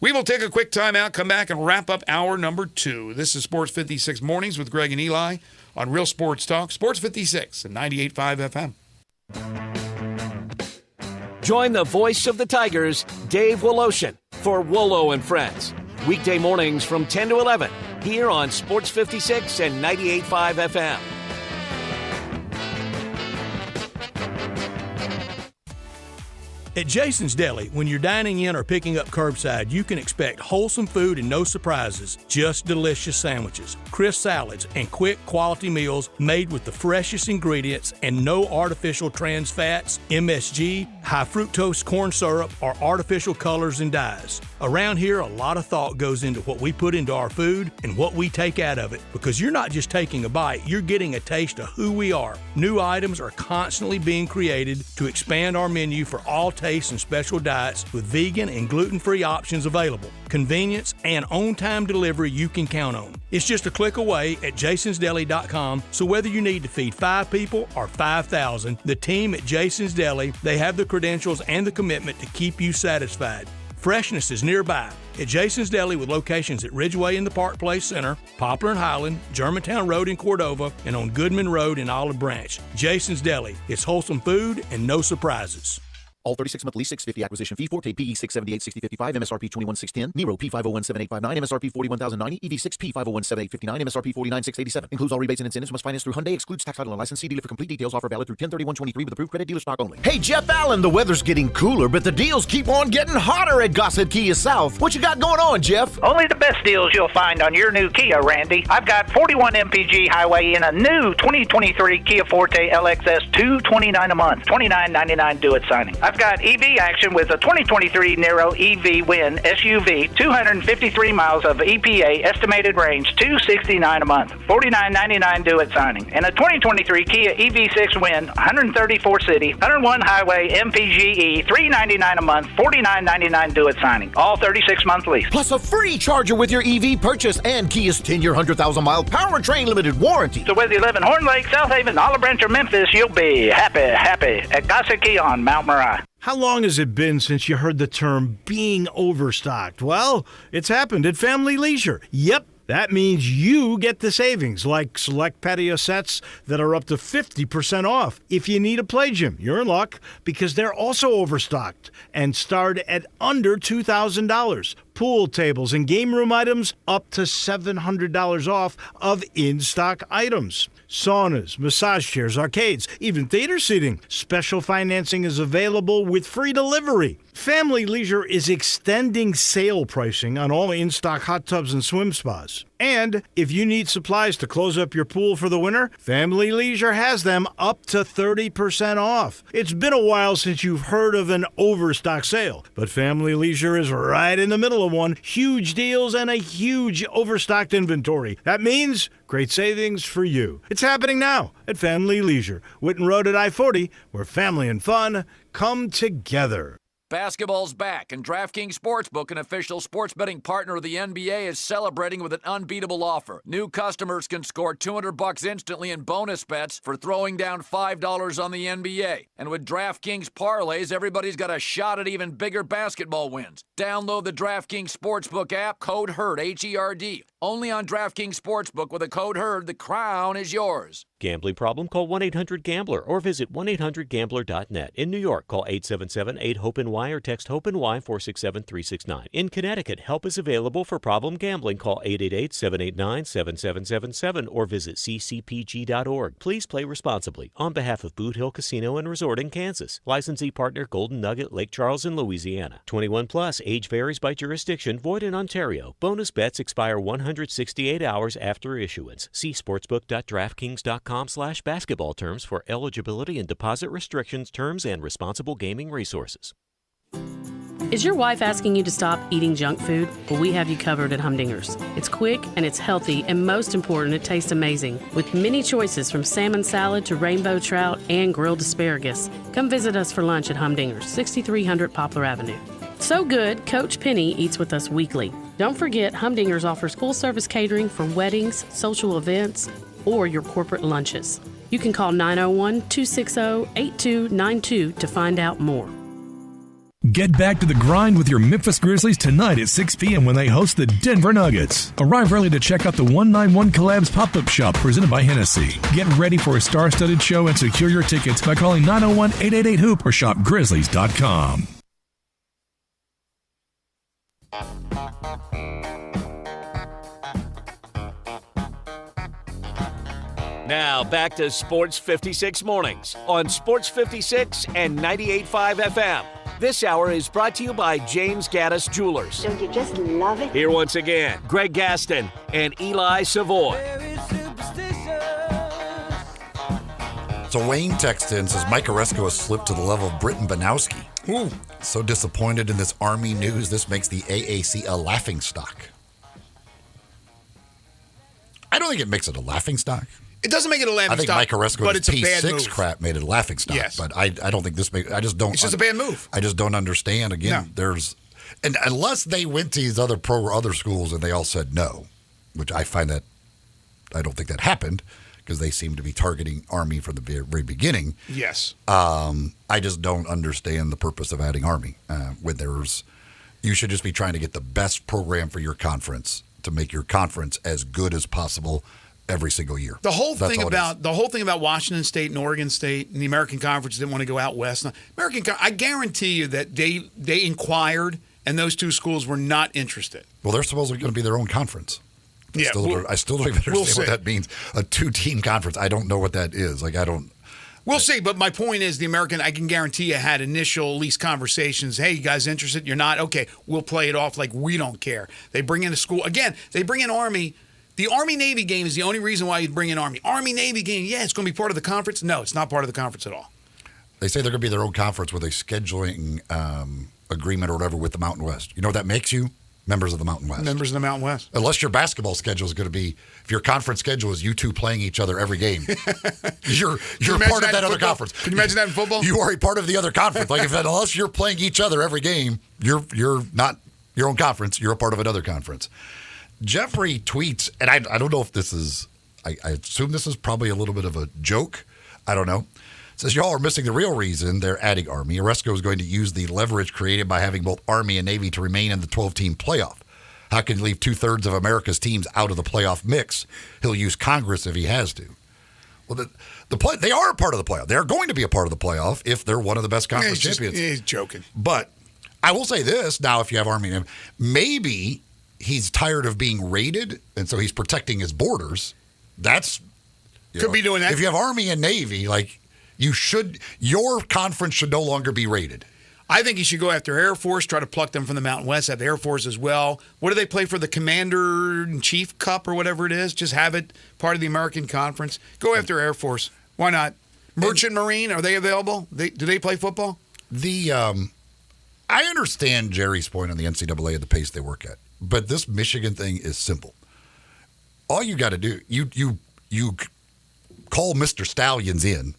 We will take a quick time out, come back, and wrap up hour number 2. This is Sports 56 Mornings with Greg and Eli on Real Sports Talk, Sports 56 and 98.5 FM. Join the voice of the Tigers, Dave Woloshin, for Wolo and Friends. Weekday mornings from 10 to 11 here on Sports 56 and 98.5 FM. At Jason's Deli, when you're dining in or picking up curbside, you can expect wholesome food and no surprises, just delicious sandwiches, crisp salads, and quick quality meals made with the freshest ingredients and no artificial trans fats, MSG, high fructose corn syrup, or artificial colors and dyes. Around here, a lot of thought goes into what we put into our food and what we take out of it, because you're not just taking a bite, you're getting a taste of who we are. New items are constantly being created to expand our menu for all tastes and special diets with vegan and gluten-free options available. Convenience and on-time delivery you can count on. It's just a click away at jasonsdeli.com, so whether you need to feed 5 people or 5,000, the team at Jason's Deli, they have the credentials and the commitment to keep you satisfied. Freshness is nearby at Jason's Deli with locations at Ridgeway in the Park Place Center, Poplar and Highland, Germantown Road in Cordova, and on Goodman Road in Olive Branch. Jason's Deli. It's wholesome food and no surprises. All 36-month lease, $650 acquisition fee, Forte PE 678-6055, MSRP 21,610, Nero P501-7859, MSRP 41,090, EV6 P501-7859, MSRP 49,687. Includes all rebates and incentives. Must finance through Hyundai. Excludes tax, title, and license. See dealer for complete details. Offer valid through 10/31/23 with approved credit. Dealer stock only. Hey, Jeff Allen, the weather's getting cooler, but the deals keep on getting hotter at Gossett Kia South. What you got going on, Jeff? Only the best deals you'll find on your new Kia, Randy. I've got 41 MPG Highway in a new 2023 Kia Forte LXS, $229 a month, $29.99 do it signing. I've got EV action with a 2023 Nero EV Win SUV, 253 miles of EPA estimated range, $269 a month, $49.99 do it signing. And a 2023 Kia EV6 Win, 134 city, 101 highway MPGE, $399 a month, $49.99 do it signing. All 36-month lease. Plus a free charger with your EV purchase and Kia's 10-year, 100,000-mile powertrain limited warranty. So whether you live in Horn Lake, South Haven, Olive Branch, or Memphis, you'll be happy at Gossett Kia on Mount Moriah. How long has it been since you heard the term being overstocked? Well, it's happened at Family Leisure. Yep. That means you get the savings, like select patio sets that are up to 50% off. If you need a play gym, you're in luck because they're also overstocked and start at under $2,000. Pool tables and game room items up to $700 off of in-stock items. Saunas, massage chairs, arcades, even theater seating. Special financing is available with free delivery. Family Leisure is extending sale pricing on all in-stock hot tubs and swim spas. And if you need supplies to close up your pool for the winter, Family Leisure has them up to 30% off. It's been a while since you've heard of an overstock sale, but Family Leisure is right in the middle of one. Huge deals and a huge overstocked inventory. That means great savings for you. It's happening now at Family Leisure, Whitten Road at I-40, where family and fun come together. Basketball's back, and DraftKings Sportsbook, an official sports betting partner of the NBA, is celebrating with an unbeatable offer. New customers can score $200 instantly in bonus bets for throwing down $5 on the NBA. And with DraftKings parlays, everybody's got a shot at even bigger basketball wins. Download the DraftKings Sportsbook app, code HERD, H-E-R-D. Only on DraftKings Sportsbook with a code HERD, the crown is yours. Gambling problem? Call 1-800-GAMBLER or visit 1-800-GAMBLER.net. In New York, call 877-8-HOPE-NY or text HOPE-NY 467-369. In Connecticut, help is available for problem gambling. Call 888-789-7777 or visit ccpg.org. Please play responsibly. On behalf of Boot Hill Casino and Resort in Kansas. Licensee partner Golden Nugget, Lake Charles, and Louisiana. 21 plus. Age varies by jurisdiction. Void in Ontario. Bonus bets expire 168 hours after issuance. See sportsbook.draftkings.com/basketball terms for eligibility and deposit restrictions, terms, and responsible gaming resources. Is your wife asking you to stop eating junk food? Well, we have you covered at Humdinger's. It's quick and it's healthy, and most important, it tastes amazing. With many choices from salmon salad to rainbow trout and grilled asparagus. Come visit us for lunch at Humdinger's, 6300 Poplar Avenue. So good, Coach Penny eats with us weekly. Don't forget, Humdinger's offers full-service catering for weddings, social events, or your corporate lunches. You can call 901-260-8292 to find out more. Get back to the grind with your Memphis Grizzlies tonight at 6 p.m. when they host the Denver Nuggets. Arrive early to check out the 191 Collabs pop-up shop presented by Hennessy. Get ready for a star-studded show and secure your tickets by calling 901-888-HOOP or shopgrizzlies.com. Now back to Sports 56 Mornings on Sports 56 and 98.5 FM. This hour is brought to you by James Gaddis Jewelers. Don't you just love it? Here once again, Greg Gaston and Eli Savoy. So Wayne texts in, says Mike Oresco has slipped to the level of Britton Banowski. Ooh. So disappointed in this Army news. This makes the AAC a laughingstock. I don't think it makes it a laughingstock. It doesn't make it a laughing I think stock, Mike Oresco's but it's a bad P6 move. crap made it a laughingstock. Yes. But I don't think this makes. I just don't. It's just a bad move. I just don't understand. Again, there's, and unless they went to these other schools and they all said no, which I find that I don't think that happened because they seem to be targeting Army from the very beginning. Yes. I just don't understand the purpose of adding Army when you should just be trying to get the best program for your conference to make your conference as good as possible every single year. The whole thing about Washington State and Oregon State and the American Conference didn't want to go out west. I guarantee you that they inquired and those two schools were not interested. Well, they're supposedly going to be their own conference. I still don't even understand what that means. A 2-team conference. I don't know what that is. We'll see, but my point is the American, I can guarantee you, had initial, at least conversations. Hey, you guys interested? You're not? Okay, we'll play it off like we don't care. They bring in a school. Again, they bring in Army. The Army-Navy game is the only reason why you bring in Army. Army-Navy game, yeah, it's going to be part of the conference. No, it's not part of the conference at all. They say they're going to be their own conference with a scheduling agreement or whatever with the Mountain West. You know what that makes you? Members of the Mountain West. Members of the Mountain West. Unless your basketball schedule is going to be, if your conference schedule is you two playing each other every game, you're part of that other conference. Can you imagine that in football? You are a part of the other conference. Unless you're playing each other every game, you're not your own conference. You're a part of another conference. Jeffrey tweets, and I don't know if this is, I assume this is probably a little bit of a joke. I don't know. Says y'all are missing the real reason they're adding Army. Oresco is going to use the leverage created by having both Army and Navy to remain in the 12-team playoff. How can he leave 2/3 of America's teams out of the playoff mix? He'll use Congress if he has to. Well, they are a part of the playoff. They're going to be a part of the playoff if they're one of the best conference champions. He's joking. But I will say this, now if you have Army and maybe he's tired of being raided, and so he's protecting his borders. That's could be doing that. If you have Army and Navy, like your conference should no longer be raided. I think you should go after Air Force, try to pluck them from the Mountain West, have Air Force as well. What do they play for, the Commander-in-Chief Cup or whatever it is? Just have it part of the American Conference. Go after Air Force. Why not? Merchant Marine, are they available? Do they play football? I understand Jerry's point on the NCAA and the pace they work at, but this Michigan thing is simple. All you got to do, you call Mr. Stallions in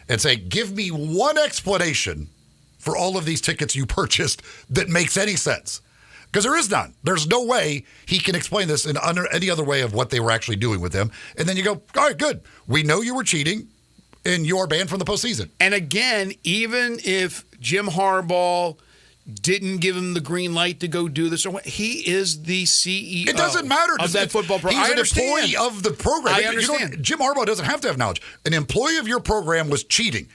and say, give me one explanation for all of these tickets you purchased that makes any sense. Because there is none. There's no way he can explain this in any other way of what they were actually doing with them. And then you go, all right, good. We know you were cheating, and you are banned from the postseason. And again, even if Jim Harbaugh didn't give him the green light to go do this, he is the CEO. It doesn't matter of that football program. He's an employee of the program. I understand. Jim Harbaugh doesn't have to have knowledge. An employee of your program was cheating.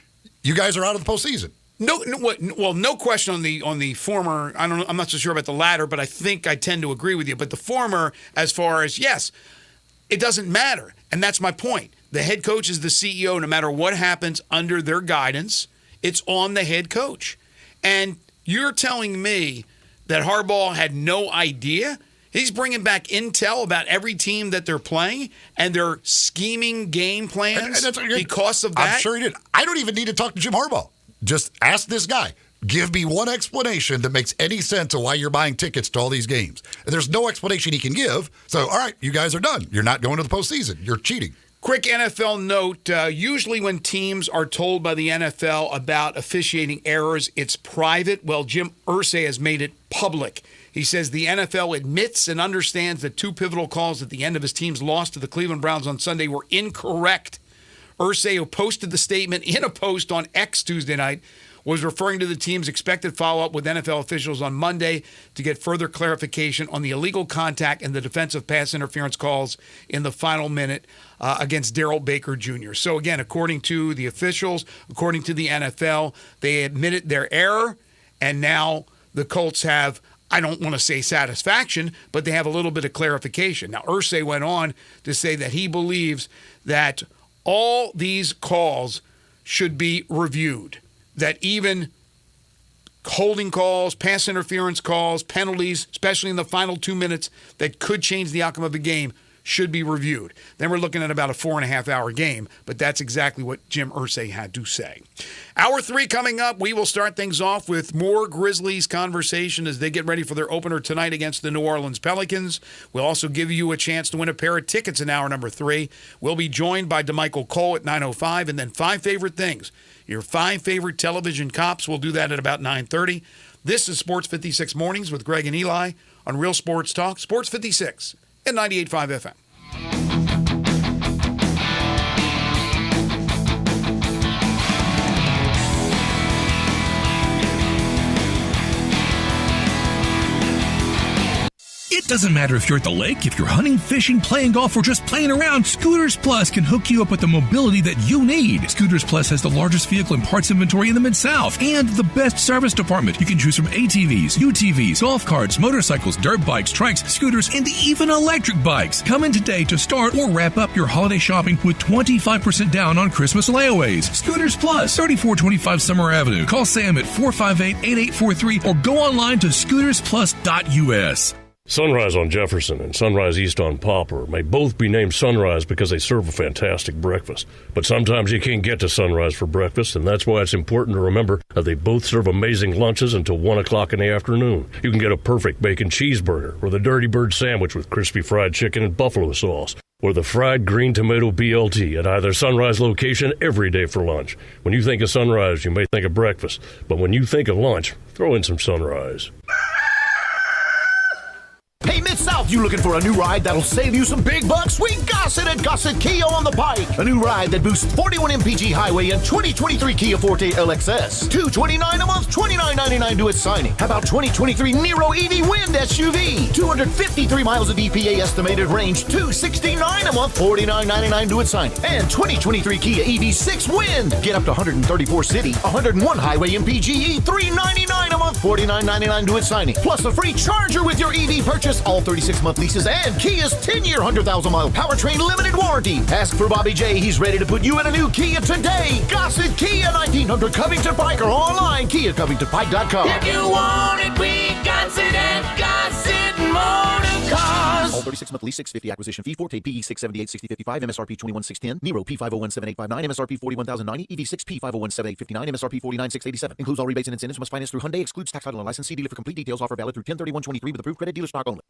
You guys are out of the postseason. No question on the former. I'm not so sure about the latter, but I think I tend to agree with you. But the former, as far as yes, it doesn't matter, and that's my point. The head coach is the CEO. No matter what happens under their guidance, it's on the head coach. And you're telling me that Harbaugh had no idea? He's bringing back intel about every team that they're playing, and they're scheming game plans because of that? I'm sure he did. I don't even need to talk to Jim Harbaugh. Just ask this guy. Give me one explanation that makes any sense of why you're buying tickets to all these games. And there's no explanation he can give. So, all right, you guys are done. You're not going to the postseason. You're cheating. Quick NFL note. Usually when teams are told by the NFL about officiating errors, it's private. Well, Jim Irsay has made it public. He says the NFL admits and understands that two pivotal calls at the end of his team's loss to the Cleveland Browns on Sunday were incorrect. Irsay, who posted the statement in a post on X Tuesday night, was referring to the team's expected follow-up with NFL officials on Monday to get further clarification on the illegal contact and the defensive pass interference calls in the final minute against Darrell Baker Jr. So again, according to the officials, according to the NFL, they admitted their error, and now the Colts have, I don't want to say satisfaction, but they have a little bit of clarification. Now, Irsay went on to say that he believes that all these calls should be reviewed, that even holding calls, pass interference calls, penalties, especially in the final 2 minutes that could change the outcome of a game, should be reviewed. Then we're looking at about a 4.5-hour game, but that's exactly what Jim Irsay had to say. Hour 3 coming up. We will start things off with more Grizzlies conversation as they get ready for their opener tonight against the New Orleans Pelicans. We'll also give you a chance to win a pair of tickets in hour number 3. We'll be joined by DeMichael Cole at 9:05, and then 5 favorite things. Your 5 favorite television cops. We'll do that at about 9:30. This is Sports 56 Mornings with Greg and Eli on Real Sports Talk, Sports 56 at 98.5 FM. It doesn't matter if you're at the lake, if you're hunting, fishing, playing golf, or just playing around, Scooters Plus can hook you up with the mobility that you need. Scooters Plus has the largest vehicle and parts inventory in the Mid-South and the best service department. You can choose from ATVs, UTVs, golf carts, motorcycles, dirt bikes, trikes, scooters, and even electric bikes. Come in today to start or wrap up your holiday shopping with 25% down on Christmas layaways. Scooters Plus, 3425 Summer Avenue. Call Sam at 458-8843 or go online to scootersplus.us. Sunrise on Jefferson and Sunrise East on Poplar may both be named Sunrise because they serve a fantastic breakfast. But sometimes you can't get to Sunrise for breakfast, and that's why it's important to remember that they both serve amazing lunches until 1 o'clock in the afternoon. You can get a perfect bacon cheeseburger, or the Dirty Bird sandwich with crispy fried chicken and buffalo sauce, or the fried green tomato BLT at either Sunrise location every day for lunch. When you think of Sunrise, you may think of breakfast, but when you think of lunch, throw in some Sunrise. Hey, Mid-South You looking for a new ride that'll save you some big bucks? We got it at Gossett Kia on the Pike. A new ride that boosts 41 mpg highway and 2023 Kia Forte LXS. $229 a month, $29.99 to its signing. How about 2023 Nero EV Wind SUV? 253 miles of EPA estimated range, $269 a month, $49.99 to its signing. And 2023 Kia EV6 Wind. Get up to 134 city, 101 highway MPGE, $399 a month, $49.99 to its signing. Plus a free charger with your EV purchase, all 36-month leases, and Kia's 10-year, 100,000-mile powertrain limited warranty. Ask for Bobby J. He's ready to put you in a new Kia today. Gossett Kia, 1900 Covington Pike, or online, KiaCovingtonPike.com. If you want it, we got it at Gossett Motor Cars. All 36-month lease, $650 acquisition fee, Forte PE 678-6055, MSRP 21,610, Nero P5017859, MSRP 41,090, EV6 P5017859, MSRP 49,687. Includes all rebates and incentives. Must finance through Hyundai. Excludes tax, title, and license. See dealer for complete details. Offer valid through 10/31/23 with approved credit. Dealer stock only.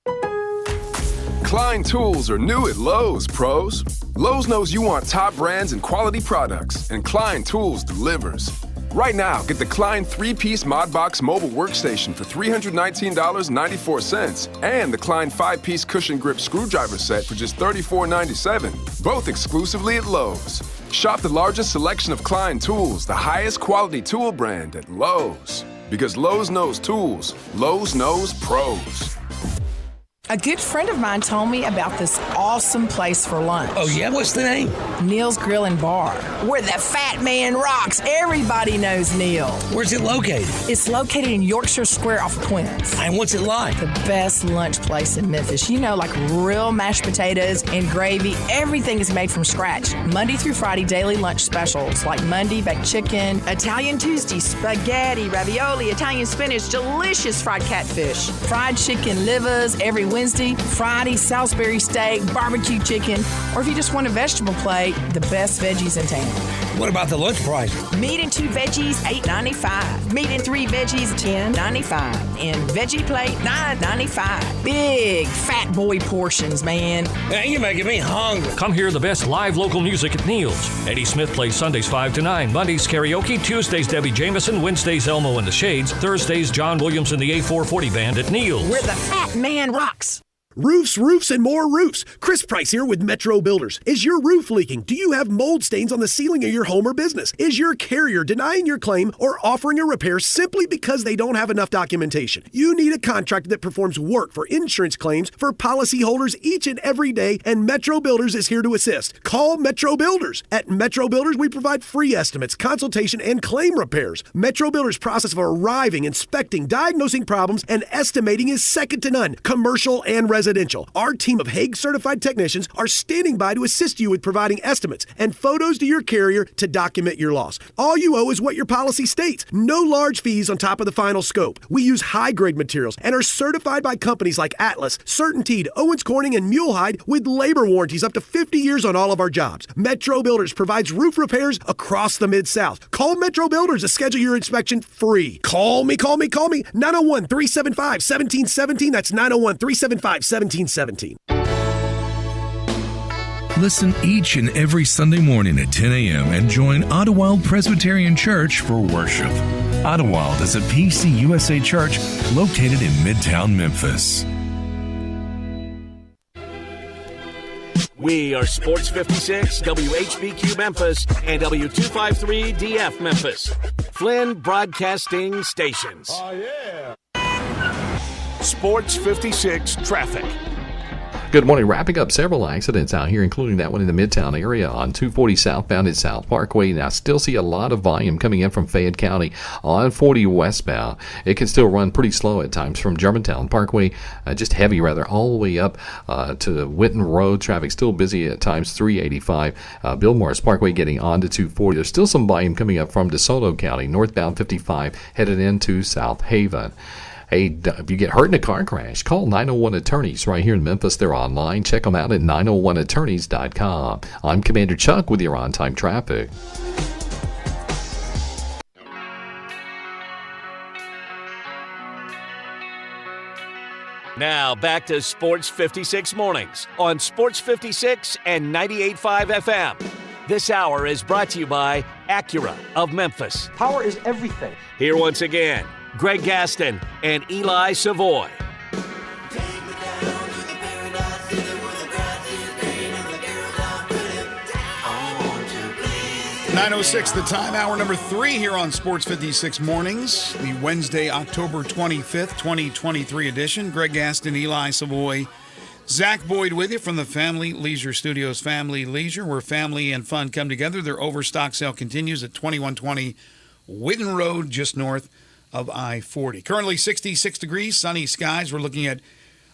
Klein Tools are new at Lowe's, pros. Lowe's knows you want top brands and quality products, and Klein Tools delivers. Right now, get the Klein 3-piece Modbox mobile workstation for $319.94 and the Klein 5-piece cushion grip screwdriver set for just $34.97, both exclusively at Lowe's. Shop the largest selection of Klein tools, the highest quality tool brand at Lowe's. Because Lowe's knows tools, Lowe's knows pros. A good friend of mine told me about this awesome place for lunch. Oh, yeah? What's the name? Neil's Grill and Bar, where the fat man rocks. Everybody knows Neil. Where's it located? It's located in Yorkshire Square off Quince. And what's it like? The best lunch place in Memphis. You know, like real mashed potatoes and gravy. Everything is made from scratch. Monday through Friday, daily lunch specials like Monday baked chicken, Italian Tuesday, spaghetti, ravioli, Italian spinach, delicious fried catfish, fried chicken livers every Wednesday, Friday, Salisbury steak, barbecue chicken, or if you just want a vegetable plate, the best veggies in town. What about the lunch price? Meat and 2 veggies, $8.95. Meat and 3 veggies, $10.95. And veggie plate, $9.95. Big fat boy portions, man. Man, you're making me hungry. Come hear the best live local music at Neil's. Eddie Smith plays Sundays 5 to 9, Mondays karaoke, Tuesdays Debbie Jameson, Wednesdays Elmo and the Shades, Thursdays John Williams and the A440 Band at Neil's. Where the fat man rocks. Roofs, roofs, and more roofs. Chris Price here with Metro Builders. Is your roof leaking? Do you have mold stains on the ceiling of your home or business? Is your carrier denying your claim or offering a repair simply because they don't have enough documentation? You need a contractor that performs work for insurance claims for policyholders each and every day, and Metro Builders is here to assist. Call Metro Builders. At Metro Builders, we provide free estimates, consultation, and claim repairs. Metro Builders' process of arriving, inspecting, diagnosing problems, and estimating is second to none, commercial and residential. Our team of Hague-certified technicians are standing by to assist you with providing estimates and photos to your carrier to document your loss. All you owe is what your policy states. No large fees on top of the final scope. We use high-grade materials and are certified by companies like Atlas, CertainTeed, Owens Corning, and Mulehide with labor warranties up to 50 years on all of our jobs. Metro Builders provides roof repairs across the Mid-South. Call Metro Builders to schedule your inspection free. Call me. 901-375-1717. That's 901-375-1717. Listen each and every Sunday morning at 10 a.m. and join Ottawild Presbyterian Church for worship. Ottawild is a PCUSA church located in Midtown Memphis. We are Sports 56, WHBQ Memphis, and W253DF Memphis. Flynn Broadcasting Stations. Oh, yeah. Sports 56 traffic. Good morning. Wrapping up several accidents out here, including that one in the Midtown area on 240 southbound at South Parkway. Now, still see a lot of volume coming in from Fayette County on 40 westbound. It can still run pretty slow at times from Germantown Parkway, just heavy rather, all the way up to Winton Road. Traffic still busy at times, 385. Bill Morris Parkway getting on to 240. There's still some volume coming up from DeSoto County, northbound 55, headed into South Haven. Hey, if you get hurt in a car crash, call 901 Attorneys right here in Memphis. They're online. Check them out at 901attorneys.com. I'm Commander Chuck with your on-time traffic. Now back to Sports 56 Mornings on Sports 56 and 98.5 FM. This hour is brought to you by Acura of Memphis. Power is everything. Here once again, Greg Gaston and Eli Savoy. 9:06 the time, hour number 3 here on Sports 56 Mornings, the Wednesday, October 25th, 2023 edition. Greg Gaston, Eli Savoy, Zach Boyd with you from the Family Leisure Studios. Family Leisure, where family and fun come together. Their overstock sale continues at 2120 Whitten Road, just north of I-40. Currently 66 degrees, sunny skies. We're looking at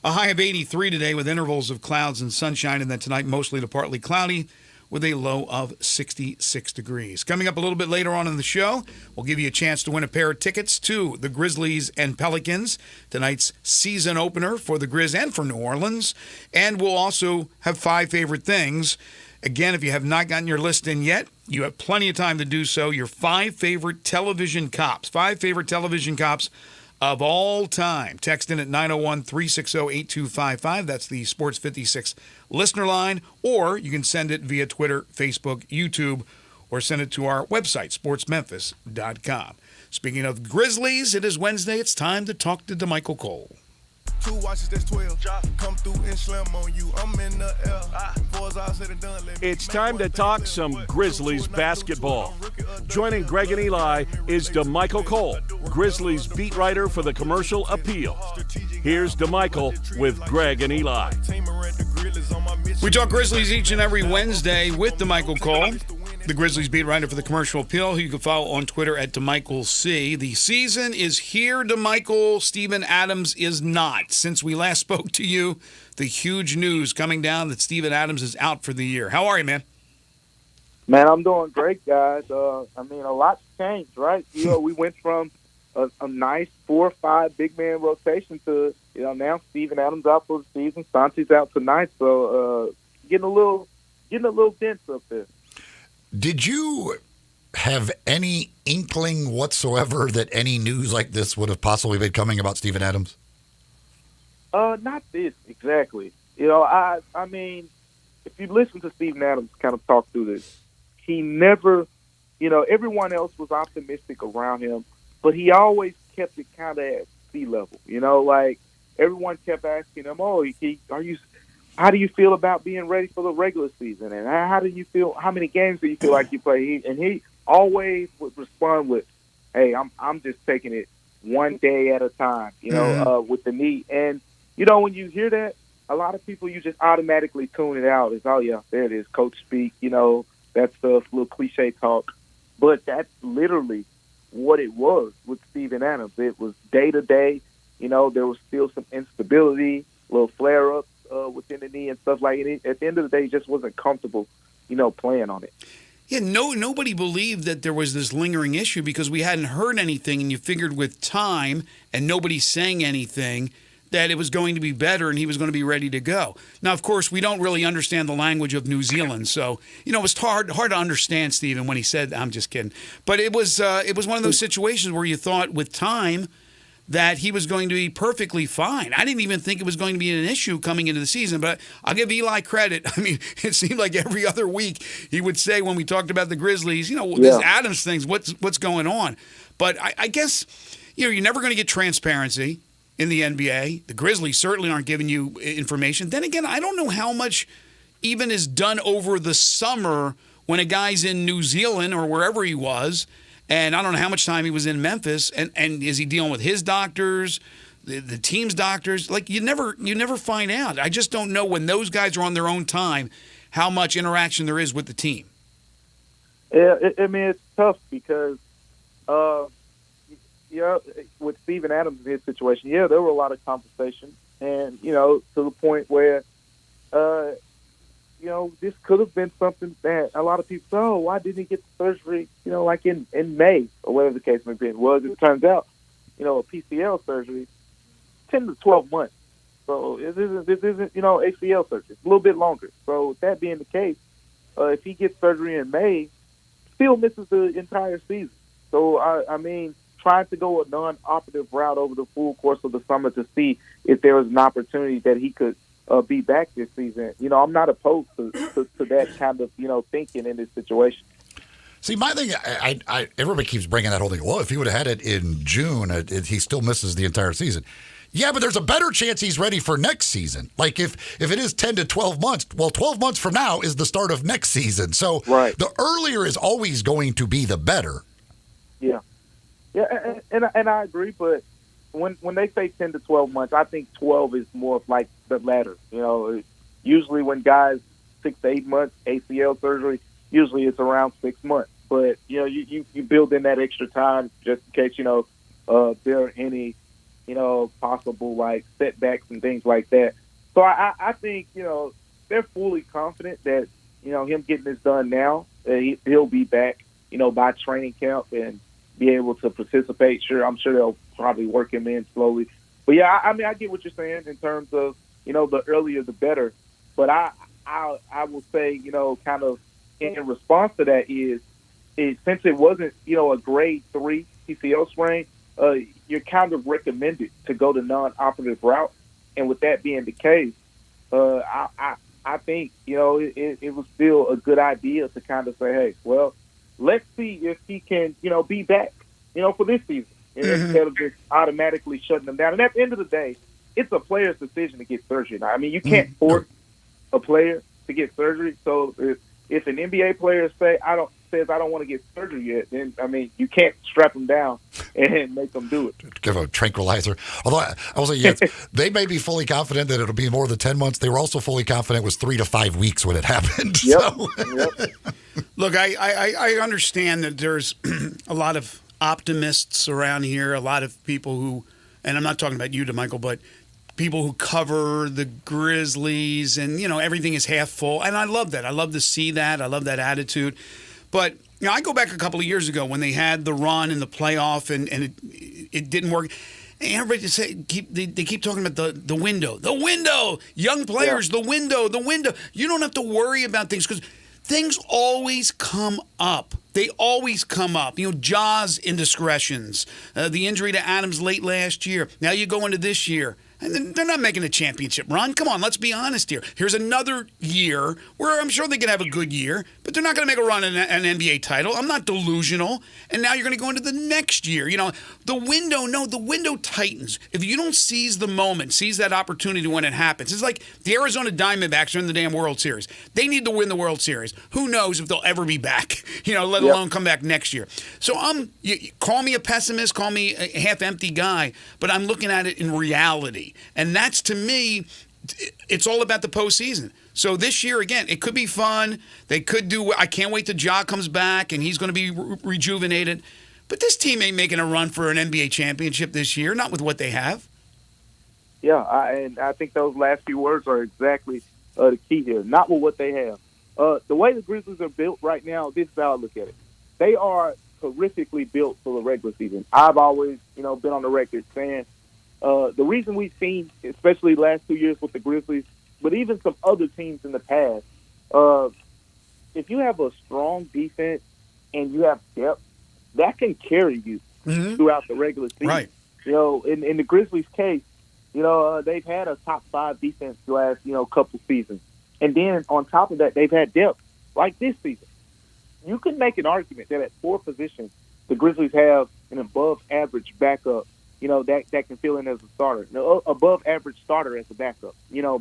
a high of 83 today with intervals of clouds and sunshine, and then tonight mostly to partly cloudy with a low of 66 degrees. Coming up a little bit later on in the show, we'll give you a chance to win a pair of tickets to the Grizzlies and Pelicans, tonight's season opener for the Grizz and for New Orleans. And we'll also have 5 favorite things. Again, if you have not gotten your list in yet, you have plenty of time to do so. Your 5 favorite television cops. 5 favorite television cops of all time. Text in at 901-360-8255. That's the Sports 56 listener line. Or you can send it via Twitter, Facebook, YouTube, or send it to our website, sportsmemphis.com. Speaking of Grizzlies, it is Wednesday. It's time to talk to DeMichael Cole. 2 watches, that's 12. Come through and slam on you. I'm in the air. Before it's all said and done, let me It's time to talk some Grizzlies basketball. Joining Greg and Eli is DeMichael Cole, Grizzlies beat writer for the Commercial Appeal. Here's DeMichael with Greg and Eli. We talk Grizzlies each and every Wednesday with DeMichael Cole, the Grizzlies beat writer for the Commercial Appeal, who you can follow on Twitter at DeMichaelC. The season is here, DeMichael. Steven Adams is not. Since we last spoke to you, the huge news coming down that Steven Adams is out for the year. How are you, man? Man, I'm doing great, guys. A lot's changed, right? We went from a nice 4 or 5 big man rotation to, now Steven Adams out for the season. Santi's out tonight, so getting a little dense up there. Did you have any inkling whatsoever that any news like this would have possibly been coming about Steven Adams? Not this exactly. I mean, if you listen to Steven Adams kind of talk through this, he never, everyone else was optimistic around him, but he always kept it kind of at sea level. Like everyone kept asking him, how do you feel about being ready for the regular season? And how do you feel? How many games do you feel like you play? He always would respond with, "Hey, I'm just taking it one day at a time," with the knee. And when you hear that, a lot of people, you just automatically tune it out. It's, oh yeah, there it is, coach speak. That stuff, little cliche talk. But that's literally what it was with Steven Adams. It was day to day. There was still some instability, little flare ups within the knee and stuff like it. At the end of the day, he just wasn't comfortable, playing on it. Yeah, nobody believed that there was this lingering issue because we hadn't heard anything, and you figured with time and nobody saying anything that it was going to be better and he was going to be ready to go. Now, of course, we don't really understand the language of New Zealand, so it was hard to understand Steven when he said, I'm just kidding. But it was one of those situations where you thought with time that he was going to be perfectly fine. I didn't even think it was going to be an issue coming into the season, but I'll give Eli credit. I mean, it seemed like every other week he would say when we talked about the Grizzlies, this Adams thing's what's going on. But I guess, you're never going to get transparency in the NBA. The Grizzlies certainly aren't giving you information. Then again, I don't know how much even is done over the summer when a guy's in New Zealand or wherever he was. And I don't know how much time he was in Memphis, and is he dealing with his doctors, the team's doctors? Like you never find out. I just don't know when those guys are on their own time how much interaction there is with the team. Yeah, it's tough because, with Steven Adams in his situation, there were a lot of conversations, and to the point where, this could have been something that a lot of people say, oh, why didn't he get the surgery, like in May or whatever the case may be. Well, as it turns out, a PCL surgery, 10 to 12 months. So this isn't ACL surgery. It's a little bit longer. So that being the case, if he gets surgery in May, still misses the entire season. So, I mean, trying to go a non-operative route over the full course of the summer to see if there was an opportunity that he could be back this season. I'm not opposed to that kind of, thinking in this situation. See, my thing, I everybody keeps bringing that whole thing. Well, if he would have had it in June, he still misses the entire season. Yeah, but there's a better chance he's ready for next season. Like if it is 10 to 12 months, well, 12 months from now is the start of next season. So the earlier is always going to be the better. Yeah. Yeah, and I agree, but when they say 10 to 12 months, I think 12 is more of like the latter. You know, usually when guys 6 to 8 months ACL surgery, usually it's around 6 months. But you know, you build in that extra time just in case there are any possible like setbacks and things like that. So I think they're fully confident that him getting this done now, he'll be back by training camp and be able to participate. I'm sure they'll probably work him in slowly. But yeah, I mean, I get what you're saying in terms of, the earlier the better. But I will say, kind of in response to that is since it wasn't, a grade 3 PCL sprain, you're kind of recommended to go the non-operative route. And with that being the case, I think, it was still a good idea to kind of say, hey, well, let's see if he can, be back, for this season instead of just automatically shutting them down. And at the end of the day, it's a player's decision to get surgery. Now, I mean, you can't force a player to get surgery. So if an NBA player says I don't want to get surgery yet, then I mean, you can't strap them down and make them do it. Give a tranquilizer. Although I will say, yes, they may be fully confident that it'll be more than 10 months. They were also fully confident it was 3 to 5 weeks when it happened. Yep. So. Yep. Look, I understand that there's a lot of optimists around here, a lot of people who, and I'm not talking about you, DeMichael, but people who cover the Grizzlies and, everything is half full. And I love that. I love to see that. I love that attitude. But, I go back a couple of years ago when they had the run in the playoff and it didn't work. And everybody they keep talking about the window. The window! Young players, the window. You don't have to worry about things because things always come up. They always come up. Jaws indiscretions, the injury to Adams late last year. Now you go into this year. And they're not making a championship run. Come on, let's be honest here. Here's another year where I'm sure they can have a good year, but they're not going to make a run in an NBA title. I'm not delusional. And now you're going to go into the next year. The window tightens. If you don't seize the moment, seize that opportunity when it happens. It's like the Arizona Diamondbacks are in the damn World Series. They need to win the World Series. Who knows if they'll ever be back, let alone come back next year. So call me a pessimist, call me a half-empty guy, but I'm looking at it in reality. And that's, to me, it's all about the postseason. So this year, again, it could be fun. They could do – I can't wait till Ja comes back and he's going to be rejuvenated. But this team ain't making a run for an NBA championship this year, not with what they have. Yeah, and I think those last few words are exactly the key here. Not with what they have. The way the Grizzlies are built right now, this is how I look at it. They are horrifically built for the regular season. I've always, been on the record saying – the reason we've seen, especially the last 2 years with the Grizzlies, but even some other teams in the past, if you have a strong defense and you have depth, that can carry you throughout the regular season. Right. In the Grizzlies' case, they've had a top 5 defense the last, couple seasons. And then on top of that, they've had depth like this season. You can make an argument that at 4 positions, the Grizzlies have an above-average backup that can fill in as a starter, above average starter as a backup.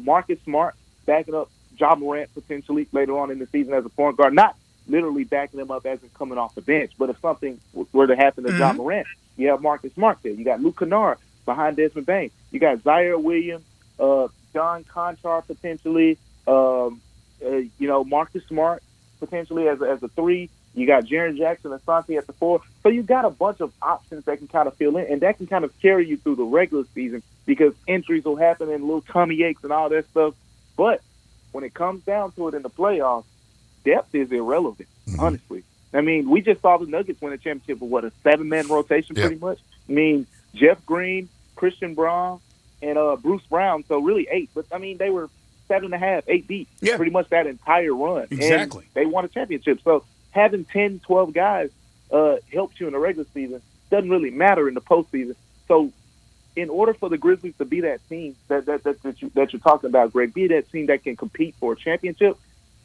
Marcus Smart backing up Ja Morant potentially later on in the season as a point guard, not literally backing him up as in coming off the bench, but if something were to happen to Ja Morant, you have Marcus Smart there. You got Luke Kennard behind Desmond Bain. You got Zaire Williams, John Conchar potentially, Marcus Smart potentially as a 3. You got Jaren Jackson and Asante at the 4. So you got a bunch of options that can kind of fill in, and that can kind of carry you through the regular season because injuries will happen and little tummy aches and all that stuff. But when it comes down to it in the playoffs, depth is irrelevant, honestly. I mean, we just saw the Nuggets win a championship with, a 7-man rotation pretty much. I mean, Jeff Green, Christian Braun, and Bruce Brown, so really 8. But, I mean, they were 7.5, 8 deep pretty much that entire run. Exactly. And they won a championship. So having 10, 12 guys helps you in the regular season. Doesn't really matter in the postseason. So in order for the Grizzlies to be that team that you're talking about, Greg, be that team that can compete for a championship,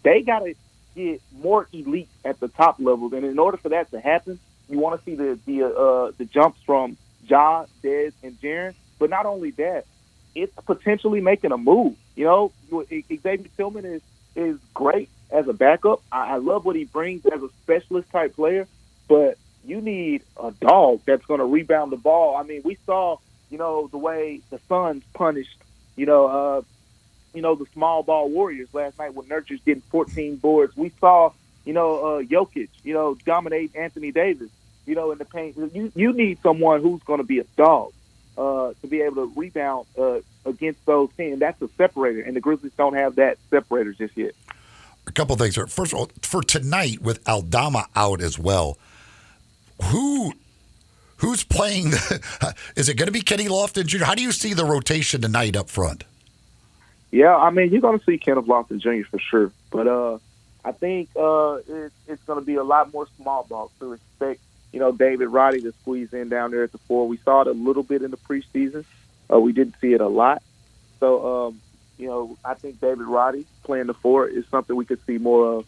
they got to get more elite at the top level. And in order for that to happen, you want to see the jumps from Ja, Dez, and Jaren. But not only that, it's potentially making a move. You know, Xavier Tillman is great as a backup. I love what he brings as a specialist type player, but you need a dog that's going to rebound the ball. I mean, we saw, you know, the way the Suns punished, the small ball Warriors last night when Nurkic getting 14 boards. We saw, Jokic, dominate Anthony Davis, in the paint. You need someone who's going to be a dog to be able to rebound against those teams. That's a separator, and the Grizzlies don't have that separator just yet. A couple of things here. First of all, for tonight with Aldama out as well, who's playing? Is it going to be Kenny Lofton Jr.? How do you see the rotation tonight up front? Yeah, I mean, you're going to see Kenneth Lofton Jr. for sure. But I think it's going to be a lot more small ball to expect, David Roddy to squeeze in down there at the 4. We saw it a little bit in the preseason. We didn't see it a lot. So, I think David Roddy playing the 4 is something we could see more of.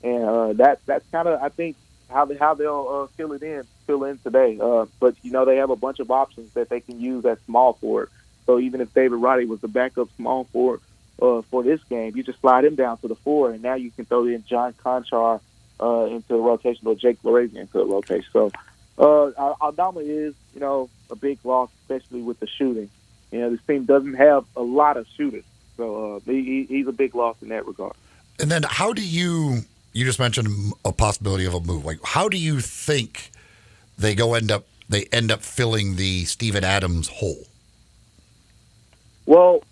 And that's kind of, I think, how they'll fill in today. But, they have a bunch of options that they can use at small forward. So even if David Roddy was the backup small forward for this game, you just slide him down to the 4, and now you can throw in John Conchar into the rotation or Jake LaRavia into the rotation. So Aldama is, a big loss, especially with the shooting. This team doesn't have a lot of shooters. So he's a big loss in that regard. And then how do you just mentioned a possibility of a move. Like, how do you think they end up filling the Steven Adams hole? Well,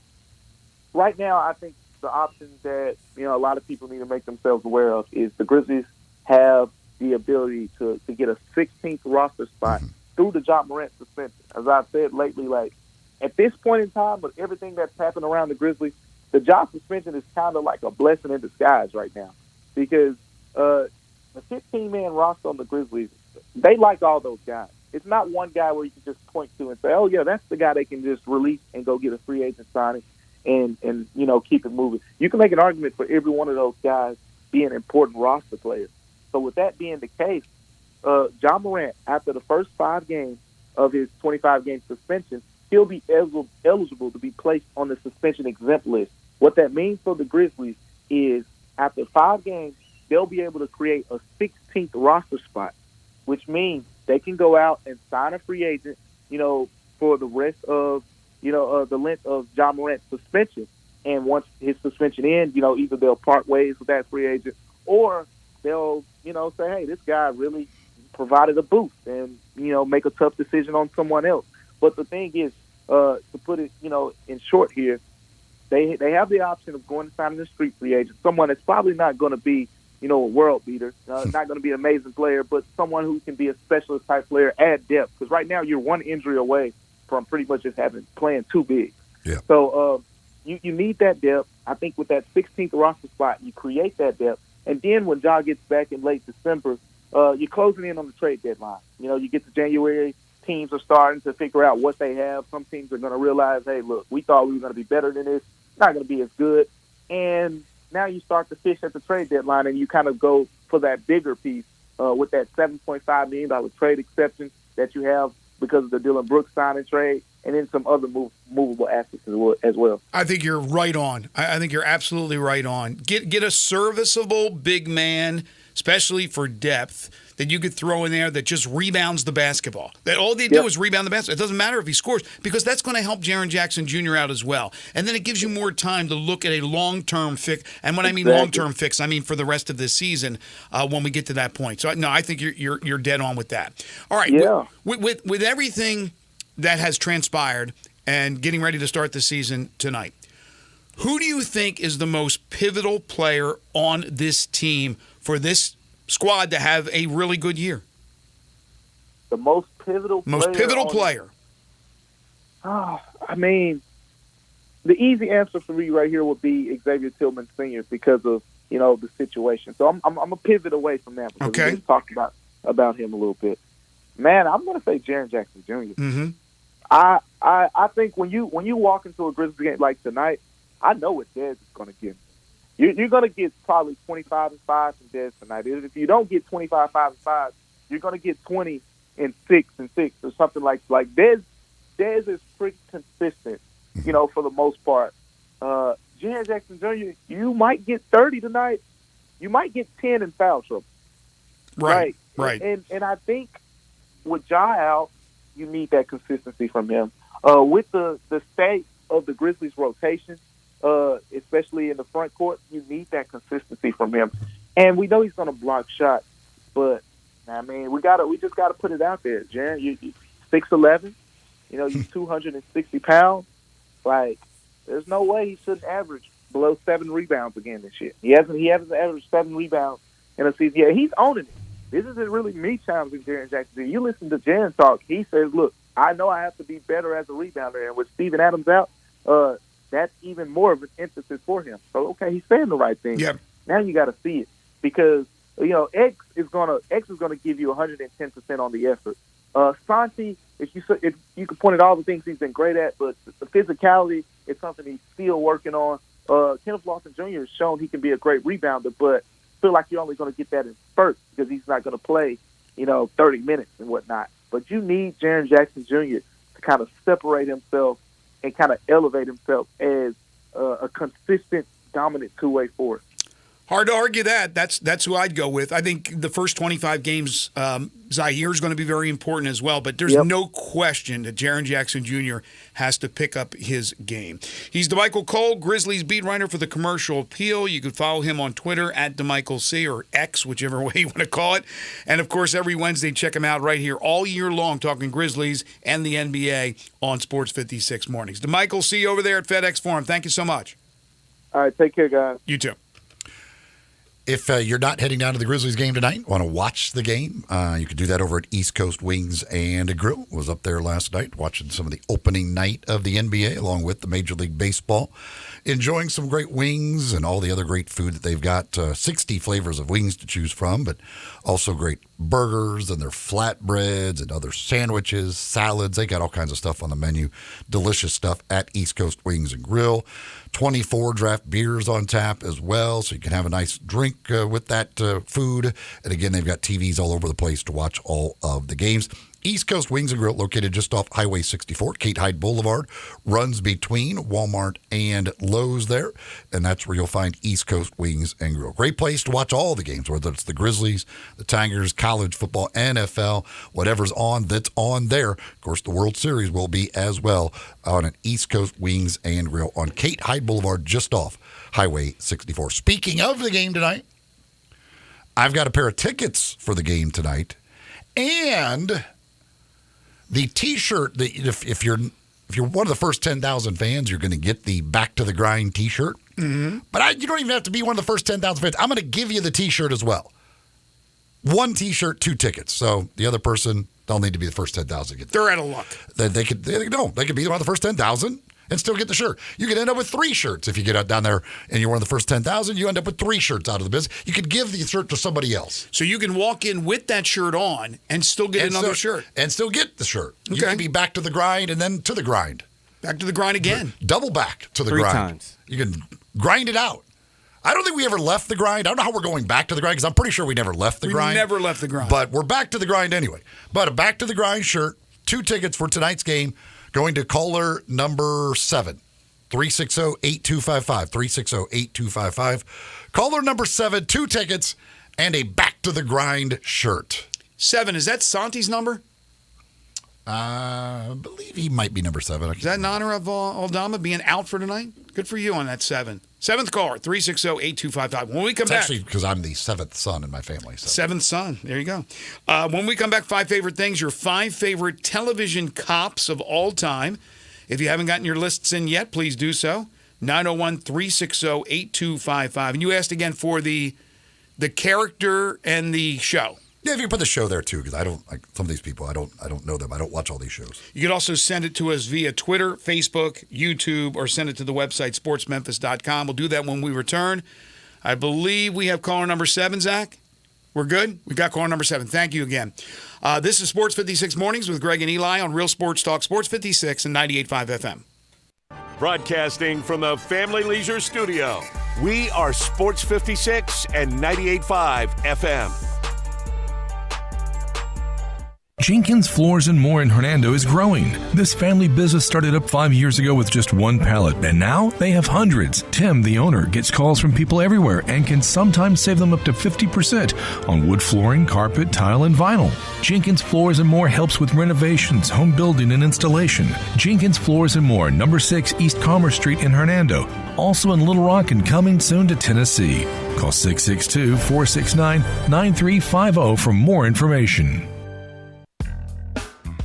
right now, I think the option that, a lot of people need to make themselves aware of is the Grizzlies have the ability to get a 16th roster spot through the Ja Morant suspension. As I've said lately, like, at this point in time, with everything that's happened around the Grizzlies, the Ja suspension is kind of like a blessing in disguise right now, because the 15-man roster on the Grizzlies, they like all those guys. It's not one guy where you can just point to and say, oh, yeah, that's the guy they can just release and go get a free agent signing and keep it moving. You can make an argument for every one of those guys being important roster players. So with that being the case, Ja Morant, after the first 5 games of his 25-game suspension, he'll be eligible to be placed on the suspension exempt list. What that means for the Grizzlies is after 5 games, they'll be able to create a 16th roster spot, which means they can go out and sign a free agent, for the rest of, the length of Ja Morant's suspension. And once his suspension ends, either they'll part ways with that free agent, or they'll, say, hey, this guy really provided a boost and, make a tough decision on someone else. But the thing is, to put it, in short here, they have the option of going and signing a street free agent, someone that's probably not going to be, a world beater, not going to be an amazing player, but someone who can be a specialist type player at depth. Because right now you're one injury away from pretty much just playing too big. Yeah. So you need that depth. I think with that 16th roster spot, you create that depth. And then when Ja gets back in late December, you're closing in on the trade deadline. You get to January, teams are starting to figure out what they have. Some teams are going to realize, hey, look, we thought we were going to be better than this. Not going to be as good. And now you start to fish at the trade deadline, and you kind of go for that bigger piece with that $7.5 million trade exception that you have because of the Dylan Brooks signing trade, and then some other movable assets as well. I think you're right on. I think you're absolutely right on. Get a serviceable big man, especially for depth, that you could throw in there that just rebounds the basketball. That all they do is rebound the basketball. It doesn't matter if he scores, because that's going to help Jaren Jackson Jr. out as well. And then it gives you more time to look at a long-term fix. And when I mean long-term fix, I mean for the rest of this season when we get to that point. So, no, I think you're dead on with that. All right. Yeah. With everything that has transpired and getting ready to start the season tonight, who do you think is the most pivotal player on this team for this squad to have a really good year? The most pivotal player. Oh, I mean, the easy answer for me right here would be Xavier Tillman Sr. because of, the situation. So I'm going to pivot away from that because we just talked about him a little bit. Man, I'm going to say Jaren Jackson Jr. Mm-hmm. I think when you walk into a Grizzlies game like tonight, I know what Dez is going to give me. You're going to get probably 25 and 5 from Dez tonight. If you don't get 25, 5 and 5, you're going to get 20 and 6 and 6 or something like Dez Dez is pretty consistent, for the most part. Jaren Jackson Jr., you might get 30 tonight. You might get 10 in foul trouble. Right. And I think with Ja out, you need that consistency from him. With the state of the Grizzlies' rotation, especially in the front court, you need that consistency from him. And we know he's going to block shots, but we just got to put it out there. Jaren, you 6'11", you're 260 pounds. Like, there's no way he shouldn't average below 7 rebounds again this year. He hasn't averaged 7 rebounds in a season. Yeah, he's owning it. This isn't really me challenging Jaren Jackson. You listen to Jaren talk. He says, look, I know I have to be better as a rebounder. And with Steven Adams out, that's even more of an emphasis for him. So, okay, he's saying the right thing. Yep. Now you got to see it because, X is gonna give you 110% on the effort. Santi, if you can point at all the things he's been great at, but the physicality is something he's still working on. Kenneth Lawson Jr. has shown he can be a great rebounder, but feel like you're only going to get that in spurts because he's not going to play, 30 minutes and whatnot. But you need Jaren Jackson Jr. to kind of separate himself and kind of elevate himself as a consistent, dominant two-way force. Hard to argue that. That's who I'd go with. I think the first 25 games, Zaire is going to be very important as well, but there's no question that Jaren Jackson Jr. has to pick up his game. He's DeMichael Cole, Grizzlies beat writer for the Commercial Appeal. You can follow him on Twitter at DeMichaelC or X, whichever way you want to call it. And, of course, every Wednesday, check him out right here all year long, talking Grizzlies and the NBA on Sports 56 Mornings. DeMichaelC over there at FedEx Forum. Thank you so much. All right, take care, guys. You too. If you're not heading down to the Grizzlies game tonight, want to watch the game, you can do that over at East Coast Wings and Grill. Was up there last night watching some of the opening night of the NBA along with the Major League Baseball. Enjoying some great wings and all the other great food that they've got. 60 flavors of wings to choose from, but also great burgers and their flatbreads and other sandwiches, salads. They got all kinds of stuff on the menu. Delicious stuff at East Coast Wings and Grill. 24 draft beers on tap as well, so you can have a nice drink with that food. And again, they've got TVs all over the place to watch all of the games. East Coast Wings and Grill, located just off Highway 64, Kate Hyde Boulevard, runs between Walmart and Lowe's there, and that's where you'll find East Coast Wings and Grill. Great place to watch all the games, whether it's the Grizzlies, the Tigers, college football, NFL, whatever's on, that's on there. Of course, the World Series will be as well on an East Coast Wings and Grill on Kate Hyde Boulevard, just off Highway 64. Speaking of the game tonight, I've got a pair of tickets for the game tonight, and the T-shirt, if you're one of the first 10,000 fans, you're going to get the Back to the Grind T-shirt. Mm-hmm. But you don't even have to be one of the first 10,000 fans. I'm going to give you the T-shirt as well. One T-shirt, 2 tickets. So the other person, they'll need to be the first 10,000 to get. They're out of luck. They could be one of the first 10,000 and still get the shirt. You could end up with 3 shirts if you get out down there and you're one of the first 10,000. You end up with 3 shirts out of the business. You could give the shirt to somebody else. So you can walk in with that shirt on and still get another shirt. And still get the shirt. Okay. You can be back to the grind and then to the grind. Back to the grind again. Double back to the 3 grind. times. You can grind it out. I don't think we ever left the grind. I don't know how we're going back to the grind because I'm pretty sure we never left the grind. We never left the grind. But we're back to the grind anyway. But a Back to the Grind shirt, 2 tickets for tonight's game, going to caller number 7. 360-8255. 360-8255. Caller number 7, 2 tickets, and a Back to the Grind shirt. 7, is that Santi's number? I believe he might be number 7. Is that in honor of Aldama being out for tonight? Good for you on that 7. 7th caller, 360-8255. When we come back. Actually, because I'm the 7th son in my family. So. 7th son. There you go. When we come back, 5 favorite things, your 5 favorite television cops of all time. If you haven't gotten your lists in yet, please do so. 901-360-8255. And you asked again for the character and the show. Yeah, if you put the show there too, because I don't like some of these people. I don't know them. I don't watch all these shows. You could also send it to us via Twitter, Facebook, YouTube, or send it to the website sportsmemphis.com. We'll do that when we return. I believe we have caller number 7, Zach. We're good? We got caller number 7. Thank you again. This is Sports 56 Mornings with Greg and Eli on Real Sports Talk, Sports 56 and 98.5 FM. Broadcasting from the Family Leisure Studio, we are Sports 56 and 98.5 FM. Jenkins Floors and More in Hernando is growing. This family business started up 5 years ago with just one pallet, and now they have hundreds. Tim, the owner, gets calls from people everywhere and can sometimes save them up to 50% on wood flooring, carpet, tile, and vinyl. Jenkins Floors and More helps with renovations, home building, and installation. Jenkins Floors and More, number 6 East Commerce Street in Hernando. Also in Little Rock and coming soon to Tennessee. Call 662-469-9350 for more information.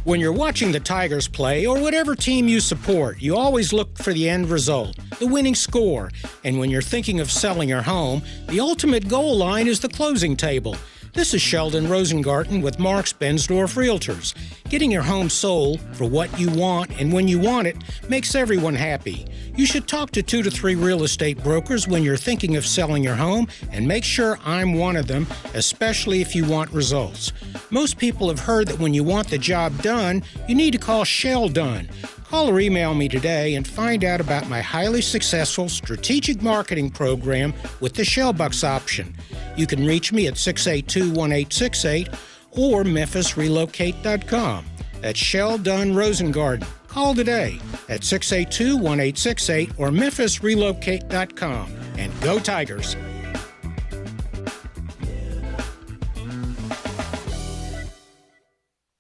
When you're watching the Tigers play or whatever team you support, you always look for the end result, the winning score. And when you're thinking of selling your home, the ultimate goal line is the closing table. This is Sheldon Rosengarten with Marks Bensdorf Realtors. Getting your home sold for what you want and when you want it makes everyone happy. You should talk to 2 to 3 real estate brokers when you're thinking of selling your home, and make sure I'm one of them, especially if you want results. Most people have heard that when you want the job done, you need to call Shell Done. Call or email me today and find out about my highly successful strategic marketing program with the Shellbucks option. You can reach me at 682-1868 or memphisrelocate.com. That's Shell Dunn Rosengarten. Call today at 682-1868 or memphisrelocate.com. And go Tigers!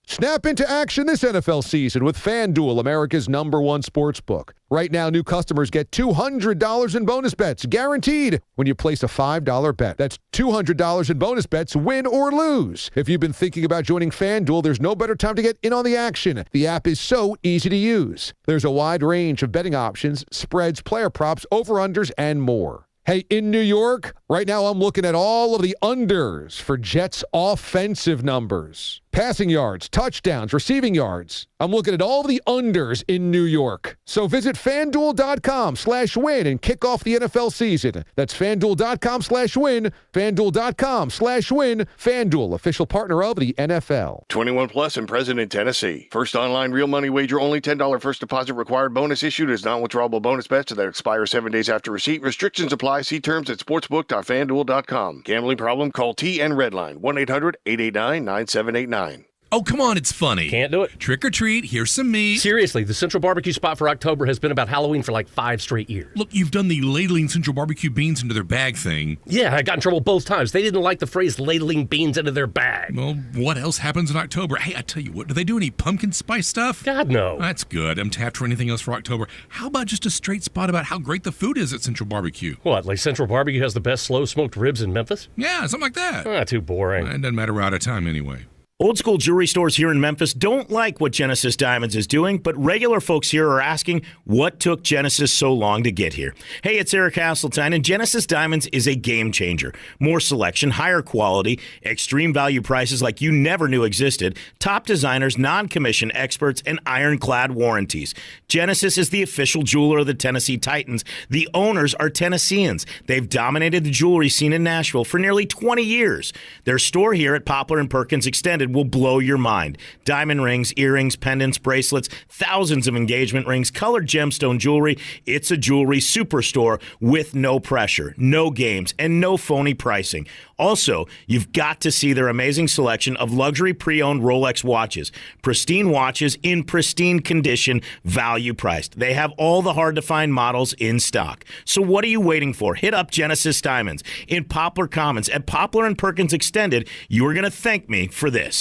Snap into action this NFL season with FanDuel, America's #1 sportsbook. Right now, new customers get $200 in bonus bets, guaranteed, when you place a $5 bet. That's $200 in bonus bets, win or lose. If you've been thinking about joining FanDuel, there's no better time to get in on the action. The app is so easy to use. There's a wide range of betting options, spreads, player props, over-unders, and more. Hey, in New York, right now I'm looking at all of the unders for Jets offensive numbers. Passing yards, touchdowns, receiving yards. I'm looking at all the unders in New York. So visit FanDuel.com/win and kick off the NFL season. That's FanDuel.com/win, FanDuel.com/win. FanDuel, official partner of the NFL. 21 plus and present in Tennessee. First online real money wager, only $10 first deposit required. Bonus issued as non-withdrawable bonus bets that expire 7 days after receipt. Restrictions apply. See terms at sportsbook.fanduel.com. Gambling problem? Call TN Redline 1-800-889-9789. Oh, come on, it's funny. Can't do it. Trick or treat, here's some meat. Seriously, the Central Barbecue spot for October has been about Halloween for like 5 straight years. Look, you've done the ladling Central Barbecue beans into their bag thing. Yeah, I got in trouble both times. They didn't like the phrase ladling beans into their bag. Well, what else happens in October? Hey, I tell you what, do they do any pumpkin spice stuff? God, no. That's good. I'm tapped for anything else for October. How about just a straight spot about how great the food is at Central Barbecue? What, like Central Barbecue has the best slow-smoked ribs in Memphis? Yeah, something like that. Too boring. It doesn't matter, we're out of time anyway. Old school jewelry stores here in Memphis don't like what Genesis Diamonds is doing, but regular folks here are asking what took Genesis so long to get here. Hey, it's Eric Hasseltine, and Genesis Diamonds is a game changer. More selection, higher quality, extreme value prices like you never knew existed, top designers, non-commission experts, and ironclad warranties. Genesis is the official jeweler of the Tennessee Titans. The owners are Tennesseans. They've dominated the jewelry scene in Nashville for nearly 20 years. Their store here at Poplar and Perkins Extended will blow your mind. Diamond rings, earrings, pendants, bracelets, thousands of engagement rings, colored gemstone jewelry. It's a jewelry superstore with no pressure, no games, and no phony pricing. Also, you've got to see their amazing selection of luxury pre-owned Rolex watches. Pristine watches in pristine condition, value priced. They have all the hard-to-find models in stock. So what are you waiting for? Hit up Genesis Diamonds in Poplar Commons at Poplar and Perkins Extended. You're going to thank me for this.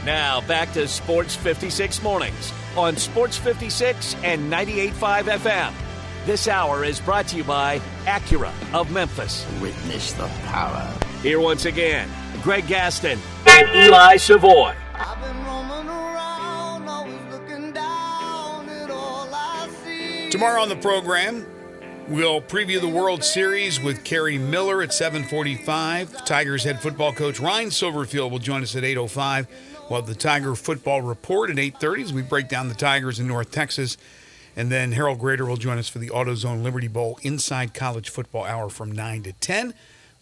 Now back to Sports 56 Mornings on Sports 56 and 98.5 FM. This hour is brought to you by Acura of Memphis. Witness the power. Here once again, Greg Gaston and Eli Savoy. Tomorrow on the program, we'll preview the World Series with Kerry Miller at 7:45. Tigers head football coach Ryan Silverfield will join us at 8:05. We'll have the Tiger Football Report at 8:30 as we break down the Tigers in North Texas. And then Harold Grader will join us for the AutoZone Liberty Bowl Inside College Football Hour from 9 to 10.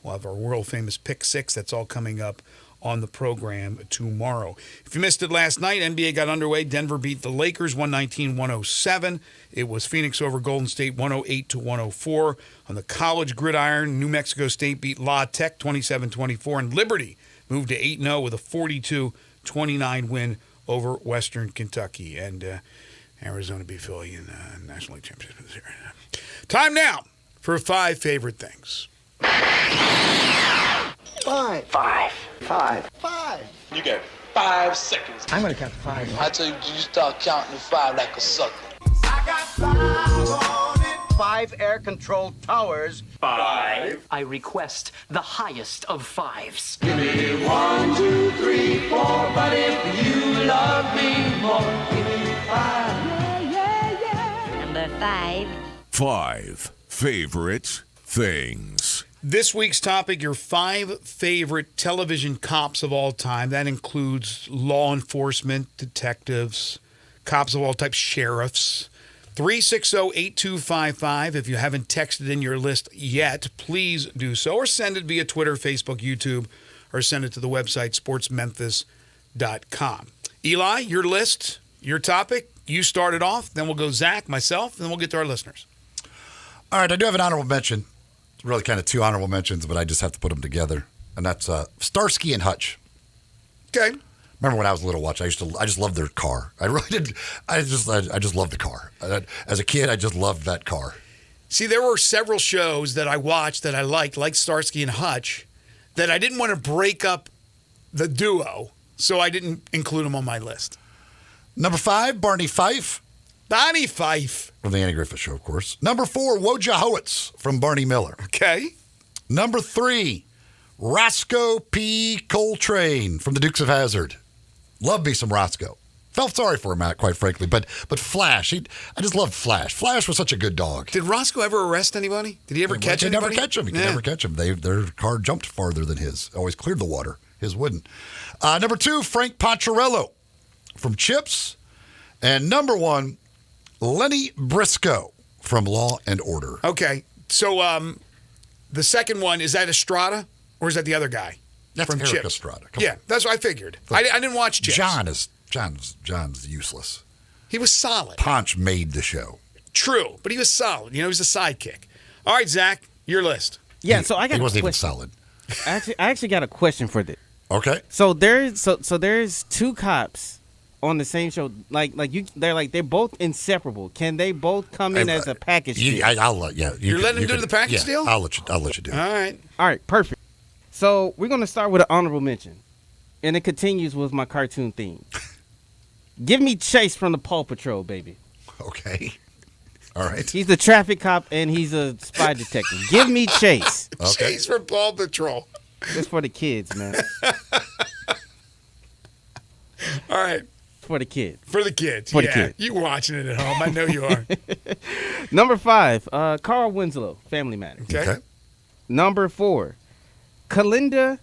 We'll have our world-famous Pick 6. That's all coming up on the program tomorrow. If you missed it last night, NBA got underway. Denver beat the Lakers 119-107. It was Phoenix over Golden State 108-104. On the college gridiron, New Mexico State beat La Tech 27-24, and Liberty moved to 8-0 with a 42-29 win over Western Kentucky. And Arizona beat Philly in the National League Championship this year. Time now for 5 favorite things. 5. You got 5 seconds. I'm gonna count to 5. I tell you, you start counting to 5 like a sucker. I got 5 on it. 5 air-controlled towers. 5. I request the highest of 5s. Give me 1, 2, 3, 4. But if you love me more, give me 5. Number 5. 5 favorite things. This week's topic, your 5 favorite television cops of all time. That includes law enforcement, detectives, cops of all types, sheriffs. 360-8255. If you haven't texted in your list yet, please do so. Or send it via Twitter, Facebook, YouTube, or send it to the website, sportsmemphis.com. Eli, your list, your topic. You start it off, then we'll go Zach, myself, and then we'll get to our listeners. All right, I do have an honorable mention. It's really kind of 2 honorable mentions, but I just have to put them together. And that's Starsky and Hutch. Okay. Remember when I was a little watch, I just loved their car. I really did. I just loved the car. As a kid, I just loved that car. See, there were several shows that I watched that I liked, like Starsky and Hutch, that I didn't want to break up the duo, so I didn't include them on my list. Number 5, Barney Fife. Barney Fife. From the Andy Griffith Show, of course. Number 4, Wojciechowicz from Barney Miller. Okay. Number 3, Roscoe P. Coltrane from the Dukes of Hazzard. Love me some Roscoe. Felt sorry for him, Matt, quite frankly. But Flash, I just loved Flash. Flash was such a good dog. Did Roscoe ever arrest anybody? Did he ever catch anybody? Never catch him. He could never catch him. Their car jumped farther than his. Always cleared the water. His wouldn't. Number 2, Frank Poncherello from Chips. And number 1, Lenny Briscoe from Law and Order. Okay. So the second one, is that Estrada or is that the other guy? That's from Eric Chips? Estrada. Yeah, that's what I figured. I didn't watch Chips. John's useless. He was solid. Ponch made the show. True, but he was solid. You know, he was a sidekick. All right, Zach, your list. Yeah, so I got. He wasn't even solid. I actually got a question for this. Okay. So there's 2 cops on the same show. They're both inseparable. Can they both come in as a package deal? I'll let you. You're letting them do the package deal? I'll let you do it. All right, perfect. So we're gonna start with an honorable mention, and it continues with my cartoon theme. Give me Chase from the Paw Patrol, baby. Okay. All right. He's a traffic cop and he's a spy detective. Give me Chase. Okay. Chase from Paw Patrol. It's for the kids, man. All right. For the kids. For the kids. For the kids. You watching it at home. I know you are. Number 5, Carl Winslow, Family Matters. Okay. Number 4, Kalinda,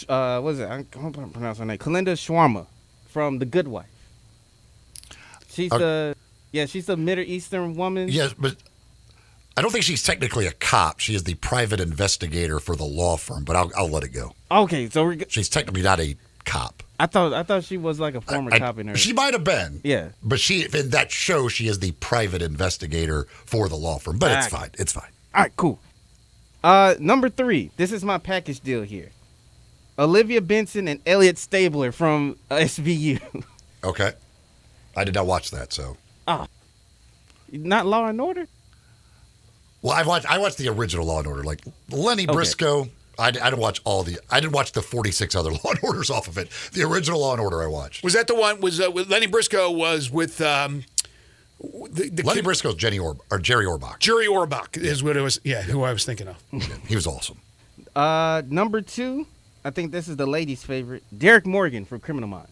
what is it? I can't pronounce her name. Kalinda Shawarma from The Good Wife. She's the Middle Eastern woman. Yes, but I don't think she's technically a cop. She is the private investigator for the law firm, but I'll let it go. Okay, so she's technically not a cop. I thought she was like a former cop in her. She might have been. Yeah. But in that show, she is the private investigator for the law firm. But it's fine. It's fine. All right, cool. Number 3. This is my package deal here. Olivia Benson and Elliot Stabler from SVU. Okay. I did not watch that, so. Oh. Not Law and Order? Well, I watched the original Law and Order, like Lenny Briscoe. I didn't watch I didn't watch the 46 other Law and Orders off of it. The original Law and Order I watched. Was that the one? Was with Lenny Briscoe was with Lenny Briscoe's Jerry Orbach. Jerry Orbach is what it was. Yeah, who I was thinking of. He was awesome. Number 2, I think this is the ladies' favorite. Derek Morgan from Criminal Minds.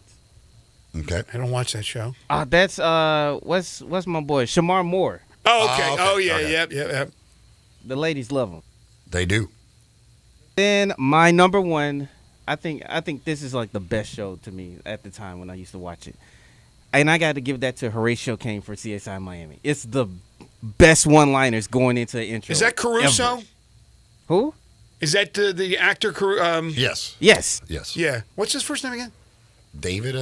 Okay. I don't watch that show. That's what's my boy Shamar Moore. Oh, okay. Oh, yeah. Okay. Yep. The ladies love him. They do. Then my number 1, I think this is like the best show to me at the time when I used to watch it. And I got to give that to Horatio Kane for CSI Miami. It's the best one-liners going into the intro. Is that Caruso? Ever. Who? Is that the actor? Yes. Yes. Yes. Yeah. What's his first name again? David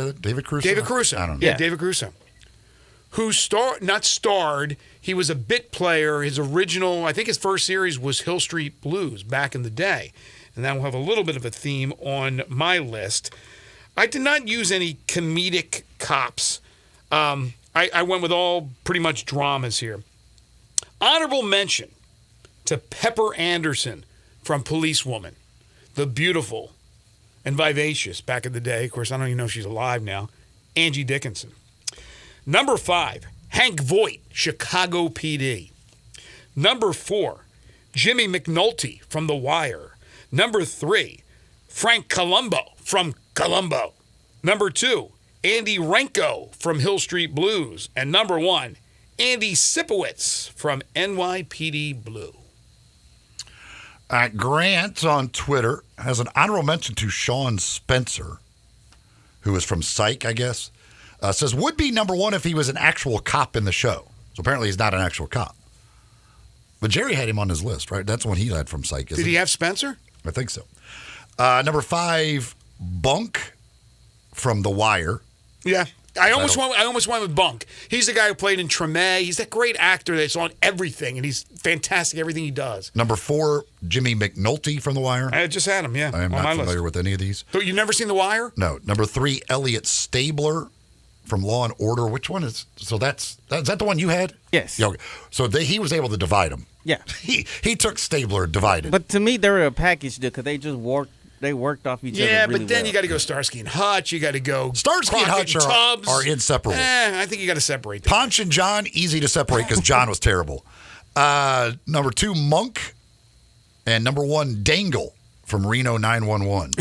Caruso? David Caruso. I don't know. Yeah, David Caruso. Who not starred, he was a bit player. His original, I think his first series was Hill Street Blues back in the day. And that will have a little bit of a theme on my list. I did not use any comedic cops. I went with all pretty much dramas here. Honorable mention to Pepper Anderson from Policewoman, the beautiful and vivacious back in the day. Of course, I don't even know if she's alive now. Angie Dickinson. Number 5, Hank Voight, Chicago PD. Number 4, Jimmy McNulty from The Wire. Number 3, Frank Columbo from Columbo. Number 2, Andy Renko from Hill Street Blues. And number 1, Andy Sipowicz from NYPD Blue. Grant on Twitter has an honorable mention to Sean Spencer, who is from Psych, I guess. Says, would be number 1 if he was an actual cop in the show. So apparently he's not an actual cop. But Jerry had him on his list, right? That's the one he had from Psych. Did he have Spencer? I think so. Number 5, Bunk from The Wire. Yeah. I almost went with Bunk. He's the guy who played in Treme. He's that great actor that's on everything, and he's fantastic at everything he does. Number 4, Jimmy McNulty from The Wire. I just had him, yeah. I am on not my familiar list. with any of these. So you've never seen The Wire? No. Number 3, Elliot Stabler from Law and Order. Which one is? So is that the one you had? Yes. Yeah, okay. So he was able to divide them. Yeah. He took Stabler and divided. But to me, they were a package deal because they just worked off each other. Yeah, really but then well. you got to go Starsky and Hutch. You got to go Starsky and Hutch are inseparable. I think you got to separate them. Ponch and John, easy to separate because John was terrible. Number 2, Monk. And number 1, Dangle from Reno 911.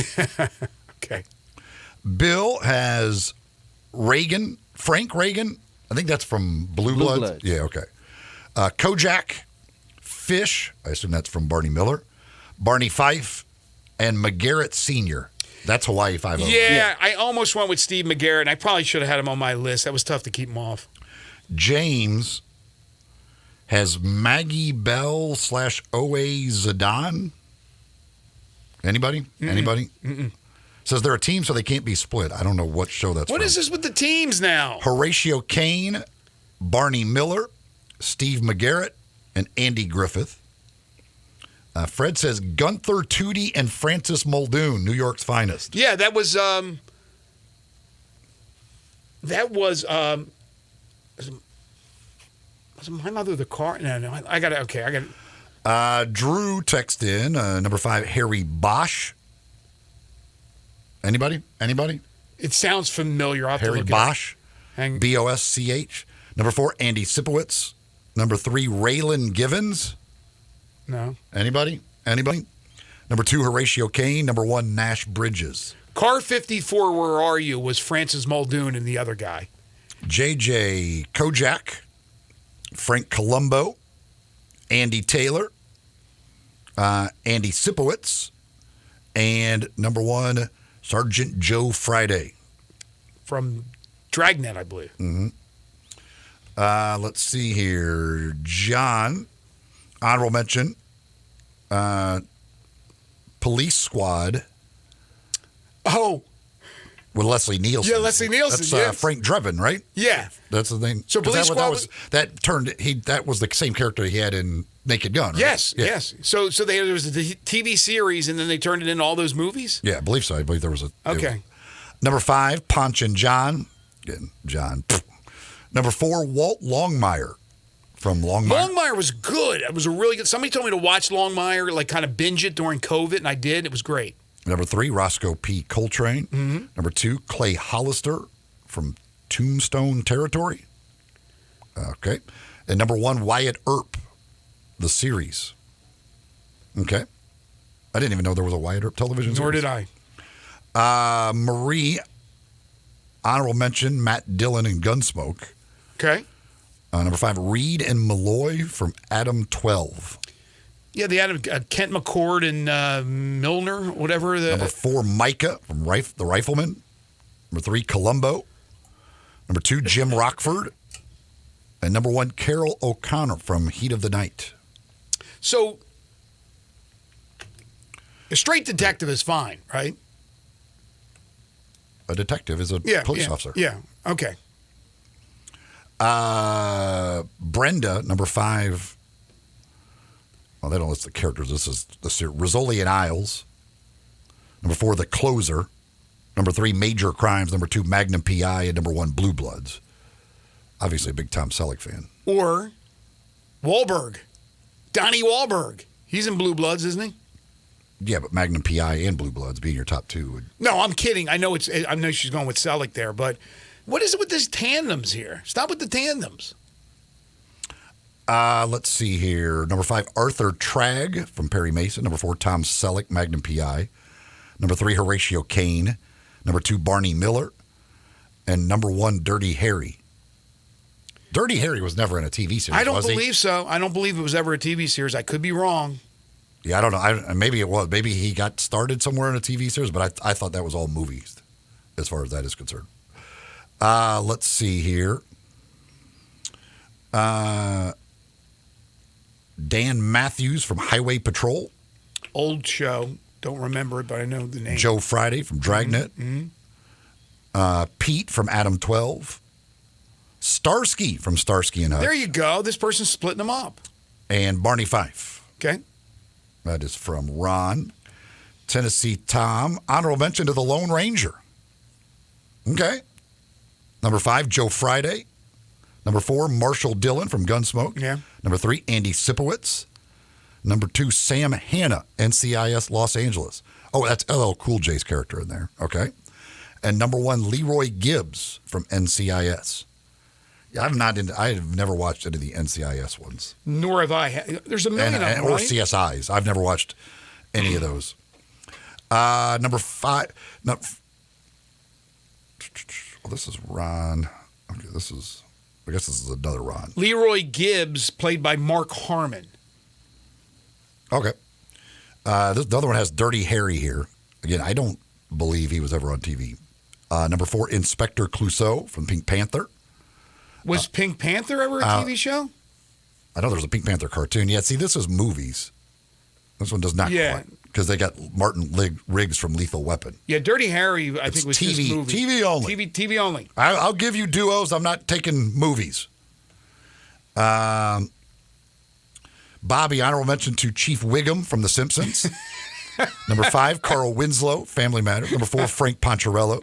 Okay. Bill has Frank Reagan. I think that's from Blue Bloods. Yeah, okay. Kojak, Fish. I assume that's from Barney Miller. Barney Fife, and McGarrett Sr. That's Hawaii 5-0. Yeah, I almost went with Steve McGarrett. I probably should have had him on my list. That was tough to keep him off. James has Maggie Bell / O.A. Zidane. Anybody? Mm-mm. Anybody? Mm-mm. Says they're a team, so they can't be split. I don't know what show that's What from. is this with the teams now? Horatio Kane, Barney Miller, Steve McGarrett, and Andy Griffith. Fred says Gunther Tootie and Francis Muldoon, New York's finest. Yeah, that was was my mother the car? No, I got it. Okay, I got it. Drew texted in number 5, Harry Bosch. Anybody? It sounds familiar. I'll have to Harry look Bosch, Hang- Bosch. Number 4, Andy Sipowicz. Number 3, Raylan Givens. No. Anybody? Number 2, Horatio Kane. Number 1, Nash Bridges. Car 54, Where Are You? Was Francis Muldoon and the other guy. J.J. Kojak, Frank Columbo, Andy Taylor, Andy Sipowicz, and number 1, Sergeant Joe Friday. From Dragnet, I believe. Mm-hmm. Let's see here. John, honorable mention, Police Squad. Oh. With Leslie Nielsen. Yeah, Leslie Nielsen. That's yes. Frank Drebin, right? Yeah. That's the thing. So Police Squad that was the same character he had in Naked Gun, right? Yes, Yeah. yes. So there was a TV series, and then they turned it into all those movies? Yeah, I believe so. I believe there was a... Okay. Number 5, Ponch and John. Again, John. Number 4, Walt Longmire from Longmire. Longmire was good. It was a really good... Somebody told me to watch Longmire, like kind of binge it during COVID, and I did. It was great. Number 3, Roscoe P. Coltrane. Mm-hmm. Number 2, Clay Hollister from Tombstone Territory. Okay. And number 1, Wyatt Earp, the series. Okay. I didn't even know there was a Wyatt Earp television Nor series. did I. Marie, honorable mention, Matt Dillon and Gunsmoke. Okay. Number 5, Reed and Malloy from Adam 12. Yeah, they had Kent McCord and Milner, whatever. Number 4, Micah from The Rifleman. Number 3, Columbo. Number 2, Jim Rockford. And number 1, Carol O'Connor from Heat of the Night. So, A straight detective is fine, right? A detective is a police officer. Yeah. Okay. Brenda, number 5. Well, they don't list the characters. This is the series. Rizzoli and Isles. Number 4, The Closer. Number 3, Major Crimes. Number 2, Magnum P.I. And number 1, Blue Bloods. Obviously a big Tom Selleck fan. Or Wahlberg. Donnie Wahlberg. He's in Blue Bloods, isn't he? Yeah, but Magnum P.I. and Blue Bloods being your top 2. No, I'm kidding. I know she's going with Selleck there, but what is it with these tandems here? Stop with the tandems. Let's see here. Number 5, Arthur Tragg from Perry Mason. Number 4, Tom Selleck, Magnum P.I. Number 3, Horatio Caine. Number 2, Barney Miller. And number 1, Dirty Harry. Dirty Harry was never in a TV series, I don't was he? believe so. I don't believe it was ever a TV series. I could be wrong. Yeah, I don't know. Maybe it was. Maybe he got started somewhere in a TV series, but I thought that was all movies as far as that is concerned. Let's see here. Dan Matthews from Highway Patrol. Old show. Don't remember it, but I know the name. Joe Friday from Dragnet. Mm-hmm. Pete from Adam 12. Starsky from Starsky and Hutch. There you go. This person's splitting them up. And Barney Fife. Okay. That is from Ron. Tennessee Tom. Honorable mention to the Lone Ranger. Okay. Number 5, Joe Friday. Number 4, Marshall Dillon from Gunsmoke. Yeah. Number 3, Andy Sipowicz. Number 2, Sam Hanna, NCIS Los Angeles. Oh, that's LL Cool J's character in there. Okay. And number 1, Leroy Gibbs from NCIS. Yeah, I have never watched any of the NCIS ones. Nor have I. There's a million of them, or right? CSIs. I've never watched any of those. Number 5. No, well, this is Ron. Okay, I guess this is another Ron. Leroy Gibbs, played by Mark Harmon. Okay. The other one has Dirty Harry here. Again, I don't believe he was ever on TV. Number 4, Inspector Clouseau from Pink Panther. Was Pink Panther ever a TV show? I know there was a Pink Panther cartoon. Yeah, see, this is movies. This one does not quite. Because they got Martin Riggs from Lethal Weapon. Yeah, Dirty Harry, I think, was TV, just movie. TV only. TV only. I'll give you duos. I'm not taking movies. Bobby, honorable mention to Chief Wiggum from The Simpsons. Number 5, Carl Winslow, Family Matters. Number 4, Frank Poncherello.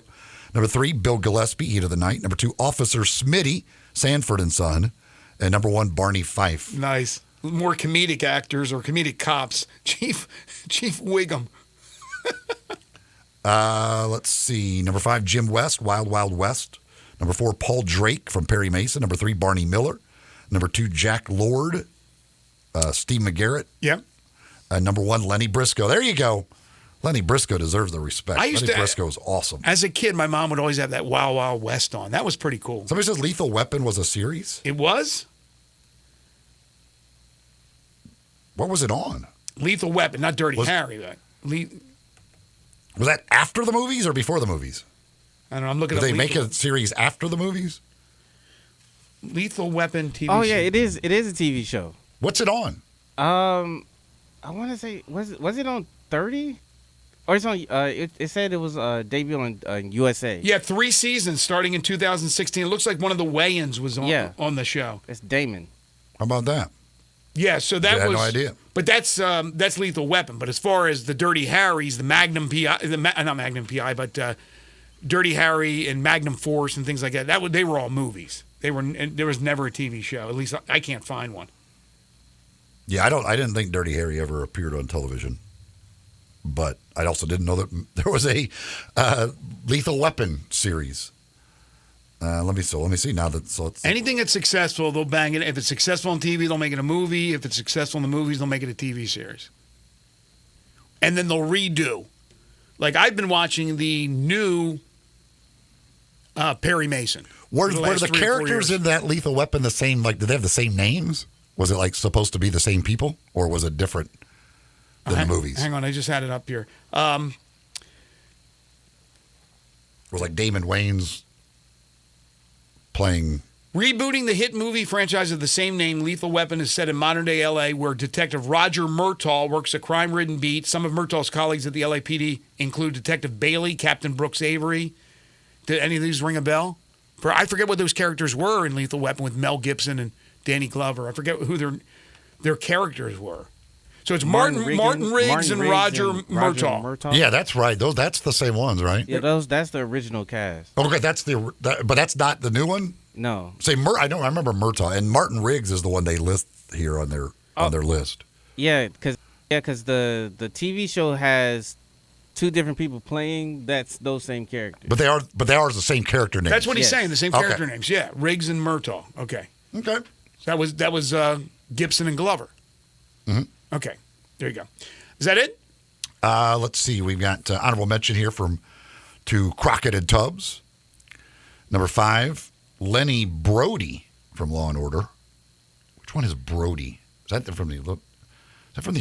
Number 3, Bill Gillespie, Heat of the Night. Number 2, Officer Smitty, Sanford and Son. And number 1, Barney Fife. Nice. More comedic actors or comedic cops. Chief Wiggum. Let's see. Number 5, Jim West, Wild Wild West. Number 4, Paul Drake from Perry Mason. Number 3, Barney Miller. Number 2, Jack Lord, Steve McGarrett. Yep. Number 1, Lenny Briscoe. There you go. Lenny Briscoe deserves the respect. Lenny Briscoe is awesome. As a kid, my mom would always have that Wild Wild West on. That was pretty cool. Somebody says Lethal Weapon was a series? It was? What was it on? Lethal Weapon, not Dirty Harry. Was that after the movies or before the movies? I don't know. I'm looking Did at they make a series after the movies? Lethal Weapon TV Oh show. yeah, it is. It is a TV show. What's it on? I want to say was it on 30? Or it's on. It said it was debuted on USA. Yeah, 3 seasons starting in 2016. It looks like one of the Wayans was on the show. It's Damon. How about that? Yeah, so that I had was no idea. But that's Lethal Weapon. But as far as the Dirty Harrys, the Magnum PI, not Magnum PI, but Dirty Harry and Magnum Force and things like that. They were all movies. There was never a TV show. At least I can't find one. Yeah, I didn't think Dirty Harry ever appeared on television. But I also didn't know that there was a Lethal Weapon series. Let me see now that Anything that's successful, they'll bang it. If it's successful on TV, they'll make it a movie. If it's successful in the movies, they'll make it a TV series. And then they'll redo. Like I've been watching the new Perry Mason. Were the characters in that Lethal Weapon the same? Like, did they have the same names? Was it like supposed to be the same people, or was it different than the movies? Hang on, I just had it up here. Was like Damon Wayans playing Rebooting the hit movie franchise of the same name, Lethal Weapon, is set in modern-day L.A., where Detective Roger Murtaugh works a crime-ridden beat. Some of Murtaugh's colleagues at the LAPD include Detective Bailey, Captain Brooks Avery. Did any of these ring a bell? I forget what those characters were in Lethal Weapon with Mel Gibson and Danny Glover. I forget who their characters were. So it's Martin Riggs and Roger Murtaugh. Yeah, that's right. That's the same ones, right? Yeah, that's the original cast. Okay, but that's not the new one. No. I remember Murtaugh, and Martin Riggs is the one they list here on their list. Yeah, because the TV show has two different people playing those same characters. But they are the same character names. That's what he's saying. The same character names. Yeah, Riggs and Murtaugh. Okay. Okay. So that was Gibson and Glover. Mm-hmm. Okay. There you go. Is that it? Let's see. We've got honorable mention here to Crockett and Tubbs. Number 5, Lenny Brody from Law and Order. Which one is Brody? Is that from the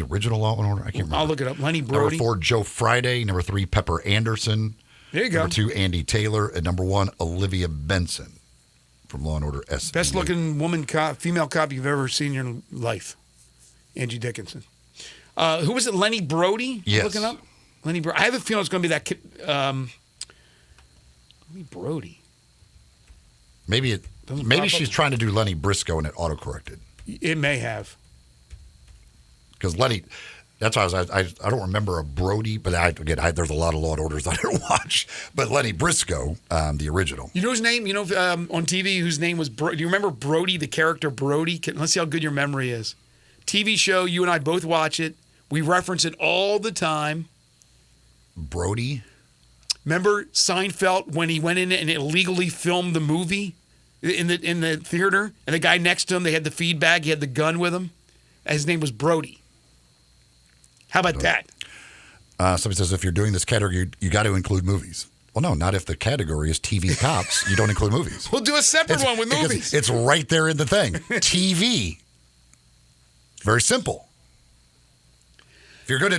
original Law and Order? I can't remember. I'll look it up. Lenny Brody. Number 4, Joe Friday. Number 3, Pepper Anderson. There you go. Number 2, Andy Taylor. And number 1, Olivia Benson from Law and Order SVU. Best looking female cop you've ever seen in your life. Angie Dickinson. Who was it? Lenny Brody? Yes. Looking up? Lenny Brody. I have a feeling it's going to be that kid. Lenny Brody. Maybe she's trying to do Lenny Briscoe and it autocorrected. It may have. Because Lenny, that's why I don't remember a Brody, but there's a lot of Law and Orders I don't watch. But Lenny Briscoe, the original. You know his name? On TV, whose name was Brody? Do you remember Brody, the character Brody? Let's see how good your memory is. TV show, you and I both watch it. We reference it all the time. Brody? Remember Seinfeld when he went in and illegally filmed the movie in the theater? And the guy next to him, they had the feed bag, he had the gun with him. His name was Brody. How about that? Somebody says, if you're doing this category, you got to include movies. Well, no, not if the category is TV cops. You don't include movies. We'll do a separate one with movies. It's right there in the thing. TV. Very simple. If you're going to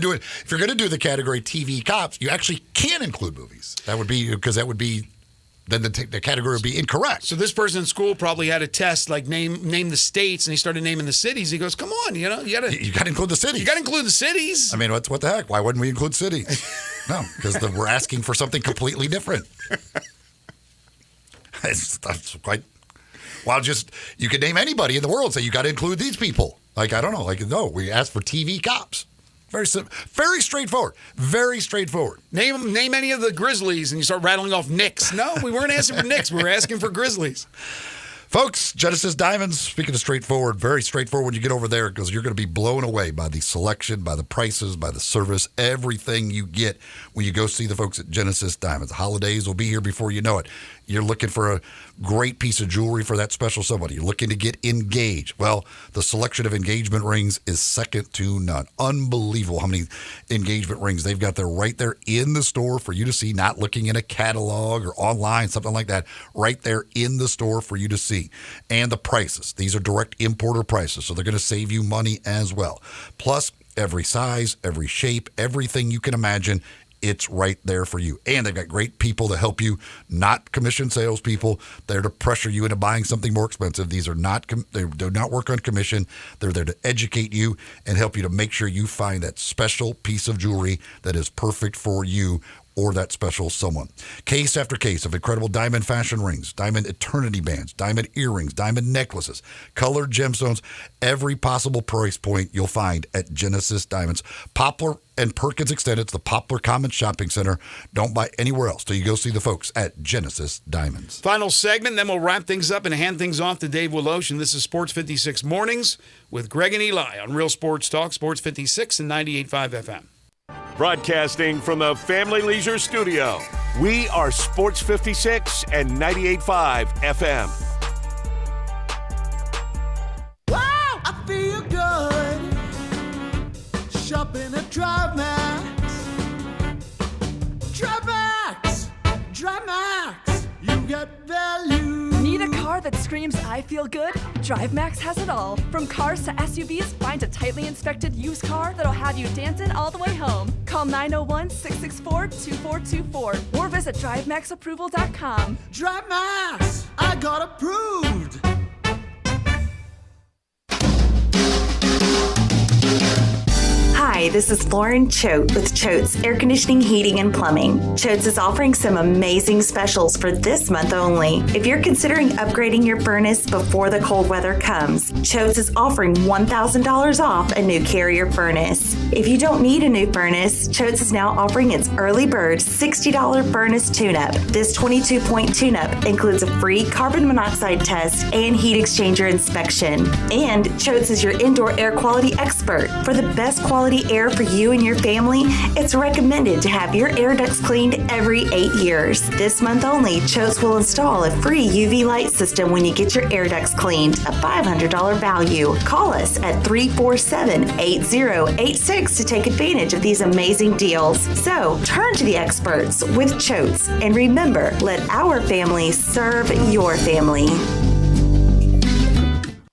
do the category TV cops, you actually can include movies. Then the category would be incorrect. So this person in school probably had a test like name the states, and he started naming the cities. He goes, "Come on, you got to include the cities. You got to include the cities." I mean, what the heck? Why wouldn't we include cities? No, because we're asking for something completely different. That's quite. Well, you could name anybody in the world and say you got to include these people. Like, I don't know. Like, no, we asked for TV cops. Very simple. Very straightforward. Very straightforward. Name any of the Grizzlies, and you start rattling off Knicks. No, we weren't asking for Knicks. We were asking for Grizzlies. Folks, Genesis Diamonds, speaking of straightforward, very straightforward when you get over there because you're going to be blown away by the selection, by the prices, by the service, everything you get when you go see the folks at Genesis Diamonds. The holidays will be here before you know it. You're looking for a great piece of jewelry for that special somebody. You're looking to get engaged. Well, the selection of engagement rings is second to none. Unbelievable how many engagement rings they've got there right there in the store for you to see, not looking in a catalog or online, something like that. Right there in the store for you to see. And the prices. These are direct importer prices, so they're going to save you money as well. Plus, every size, every shape, everything you can imagine, it's right there for you. And they've got great people to help you, not commission salespeople. They're to pressure you into buying something more expensive. These are not, they do not work on commission. They're there to educate you and help you to make sure you find that special piece of jewelry that is perfect for you or that special someone. Case after case of incredible diamond fashion rings, diamond eternity bands, diamond earrings, diamond necklaces, colored gemstones, every possible price point you'll find at Genesis Diamonds. Poplar and Perkins Extended, it's the Poplar Commons Shopping Center. Don't buy anywhere else till you go see the folks at Genesis Diamonds. Final segment, then we'll wrap things up and hand things off to Dave Wolosh. This is Sports 56 Mornings with Greg and Eli on Real Sports Talk, Sports 56 and 98.5 FM. Broadcasting from the Family Leisure Studio, we are Sports 56 and 98.5 FM. Wow, I feel good. Shopping at Drive Max. Drive Max. Drive Max. You get value. Need a car that screams I feel good? DriveMax has it all. From cars to SUVs, find a tightly inspected used car that'll have you dancing all the way home. Call 901-664-2424 or visit DriveMaxApproval.com. Drive Max, I got approved. Hi, this is Lauren Choate with Choate's Air Conditioning, Heating, and Plumbing. Choate's is offering some amazing specials for this month only. If you're considering upgrading your furnace before the cold weather comes, Choate's is offering $1,000 off a new Carrier furnace. If you don't need a new furnace, Choate's is now offering its early bird $60 furnace tune-up. This 22-point tune-up includes a free carbon monoxide test and heat exchanger inspection. And Choate's is your indoor air quality expert. For the best quality air for you and your family, it's recommended to have your air ducts cleaned every 8 years. This month only, Choate's will install a free UV light system when you get your air ducts cleaned, a $500 value. Call us at 347-8086 to take advantage of these amazing deals. So, turn to the experts with Choate's, and remember, let our family serve your family.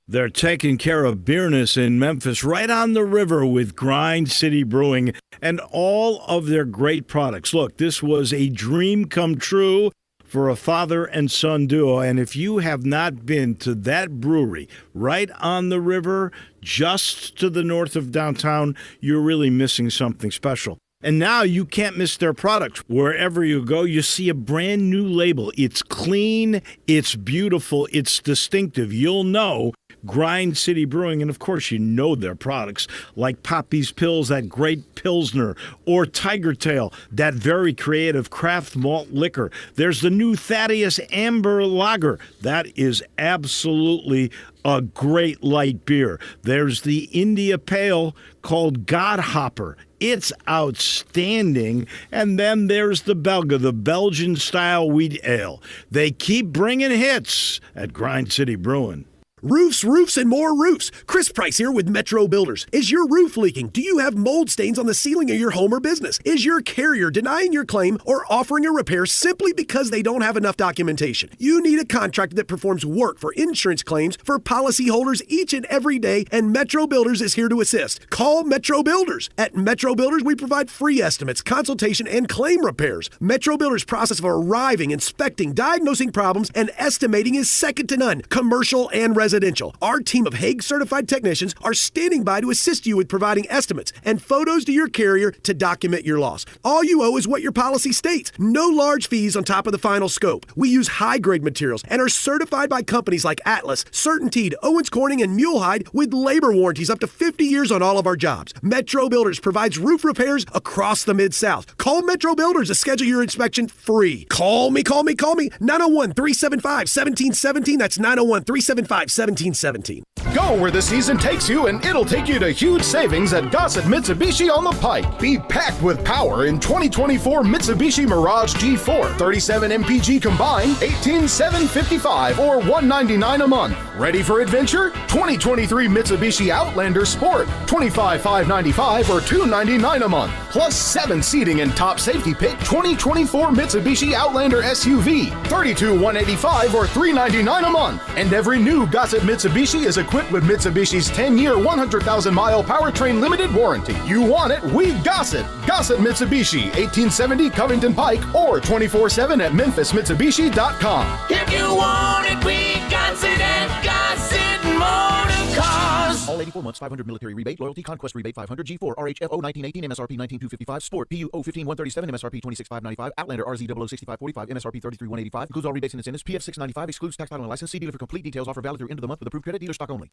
They're taking care of beerness in Memphis, right on the river with Grind City Brewing and all of their great products. Look, this was a dream come true for a father and son duo. And if you have not been to that brewery right on the river, just to the north of downtown, you're really missing something special. And now you can't miss their products. Wherever you go, you see a brand new label. It's clean, it's beautiful, it's distinctive. You'll know Grind City Brewing, and of course you know their products like Poppy's Pills, that great Pilsner, or Tiger Tail, that very creative craft malt liquor. There's the new Thaddeus Amber Lager. That is absolutely a great light beer. There's the India Pale called Godhopper. It's outstanding. And then there's the Belga, the Belgian-style wheat ale. They keep bringing hits at Grind City Brewing. Roofs, roofs, and more roofs. Chris Price here with Metro Builders. Is your roof leaking? Do you have mold stains on the ceiling of your home or business? Is your carrier denying your claim or offering a repair simply because they don't have enough documentation? You need a contractor that performs work for insurance claims for policyholders each and every day, and Metro Builders is here to assist. Call Metro Builders. At Metro Builders, we provide free estimates, consultation, and claim repairs. Metro Builders' process of arriving, inspecting, diagnosing problems, and estimating is second to none, commercial and residential. Our team of Hague-certified technicians are standing by to assist you with providing estimates and photos to your carrier to document your loss. All you owe is what your policy states. No large fees on top of the final scope. We use high-grade materials and are certified by companies like Atlas, CertainTeed, Owens Corning, and Mulehide with labor warranties up to 50 years on all of our jobs. Metro Builders provides roof repairs across the Mid-South. Call Metro Builders to schedule your inspection free. Call me. 901-375-1717. That's 901-375-1717. Go where the season takes you, and it'll take you to huge savings at Gossett Mitsubishi on the Pike. Be packed with power in 2024 Mitsubishi Mirage G4. 37 MPG combined, $18,755 or $199 a month. Ready for adventure? 2023 Mitsubishi Outlander Sport, $25,595 or $299 a month. Plus 7 seating and top safety pick 2024 Mitsubishi Outlander SUV, $32,185 or $399 a month. And every new Gossett Mitsubishi is equipped with Mitsubishi's 10-year, 100,000-mile powertrain limited warranty. You want it, we Gossett. Gossett Mitsubishi, 1870 Covington Pike, or 24/7 at memphismitsubishi.com. If you want it, we got it at Gossett Motor Cars. All 84 months, 500 military rebate, loyalty, conquest rebate, 500 G4, RHFO 1918, MSRP 19255, Sport, PU 015-137, MSRP 26595, Outlander RZ 006545, MSRP 33185, includes all rebates and incentives, PF 695, excludes tax title and license. See dealer for complete details. Offer valid through end of the month with approved credit, dealer stock only.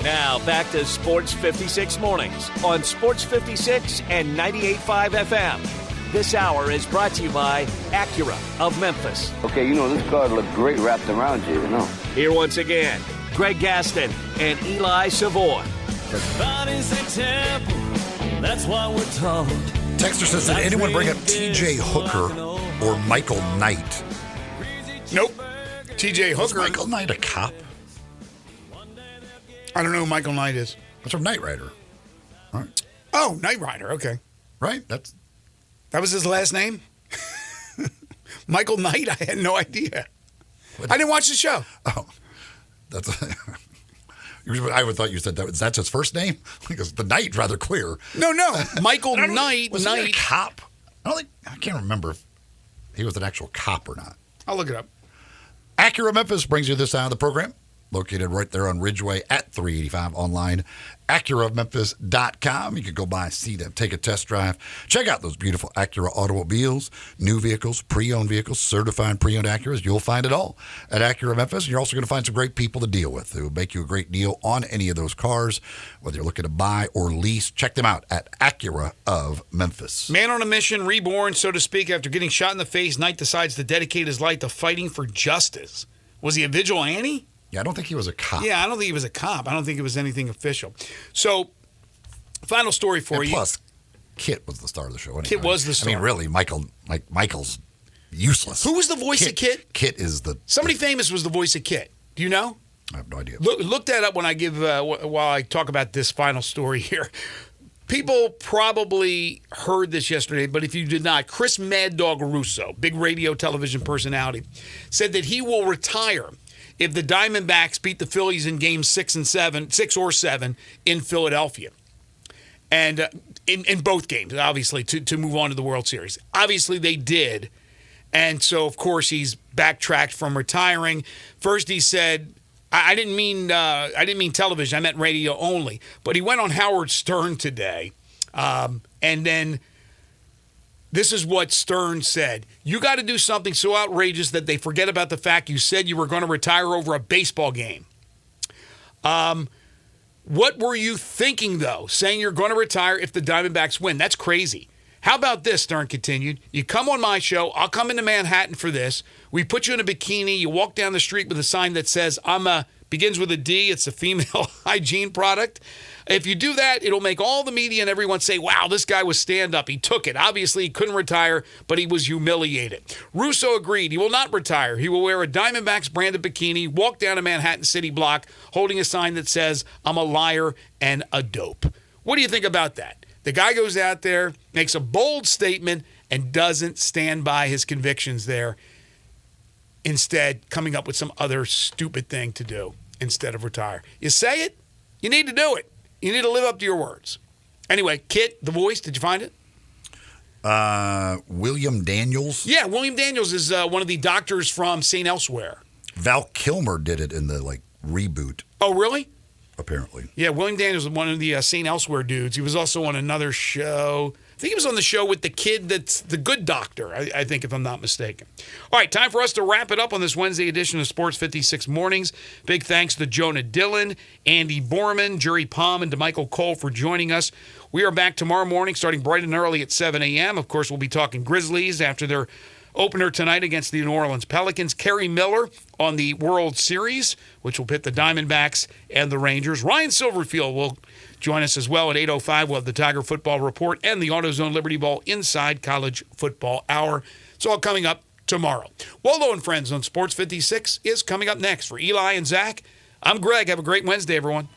Now back to Sports 56 Mornings on Sports 56 and 98.5 FM. This hour is brought to you by Acura of Memphis. Okay, this car look great wrapped around you, Here once again, Greg Gaston and Eli Savoy. The body's a temple, that's what we're told. Texter says, did anyone bring up T.J. Hooker or Michael Knight? Nope. T.J. Hooker. Was Michael Knight a cop? I don't know who Michael Knight is. That's from Knight Rider. Right. Oh, Knight Rider. Okay. Right. That was his last name? Michael Knight? I had no idea. I didn't watch the show. Oh. That's... I would thought you said that's his first name? Because the Knight rather clear. No. Michael Knight. Was he a cop? I can't remember if he was an actual cop or not. I'll look it up. Acura Memphis brings you this hour of the program. located right there on Ridgeway at 385 online. AcuraMemphis.com. You could go by, see them, take a test drive. Check out those beautiful Acura automobiles, new vehicles, pre-owned vehicles, certified pre-owned Acuras. You'll find it all at Acura Memphis. You're also going to find some great people to deal with who will make you a great deal on any of those cars, whether you're looking to buy or lease. Check them out at Acura of Memphis. Man on a mission, reborn, so to speak, after getting shot in the face, Knight decides to dedicate his life to fighting for justice. Was he a vigilante? Yeah, I don't think he was a cop. Yeah, I don't think he was a cop. I don't think it was anything official. So, final story for you. Plus, Kit was the star of the show. Anyway. Kit was the star. I mean, really, Michael's useless. Who was the voice of Kit? Kit is the... Somebody famous was the voice of Kit. Do you know? I have no idea. Look that up when I give while I talk about this final story here. People probably heard this yesterday, but if you did not, Chris Mad Dog Russo, big radio television personality, said that he will retire if the Diamondbacks beat the Phillies in games 6 or 7 in Philadelphia. And in both games, obviously, to move on to the World Series. Obviously, they did. And so, of course, he's backtracked from retiring. First, he said, I didn't mean television. I meant radio only. But he went on Howard Stern today. And then this is what Stern said. You got to do something so outrageous that they forget about the fact you said you were going to retire over a baseball game. What were you thinking, though, saying you're going to retire if the Diamondbacks win? That's crazy. How about this, Stern continued. You come on my show. I'll come into Manhattan for this. We put you in a bikini. You walk down the street with a sign that says, begins with a D. It's a female hygiene product. If you do that, it'll make all the media and everyone say, wow, this guy was stand-up. He took it. Obviously, he couldn't retire, but he was humiliated. Russo agreed. He will not retire. He will wear a Diamondbacks branded bikini, walk down a Manhattan City block, holding a sign that says, I'm a liar and a dope. What do you think about that? The guy goes out there, makes a bold statement, and doesn't stand by his convictions there. Instead, coming up with some other stupid thing to do instead of retire. You say it, you need to do it. You need to live up to your words. Anyway, Kit, the voice, did you find it? William Daniels. Yeah, William Daniels is one of the doctors from St. Elsewhere. Val Kilmer did it in the reboot. Oh, really? Apparently. Yeah, William Daniels was one of the St. Elsewhere dudes. He was also on another show. I think he was on the show with the kid that's the good doctor, I think, if I'm not mistaken. All right, time for us to wrap it up on this Wednesday edition of Sports 56 Mornings. Big thanks to Jonah Dillon, Andy Borman, Jerry Palm, and to Michael Cole for joining us. We are back tomorrow morning starting bright and early at 7 a.m. Of course, we'll be talking Grizzlies after their opener tonight against the New Orleans Pelicans. Kerry Miller on the World Series, which will pit the Diamondbacks and the Rangers. Ryan Silverfield will join us as well at 8:05. We'll have the Tiger Football Report and the AutoZone Liberty Ball Inside College Football Hour. It's all coming up tomorrow. Waldo and Friends on Sports 56 is coming up next. For Eli and Zach, I'm Greg. Have a great Wednesday, everyone.